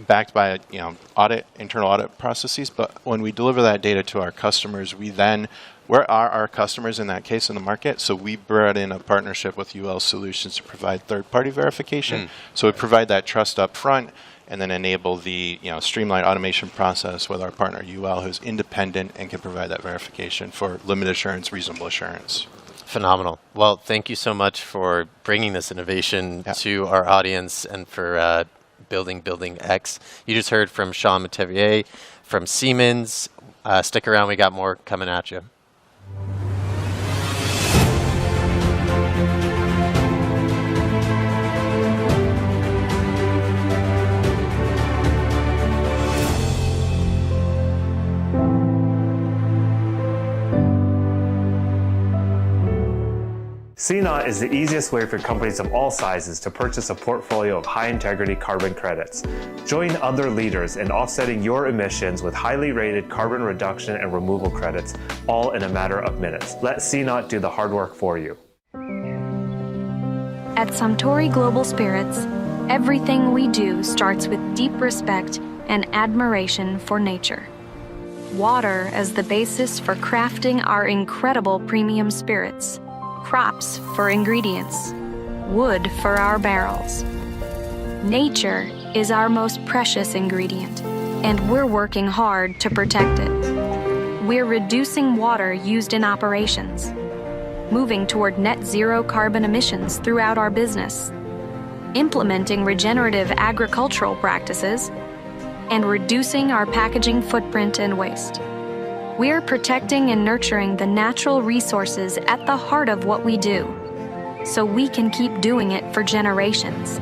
backed by internal audit processes. But when we deliver that data to our customers, where are our customers in that case in the market? So we brought in a partnership with UL Solutions to provide third-party verification. So we provide that trust up front, and then enable the streamlined automation process with our partner UL, who's independent and can provide that verification for limited assurance, reasonable assurance. Phenomenal. Well, thank you so much for bringing this innovation to our audience and for building X. You just heard from Sean Matevier from Siemens. Stick around, we got more coming at you. CNOT is the easiest way for companies of all sizes to purchase a portfolio of high-integrity carbon credits. Join other leaders in offsetting your emissions with highly rated carbon reduction and removal credits, all in a matter of minutes. Let CNOT do the hard work for you. At Suntory Global Spirits, everything we do starts with deep respect and admiration for nature. Water as the basis for crafting our incredible premium spirits. Crops for ingredients, wood for our barrels. Nature is our most precious ingredient, and we're working hard to protect it. We're reducing water used in operations, moving toward net zero carbon emissions throughout our business, implementing regenerative agricultural practices, and reducing our packaging footprint and waste. We're protecting and nurturing the natural resources at the heart of what we do, so we can keep doing it for generations.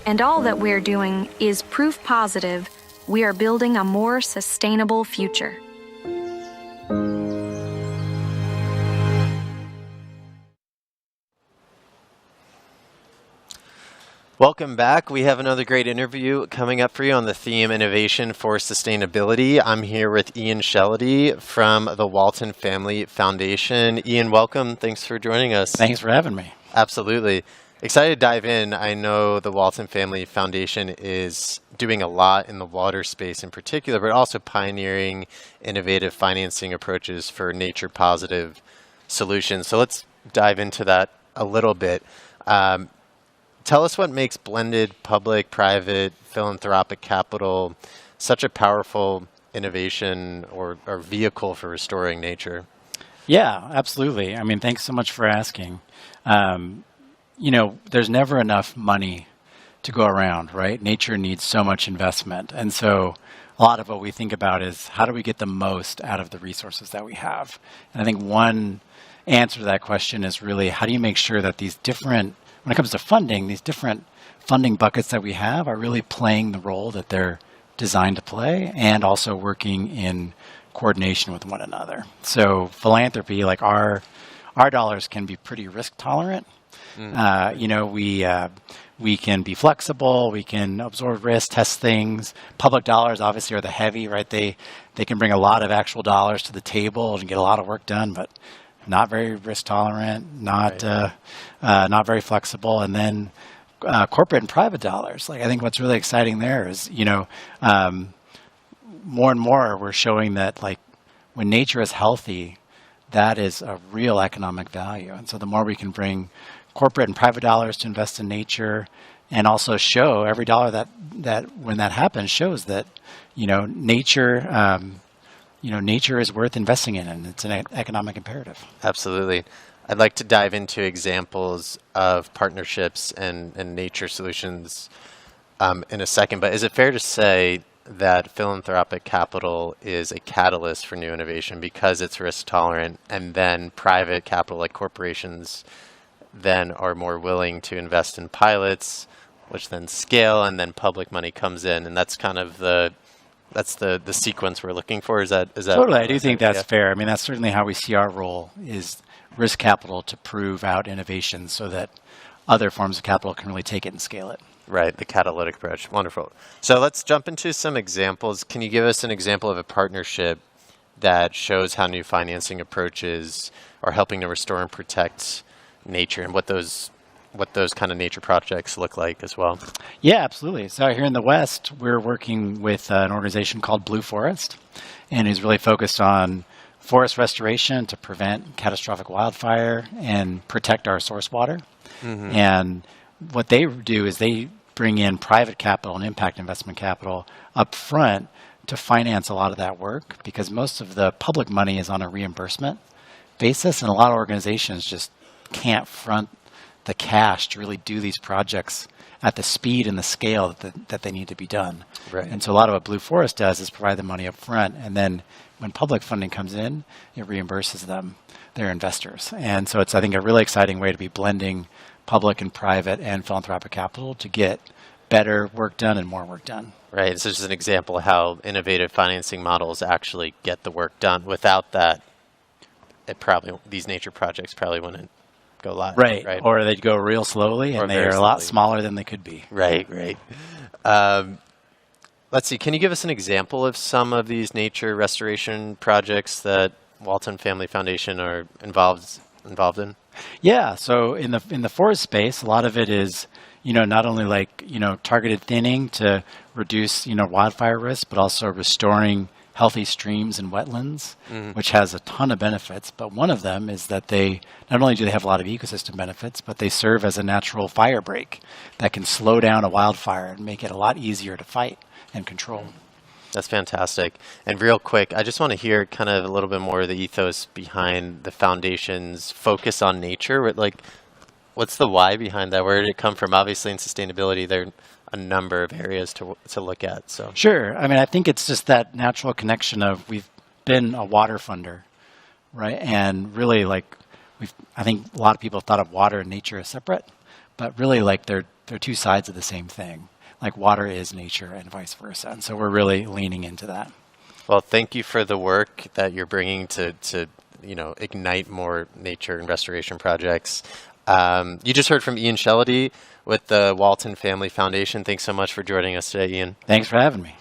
And all that we're doing is proof positive we are building a more sustainable future. Welcome back. We have another great interview coming up for you on the theme Innovation for Sustainability. I'm here with Ian Shellady from the Walton Family Foundation. Ian, welcome. Thanks for joining us. Thanks for having me. Absolutely. Excited to dive in. I know the Walton Family Foundation is doing a lot in the water space in particular, but also pioneering innovative financing approaches for nature-positive solutions. So let's dive into that a little bit. Tell us what makes blended public-private philanthropic capital such a powerful innovation or vehicle for restoring nature. Yeah, absolutely. I mean, thanks so much for asking. There's never enough money to go around, right? Nature needs so much investment. And so a lot of what we think about is how do we get the most out of the resources that we have? And I think one answer to that question is really how do you make sure that these different, when it comes to funding, these different funding buckets that we have are really playing the role that they're designed to play and also working in coordination with one another. So philanthropy, like our dollars can be pretty risk tolerant. We can be flexible, we can absorb risk, test things. Public dollars obviously are the heavy, right? They can bring a lot of actual dollars to the table and get a lot of work done, but not very risk tolerant, not very flexible. And then corporate and private dollars. Like I think what's really exciting there is, more and more we're showing that like when nature is healthy, that is a real economic value. And so the more we can bring corporate and private dollars to invest in nature and also show every dollar that when that happens shows that, nature is worth investing in, and it's an economic imperative. Absolutely. I'd like to dive into examples of partnerships and nature solutions in a second, but is it fair to say that philanthropic capital is a catalyst for new innovation because it's risk tolerant, and then private capital like corporations then are more willing to invest in pilots, which then scale, and then public money comes in, and that's kind of the sequence we're looking for. Is that totally? I do think that's fair. I mean, that's certainly how we see our role is risk capital to prove out innovation so that other forms of capital can really take it and scale it. Right, the catalytic approach. Wonderful. So let's jump into some examples. Can you give us an example of a partnership that shows how new financing approaches are helping to restore and protect nature and what those what those kind of nature projects look like as well. Yeah, absolutely. So here in the West, we're working with an organization called Blue Forest, and is really focused on forest restoration to prevent catastrophic wildfire and protect our source water. Mm-hmm. And what they do is they bring in private capital and impact investment capital up front to finance a lot of that work, because most of the public money is on a reimbursement basis, and a lot of organizations just can't front the cash to really do these projects at the speed and the scale that they need to be done. Right. And so a lot of what Blue Forest does is provide the money up front, and then when public funding comes in, it reimburses them, their investors. And so it's, I think, a really exciting way to be blending public and private and philanthropic capital to get better work done and more work done. Right. This is just an example of how innovative financing models actually get the work done. Without that, these nature projects probably wouldn't go live. Right. Or they'd go real slowly, and they're a lot smaller than they could be. Right. Let's see. Can you give us an example of some of these nature restoration projects that Walton Family Foundation are involved in? Yeah. So in the forest space, a lot of it is, not only targeted thinning to reduce, wildfire risk, but also restoring healthy streams and wetlands, which has a ton of benefits. But one of them is that they not only do they have a lot of ecosystem benefits, but they serve as a natural fire break that can slow down a wildfire and make it a lot easier to fight and control. That's fantastic. And real quick, I just want to hear kind of a little bit more of the ethos behind the foundation's focus on nature. What's the why behind that? Where did it come from? Obviously, in sustainability, there are a number of areas to look at. So sure. I mean, I think it's just that natural connection of we've been a water funder, right? And really, I think a lot of people have thought of water and nature as separate, but really, they're two sides of the same thing. Like water is nature and vice versa. And so we're really leaning into that. Well, thank you for the work that you're bringing to ignite more nature and restoration projects. You just heard from Ian Shellady with the Walton Family Foundation. Thanks so much for joining us today, Ian. Thanks for having me.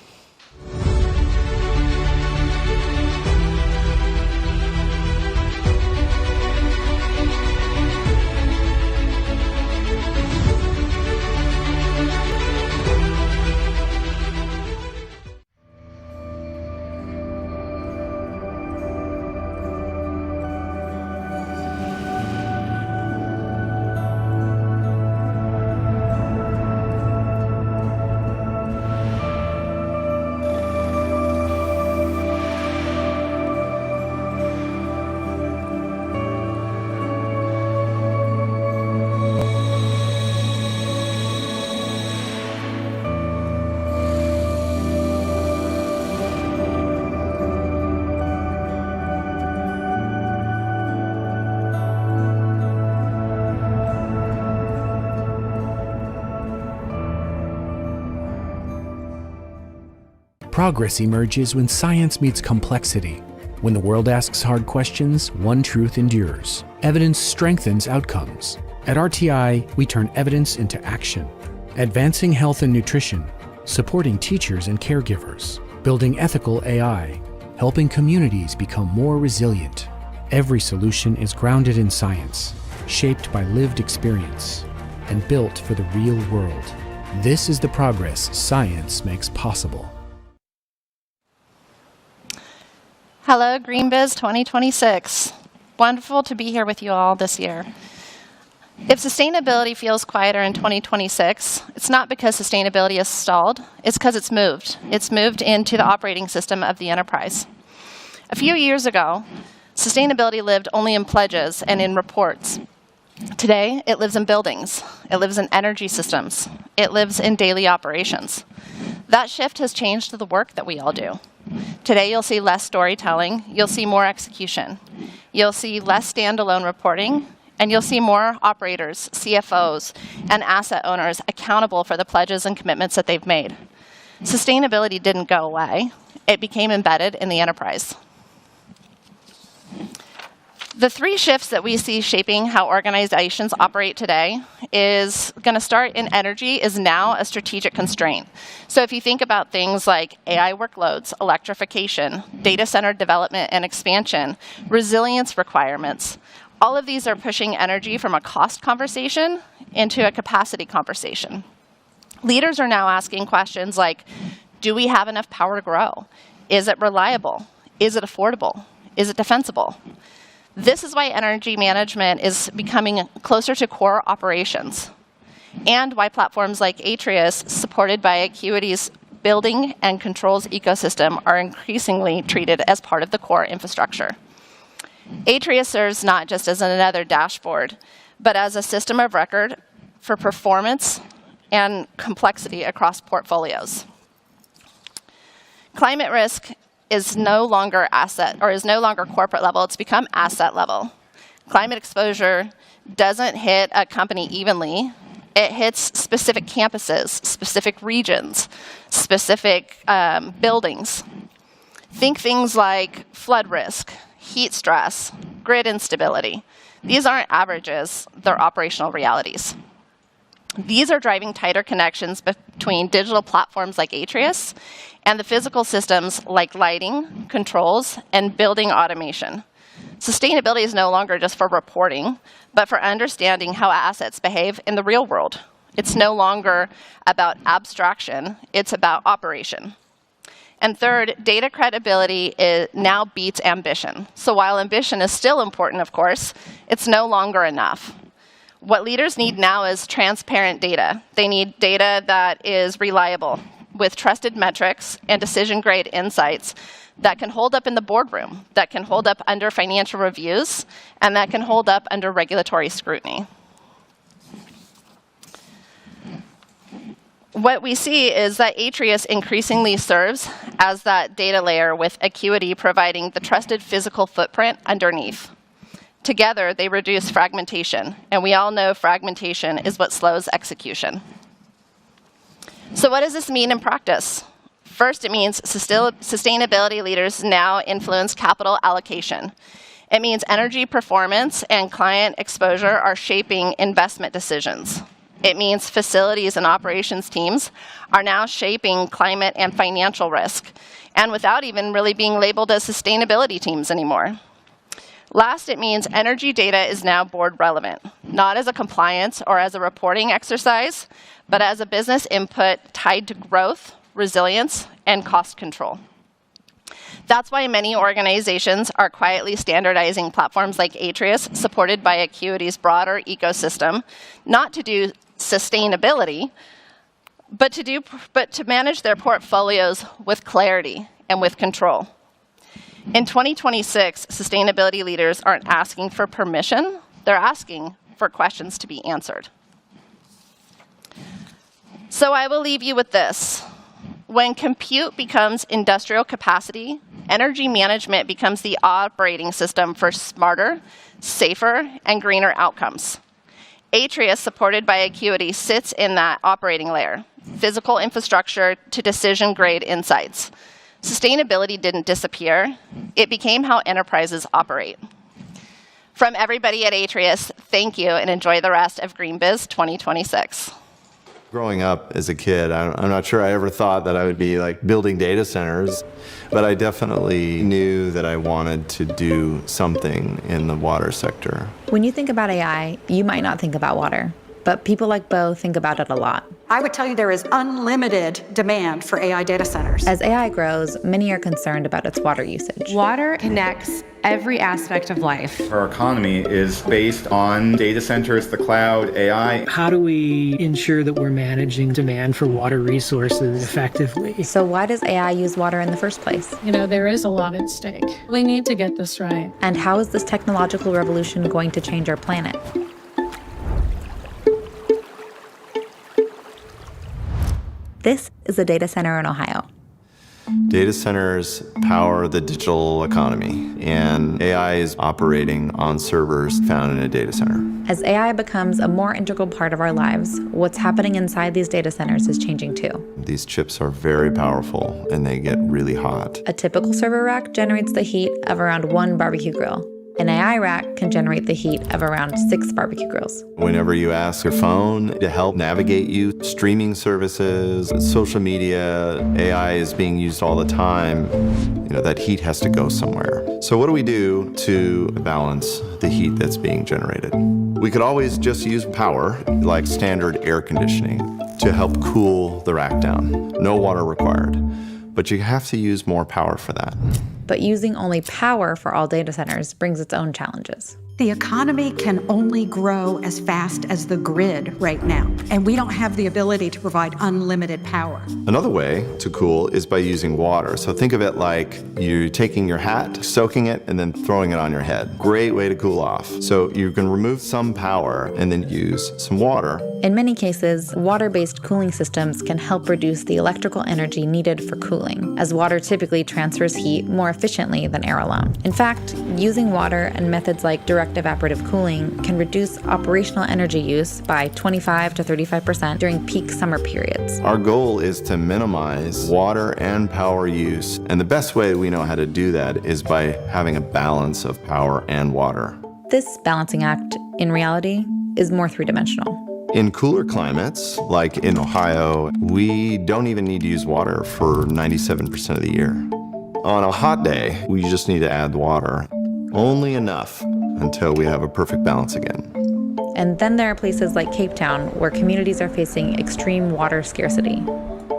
Progress emerges when science meets complexity. When the world asks hard questions, one truth endures. Evidence strengthens outcomes. At RTI, we turn evidence into action. Advancing health and nutrition, supporting teachers and caregivers, building ethical AI, helping communities become more resilient. Every solution is grounded in science, shaped by lived experience, and built for the real world. This is the progress science makes possible. Hello, GreenBiz 2026. Wonderful to be here with you all this year. If sustainability feels quieter in 2026, it's not because sustainability is stalled, it's because it's moved. It's moved into the operating system of the enterprise. A few years ago, sustainability lived only in pledges and in reports. Today, it lives in buildings, it lives in energy systems, it lives in daily operations. That shift has changed the work that we all do. Today, you'll see less storytelling, you'll see more execution. You'll see less standalone reporting, and you'll see more operators, CFOs, and asset owners accountable for the pledges and commitments that they've made. Sustainability didn't go away. It became embedded in the enterprise. The three shifts that we see shaping how organizations operate today is going to start in energy is now a strategic constraint. So if you think about things like AI workloads, electrification, data center development and expansion, resilience requirements, all of these are pushing energy from a cost conversation into a capacity conversation. Leaders are now asking questions like, do we have enough power to grow? Is it reliable? Is it affordable? Is it defensible? This is why energy management is becoming closer to core operations, and why platforms like Atrius, supported by Acuity's building and controls ecosystem, are increasingly treated as part of the core infrastructure. Atrius serves not just as another dashboard, but as a system of record for performance and complexity across portfolios. Climate risk is no longer corporate level, it's become asset level. Climate exposure doesn't hit a company evenly. It hits specific campuses, specific regions, specific buildings. Think things like flood risk, heat stress, grid instability. These aren't averages, they're operational realities. These are driving tighter connections between digital platforms like Atrius and the physical systems like lighting, controls, and building automation. Sustainability is no longer just for reporting, but for understanding how assets behave in the real world. It's no longer about abstraction, it's about operation. And third, data credibility now beats ambition. So while ambition is still important, of course, it's no longer enough. What leaders need now is transparent data. They need data that is reliable, with trusted metrics and decision-grade insights that can hold up in the boardroom, that can hold up under financial reviews, and that can hold up under regulatory scrutiny. What we see is that Atrius increasingly serves as that data layer, with Acuity providing the trusted physical footprint underneath. Together, they reduce fragmentation, and we all know fragmentation is what slows execution. So what does this mean in practice? First, it means sustainability leaders now influence capital allocation. It means energy performance and client exposure are shaping investment decisions. It means facilities and operations teams are now shaping climate and financial risk, and without even really being labeled as sustainability teams anymore. Last, it means energy data is now board relevant, not as a compliance or as a reporting exercise, but as a business input tied to growth, resilience, and cost control. That's why many organizations are quietly standardizing platforms like Atrius, supported by Acuity's broader ecosystem, not to do sustainability, but to manage their portfolios with clarity and with control. In 2026, sustainability leaders aren't asking for permission, they're asking for questions to be answered. So I will leave you with this. When compute becomes industrial capacity, energy management becomes the operating system for smarter, safer, and greener outcomes. Atrius, supported by Acuity, sits in that operating layer, physical infrastructure to decision-grade insights. Sustainability didn't disappear. It became how enterprises operate. From everybody at Atrius, thank you, and enjoy the rest of GreenBiz 2026. Growing up as a kid, I'm not sure I ever thought that I would be like building data centers, but I definitely knew that I wanted to do something in the water sector. When you think about AI, you might not think about water, but people like Bo think about it a lot. I would tell you there is unlimited demand for AI data centers. As AI grows, many are concerned about its water usage. Water connects every aspect of life. Our economy is based on data centers, the cloud, AI. How do we ensure that we're managing demand for water resources effectively? So why does AI use water in the first place? You know, there is a lot at stake. We need to get this right. And how is this technological revolution going to change our planet? This is a data center in Ohio. Data centers power the digital economy, and AI is operating on servers found in a data center. As AI becomes a more integral part of our lives, what's happening inside these data centers is changing too. These chips are very powerful, and they get really hot. A typical server rack generates the heat of around one barbecue grill. An AI rack can generate the heat of around 6 barbecue grills. Whenever you ask your phone to help navigate you, streaming services, social media, AI is being used all the time. That heat has to go somewhere. So what do we do to balance the heat that's being generated? We could always just use power, like standard air conditioning, to help cool the rack down. No water required. But you have to use more power for that. But using only power for all data centers brings its own challenges. The economy can only grow as fast as the grid right now, and we don't have the ability to provide unlimited power. Another way to cool is by using water. So think of it like you taking your hat, soaking it, and then throwing it on your head. Great way to cool off. So you can remove some power and then use some water. In many cases, water-based cooling systems can help reduce the electrical energy needed for cooling, as water typically transfers heat more efficiently than air alone. In fact, using water and methods like direct evaporative cooling can reduce operational energy use by 25 to 35% during peak summer periods. Our goal is to minimize water and power use, and the best way we know how to do that is by having a balance of power and water. This balancing act, in reality, is more three-dimensional. In cooler climates, like in Ohio, we don't even need to use water for 97% of the year. On a hot day, we just need to add water, only enough until we have a perfect balance again. And then there are places like Cape Town where communities are facing extreme water scarcity.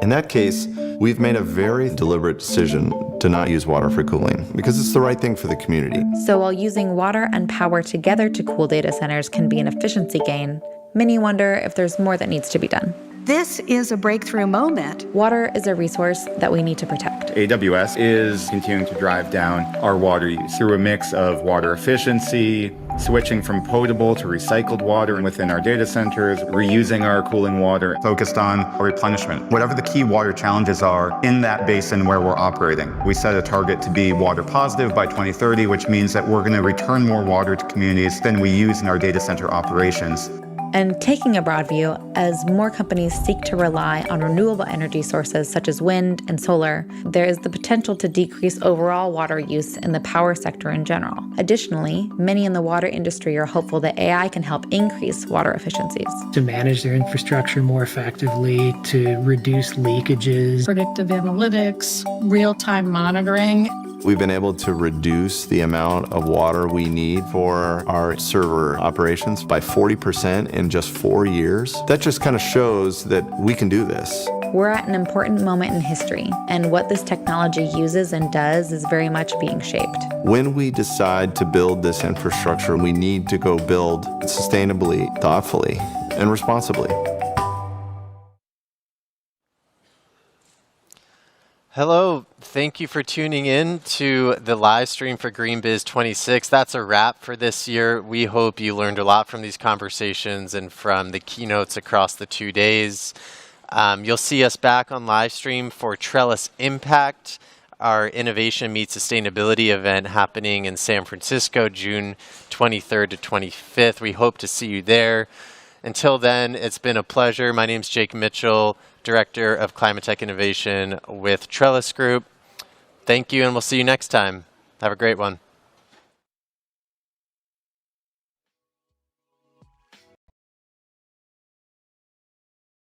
In that case, we've made a very deliberate decision to not use water for cooling because it's the right thing for the community. So while using water and power together to cool data centers can be an efficiency gain, many wonder if there's more that needs to be done. This is a breakthrough moment. Water is a resource that we need to protect. AWS is continuing to drive down our water use through a mix of water efficiency, switching from potable to recycled water within our data centers, reusing our cooling water, focused on replenishment. Whatever the key water challenges are in that basin where we're operating. We set a target to be water positive by 2030, which means that we're going to return more water to communities than we use in our data center operations. And taking a broad view, as more companies seek to rely on renewable energy sources such as wind and solar, there is the potential to decrease overall water use in the power sector in general. Additionally, many in the water industry are hopeful that AI can help increase water efficiencies. To manage their infrastructure more effectively, to reduce leakages. Predictive analytics, real-time monitoring. We've been able to reduce the amount of water we need for our server operations by 40% in just 4 years. That just kind of shows that we can do this. We're at an important moment in history, and what this technology uses and does is very much being shaped. When we decide to build this infrastructure, we need to go build sustainably, thoughtfully, and responsibly. Hello, thank you for tuning in to the live stream for GreenBiz 26. That's a wrap for this year. We hope you learned a lot from these conversations and from the keynotes across the 2 days. You'll see us back on live stream for Trellis Impact, our Innovation Meets Sustainability event happening in San Francisco, June 23rd to 25th. We hope to see you there. Until then, it's been a pleasure. My name is Jake Mitchell, Director of Climate Tech Innovation with Trellis Group. Thank you, and we'll see you next time. Have a great one.